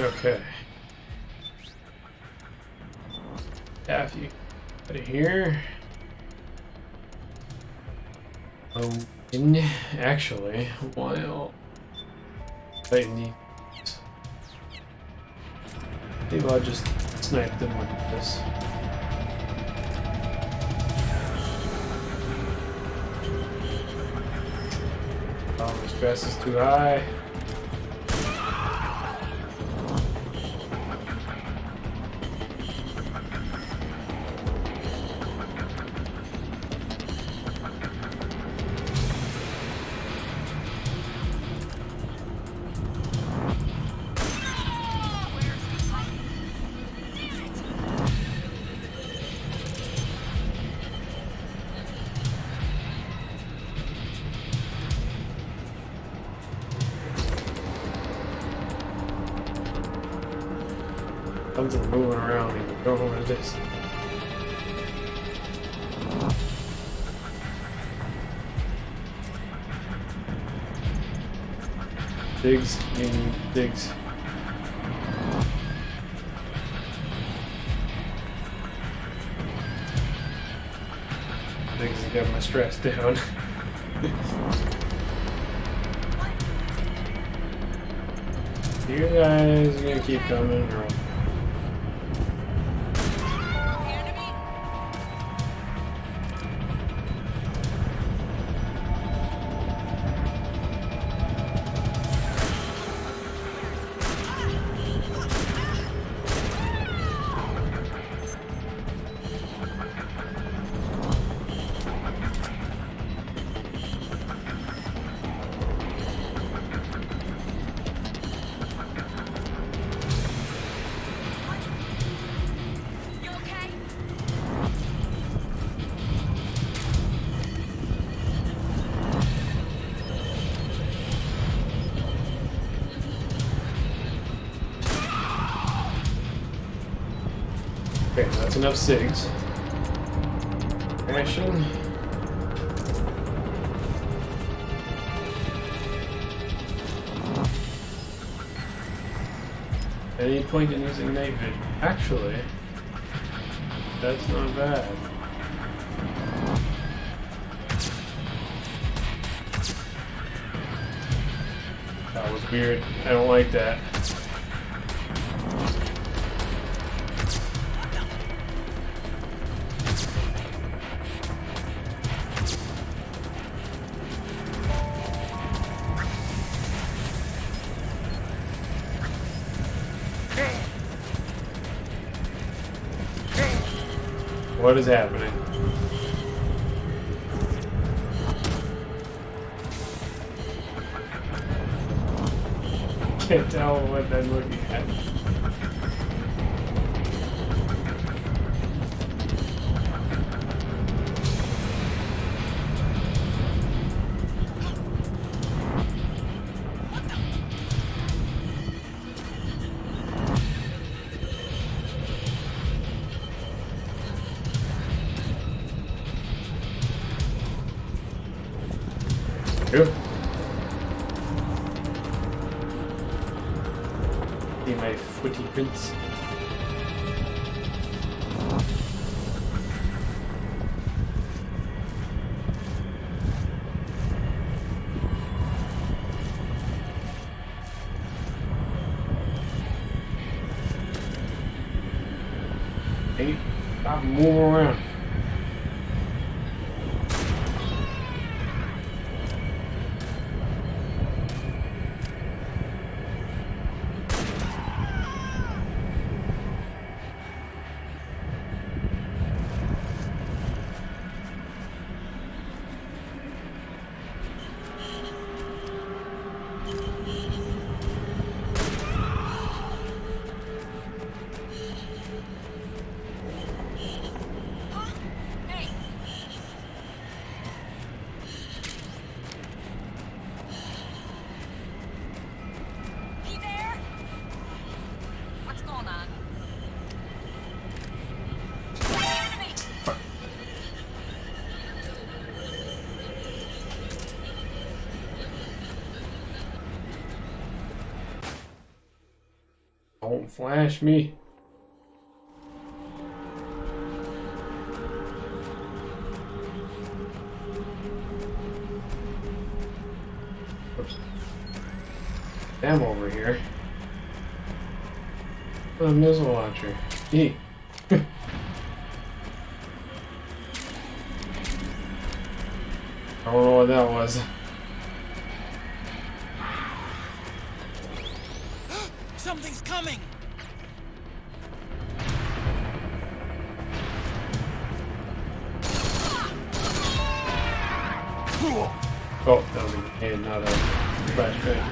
Okay. Have you out of here? Actually, while I need, maybe I'll just snipe them with this. Oh, my stress is too high. Something moving around and I don't know what it is. Digs, you need digs. Digs to get my stress down. You guys are gonna keep coming or okay, that's enough SIGs. Crashing. Any point in using night vision? Actually, that's not bad. That was weird. I don't like that. What is happening? Can't tell what I'm looking at. See my footy prints. Hey, stop moving around. Don't flash me. Oops. Damn over here. A missile launcher. Eek. I don't know what that was. Something's coming! Oh, that was a hand, not a flashbang.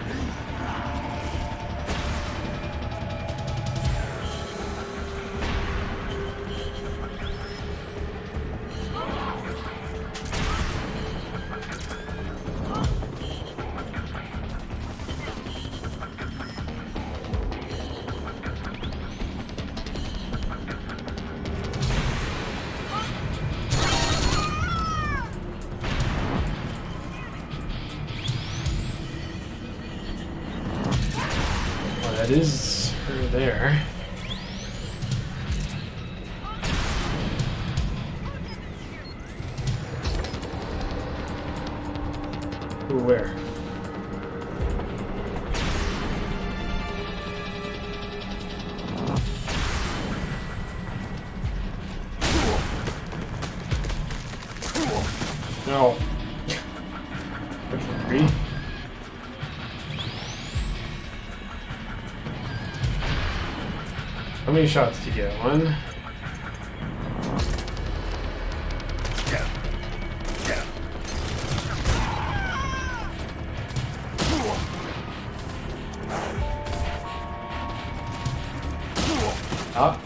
That is her there. Who, where? No. Push three. How many shots do you get? One? Up.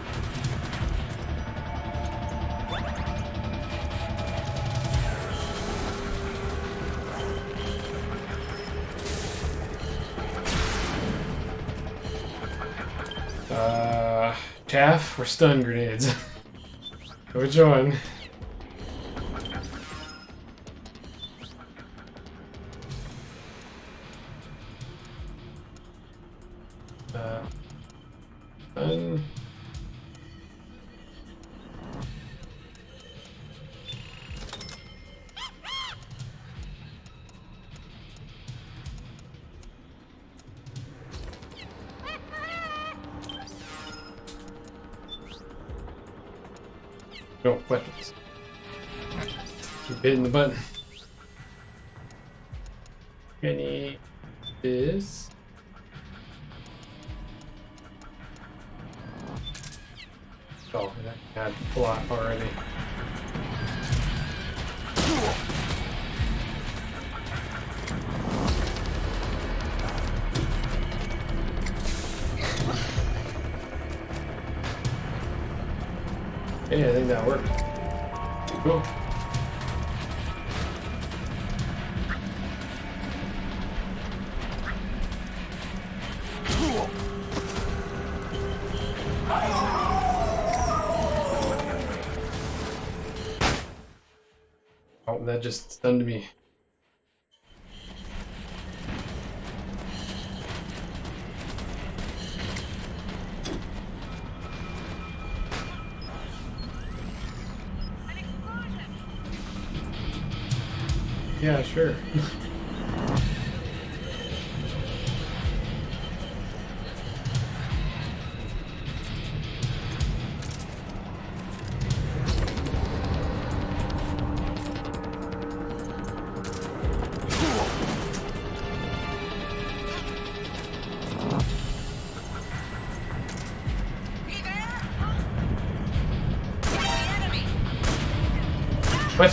Chaff or stun grenades? Which one? Stun. No, weapons. Keep hitting the button. Any this? Oh, that had a lot already. Yeah, I think that worked. Cool. Oh, that just stunned me. Yeah, sure. What?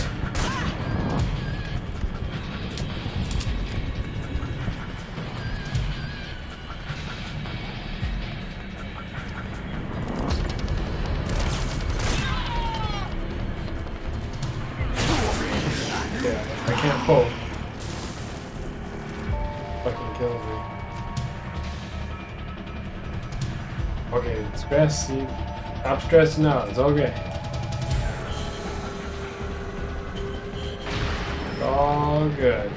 Yeah, I can't pull. Fucking kills me. Okay, stress. See, stop stressing out. It's okay. It's all good.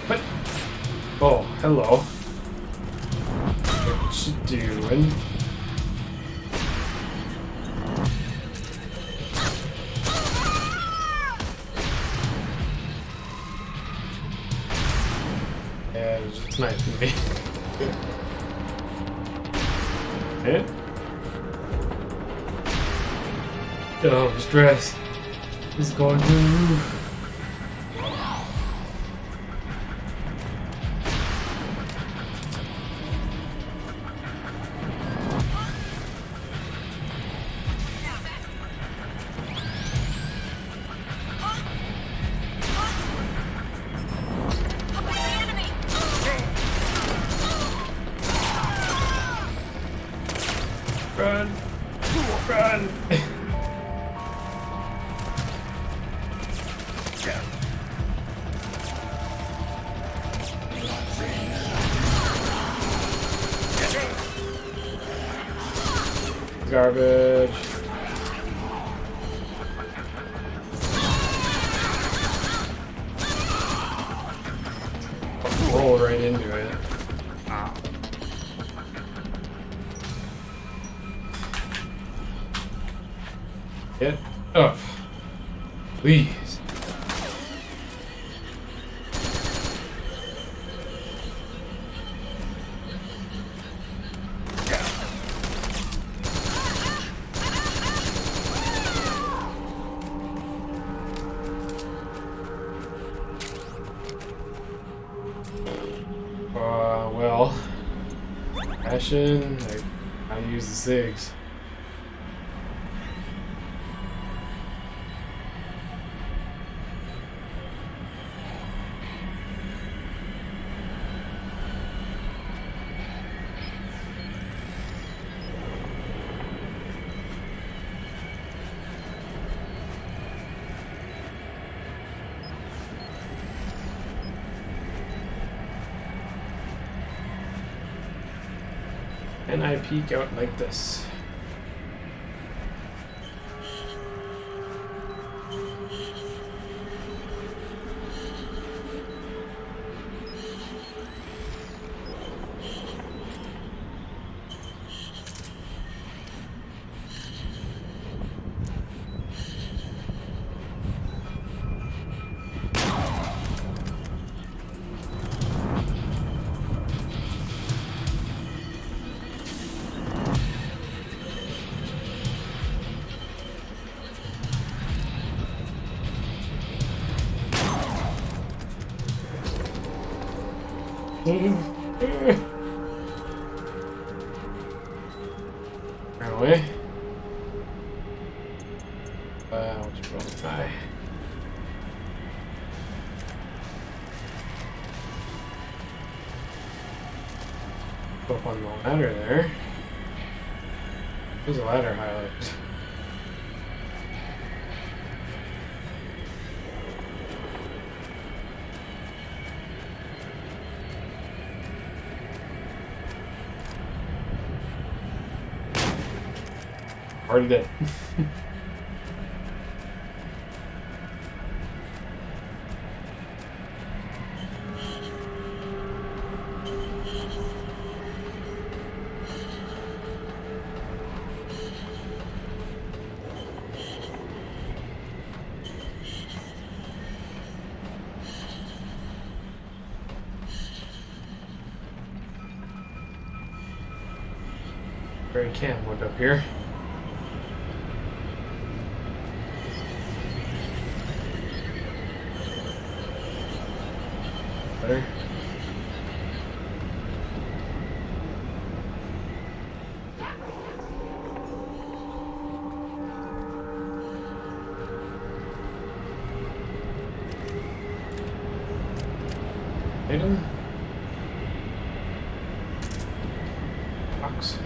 What? Oh, hello. What you doing? Yeah, it's just nice to me. Hit? Oh, stress is going through the roof. Run! Run! Garbage. Roll right into it. Ow. Get up, please. Well, passion, I use the SIGs. And I peek out like this. Run away. Wow, it's really high. Go up on the ladder there. There's a ladder highlight. Already did. Very camp look up here. Better. Item. Box.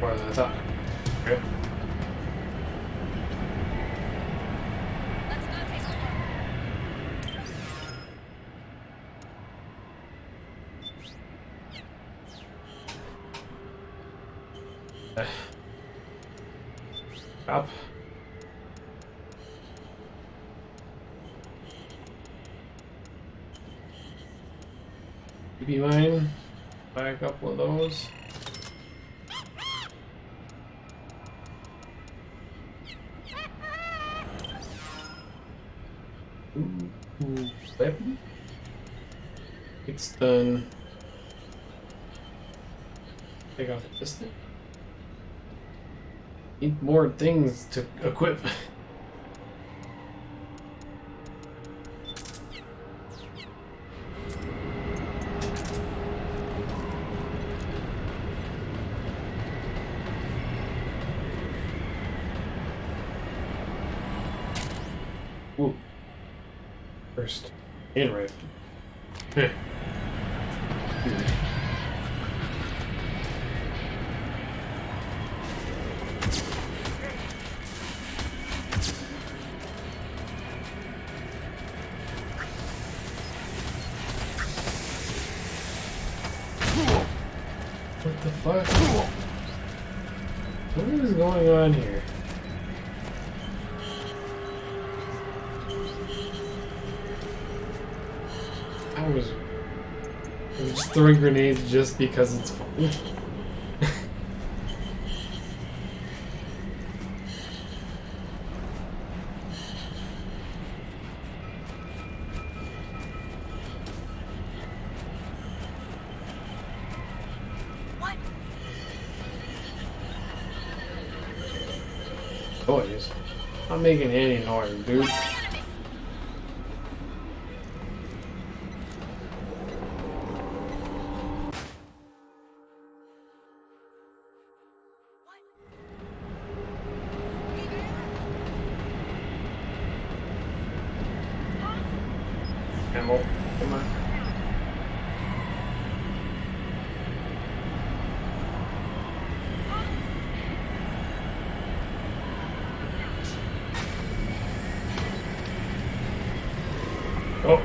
More than I thought. Okay. Up. Be mine. Buy a couple of those. Ooh, weapon. It's done. Take off the piston. Need more things to equip. Ooh. First, and right. What the fuck? What is going on here? I'm just throwing grenades just because it's fun. Noise. I'm making any noise, dude. Ammo. Come on. Oh,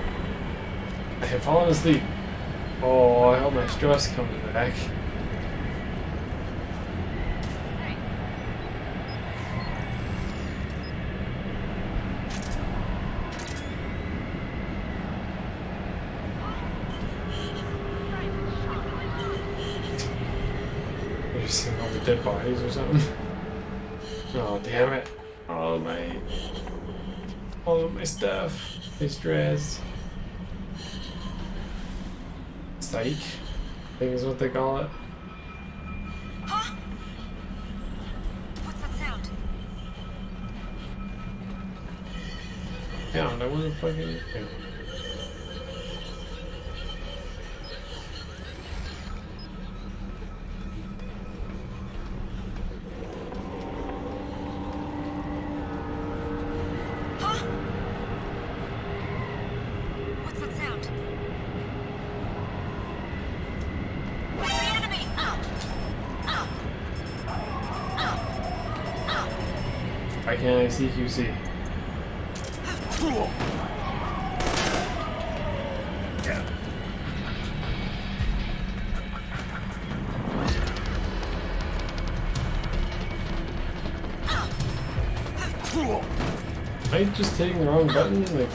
I have fallen asleep. Oh, I hope my stress comes back. You're just seeing all the dead bodies or something. Oh, damn it. All of my stuff. My stress. Psych, I think is what they call it. Huh? What's that sound? Yeah, that wasn't fucking. What's that sound? Where's the enemy? Why can't I see QC? Am I just hitting the wrong button? Like,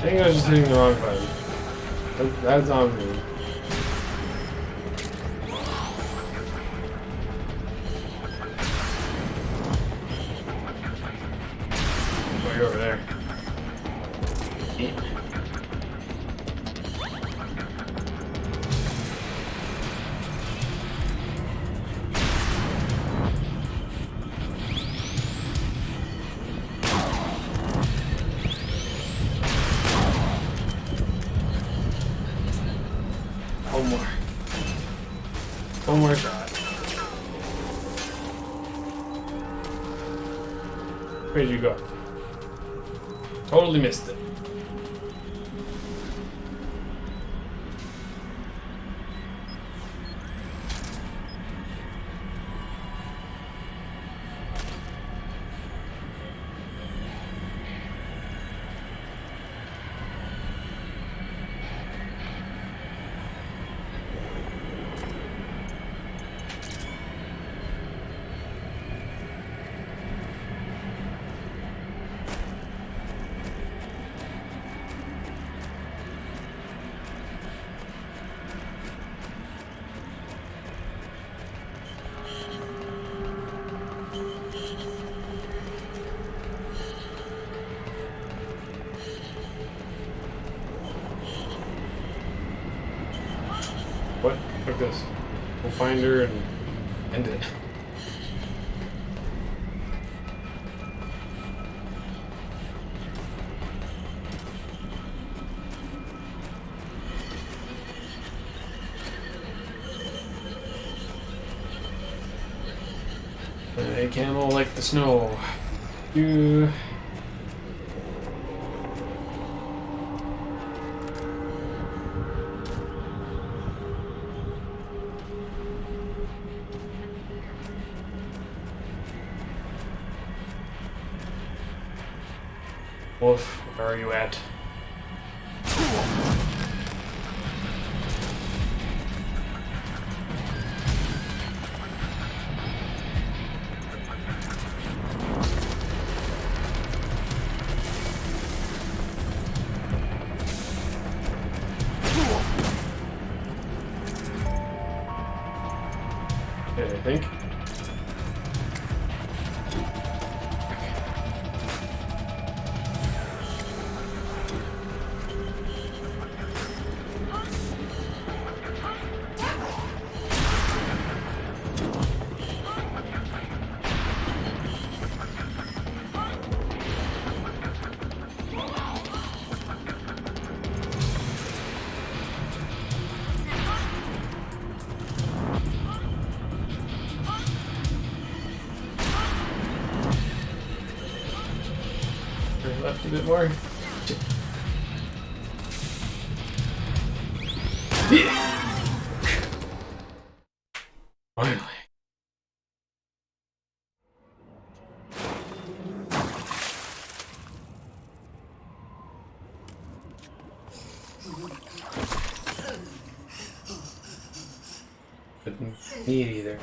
think I was just hitting the wrong button. That's on me. Way over there. One more shot. Where'd you go? Totally missed it. What? Look at this. We'll find her and end it. A camel like the snow. You. Wolf, where are you at? Okay, I think. Left a bit more. Finally. Didn't need either.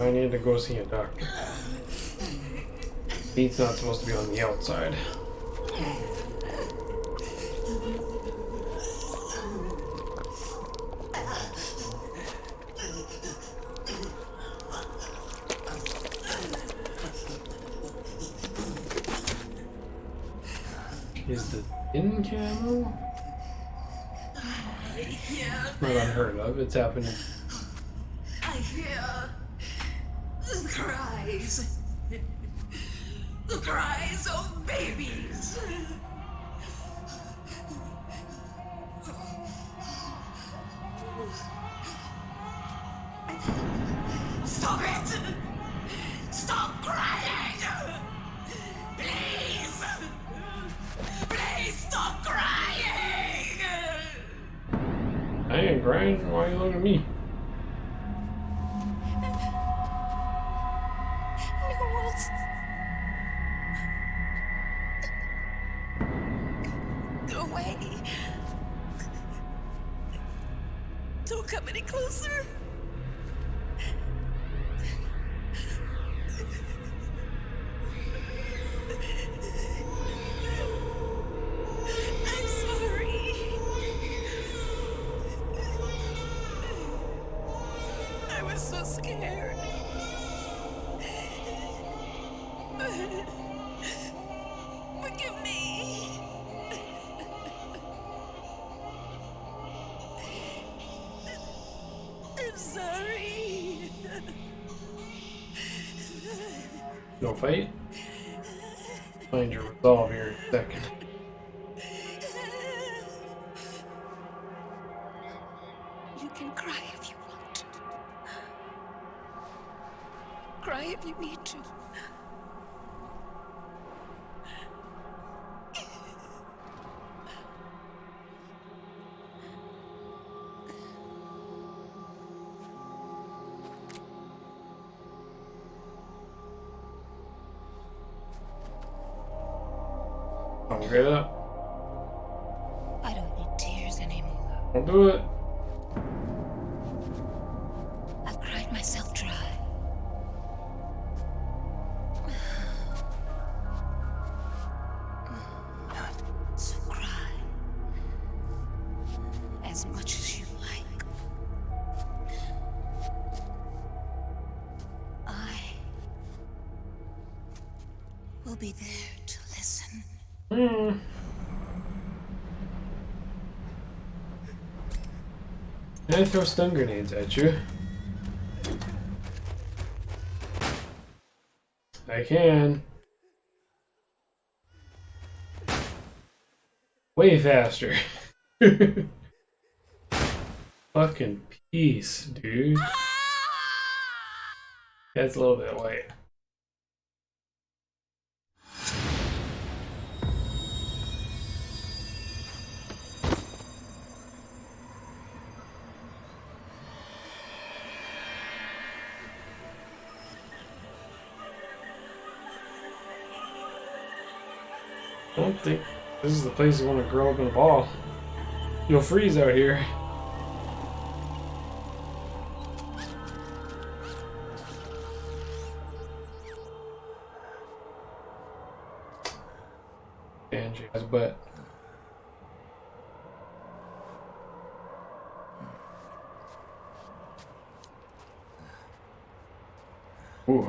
I need to go see a doctor. Meat's not supposed to be on the outside. Is the in camo? Not unheard of, it's happening. I hear the cries. The cries of babies. Stop it! Stop crying! Please! Please stop crying! I ain't crying, why are you looking at me? No walls. Go away. Don't come any closer. I'm sorry. I was so scared. Forgive me. I'm sorry. No fight? Find your resolve here in a second. You can cry if you want. Cry if you need to. Don't get up. I don't need tears anymore. Don't do it. I've cried myself dry. So cry. As much as you like. I will be there to listen. Can I throw stun grenades at you? I can. Way faster. Fucking peace, dude. That's a little bit white. I don't think this is the place you want to grow up in a ball. You'll freeze out here. And she has butt. Ooh.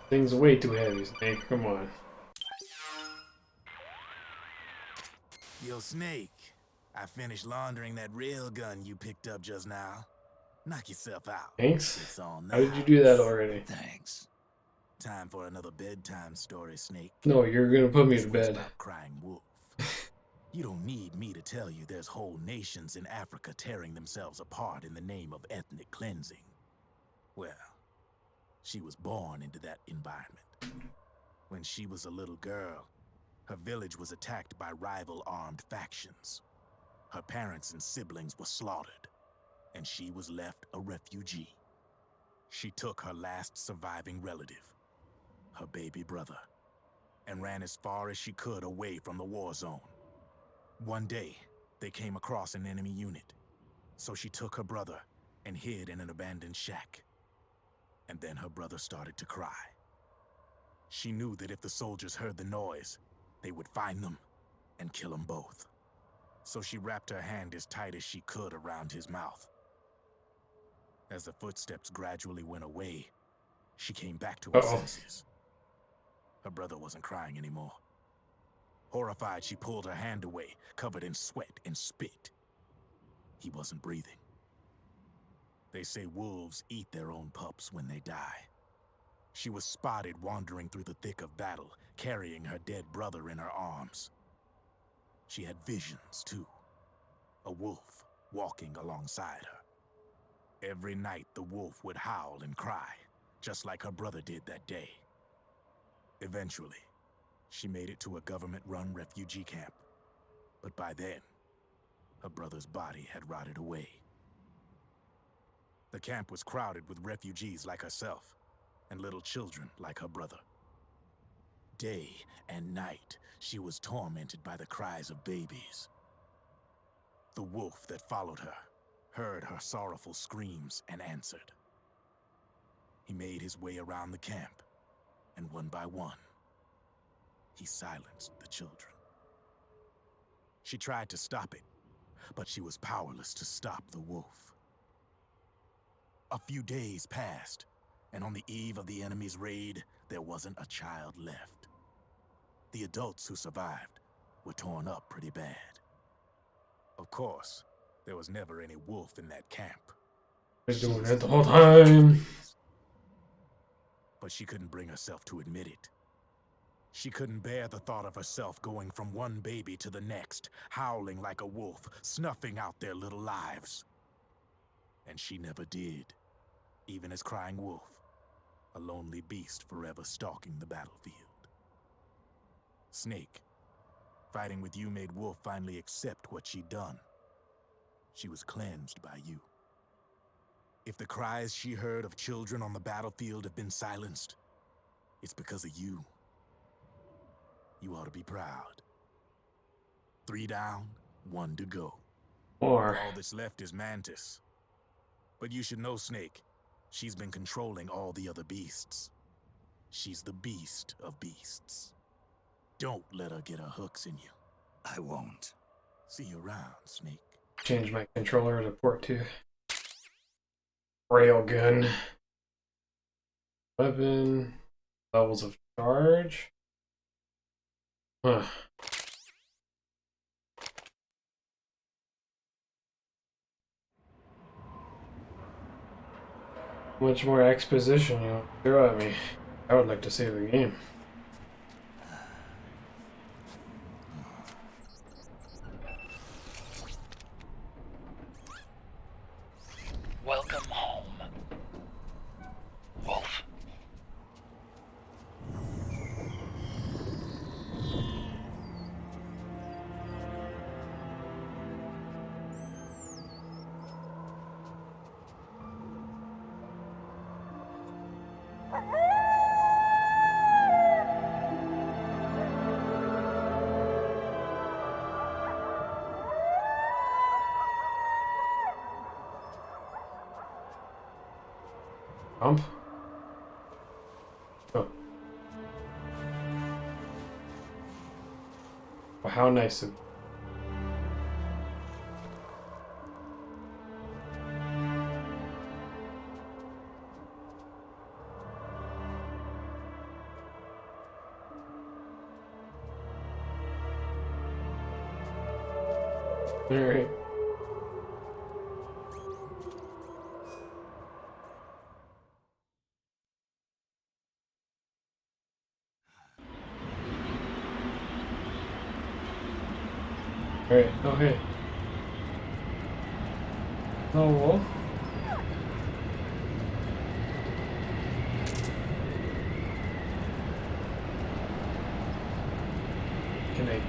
Thing's way too heavy, Snake. Come on. Yo, Snake, I finished laundering that rail gun you picked up just now. Knock yourself out. Thanks? It's on How did you do that already? Thanks. Time for another bedtime story, Snake. No, you're gonna put me to This one's bed. about crying wolf. You don't need me to tell you there's whole nations in Africa tearing themselves apart in the name of ethnic cleansing. Well, she was born into that environment. When she was a little girl, her village was attacked by rival armed factions. Her parents and siblings were slaughtered, and she was left a refugee. She took her last surviving relative, her baby brother, and ran as far as she could away from the war zone. One day, they came across an enemy unit, so she took her brother and hid in an abandoned shack. And then her brother started to cry. She knew that if the soldiers heard the noise, they would find them and kill them both. So she wrapped her hand as tight as she could around his mouth. As the footsteps gradually went away, she came back to her senses. Her brother wasn't crying anymore. Horrified, she pulled her hand away, covered in sweat and spit. He wasn't breathing. They say wolves eat their own pups when they die. She was spotted wandering through the thick of battle, carrying her dead brother in her arms. She had visions, too. A wolf walking alongside her. Every night, the wolf would howl and cry, just like her brother did that day. Eventually, she made it to a government-run refugee camp. But by then, her brother's body had rotted away. The camp was crowded with refugees like herself, and little children like her brother. Day and night, she was tormented by the cries of babies. The wolf that followed her heard her sorrowful screams and answered. He made his way around the camp, and one by one, he silenced the children. She tried to stop it, but she was powerless to stop the wolf. A few days passed, and on the eve of the enemy's raid, there wasn't a child left. The adults who survived were torn up pretty bad. Of course, there was never any wolf in that camp. Been doing that the whole time. But she couldn't bring herself to admit it. She couldn't bear the thought of herself going from one baby to the next, howling like a wolf, snuffing out their little lives. And she never did, even as crying wolf, a lonely beast forever stalking the battlefield. Snake, fighting with you made Wolf finally accept what she'd done. She was cleansed by you. If the cries she heard of children on the battlefield have been silenced, it's because of you. You ought to be proud. 3 down, 1 to go. Or all that's left is Mantis. But you should know, Snake, she's been controlling all the other beasts. She's the beast of beasts. Don't let her get her hooks in you. I won't. See you around, Snake. change my controller to port 2. Railgun. Weapon. Levels of charge. Huh. Much more exposition you throw at me. I would like to save the game. Welcome home, Wolf. Jump. Oh. Well, how nice of all right. Alright, oh hey. No wolf. Can I...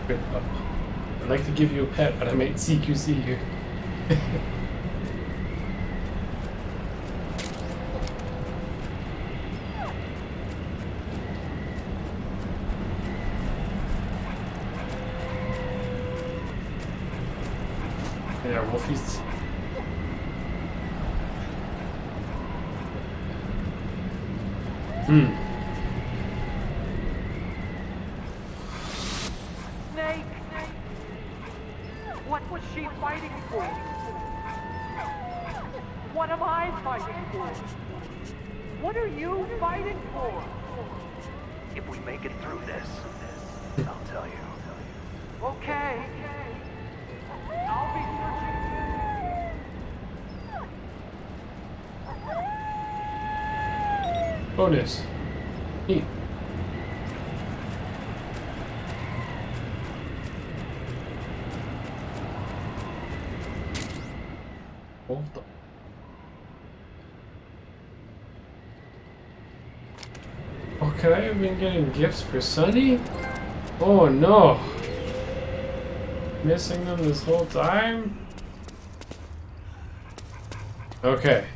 Good. I'd like to give you a pet, but I might CQC you. Yeah, wolfies. Snake! What was she fighting for? What am I fighting for? What are you fighting for? If we make it through this, I'll tell you. Okay. I'll be searching. Bonus. Neat. Hold on. Okay, I've been getting gifts for Sunny? Oh no! Missing them this whole time? Okay.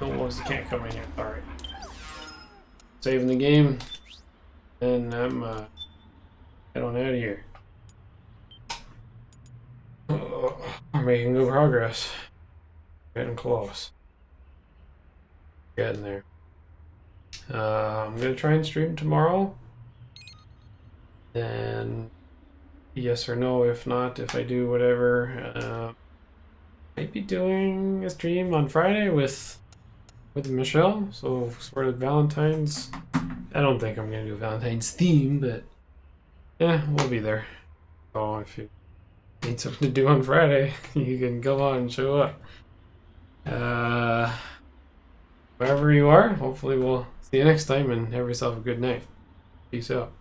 No wolves can't come in here. Alright. Saving the game. And I'm head on out of here. We're making good progress. Getting close. Getting there. I'm gonna try and stream tomorrow. And yes or no, if not, if I do whatever, might be doing a stream on Friday with Michelle. So sort of Valentine's. I don't think I'm gonna do a Valentine's theme, but yeah, we'll be there. So if you need something to do on Friday, you can come on and show up. Wherever you are, hopefully we'll see you next time and have yourself a good night. Peace out.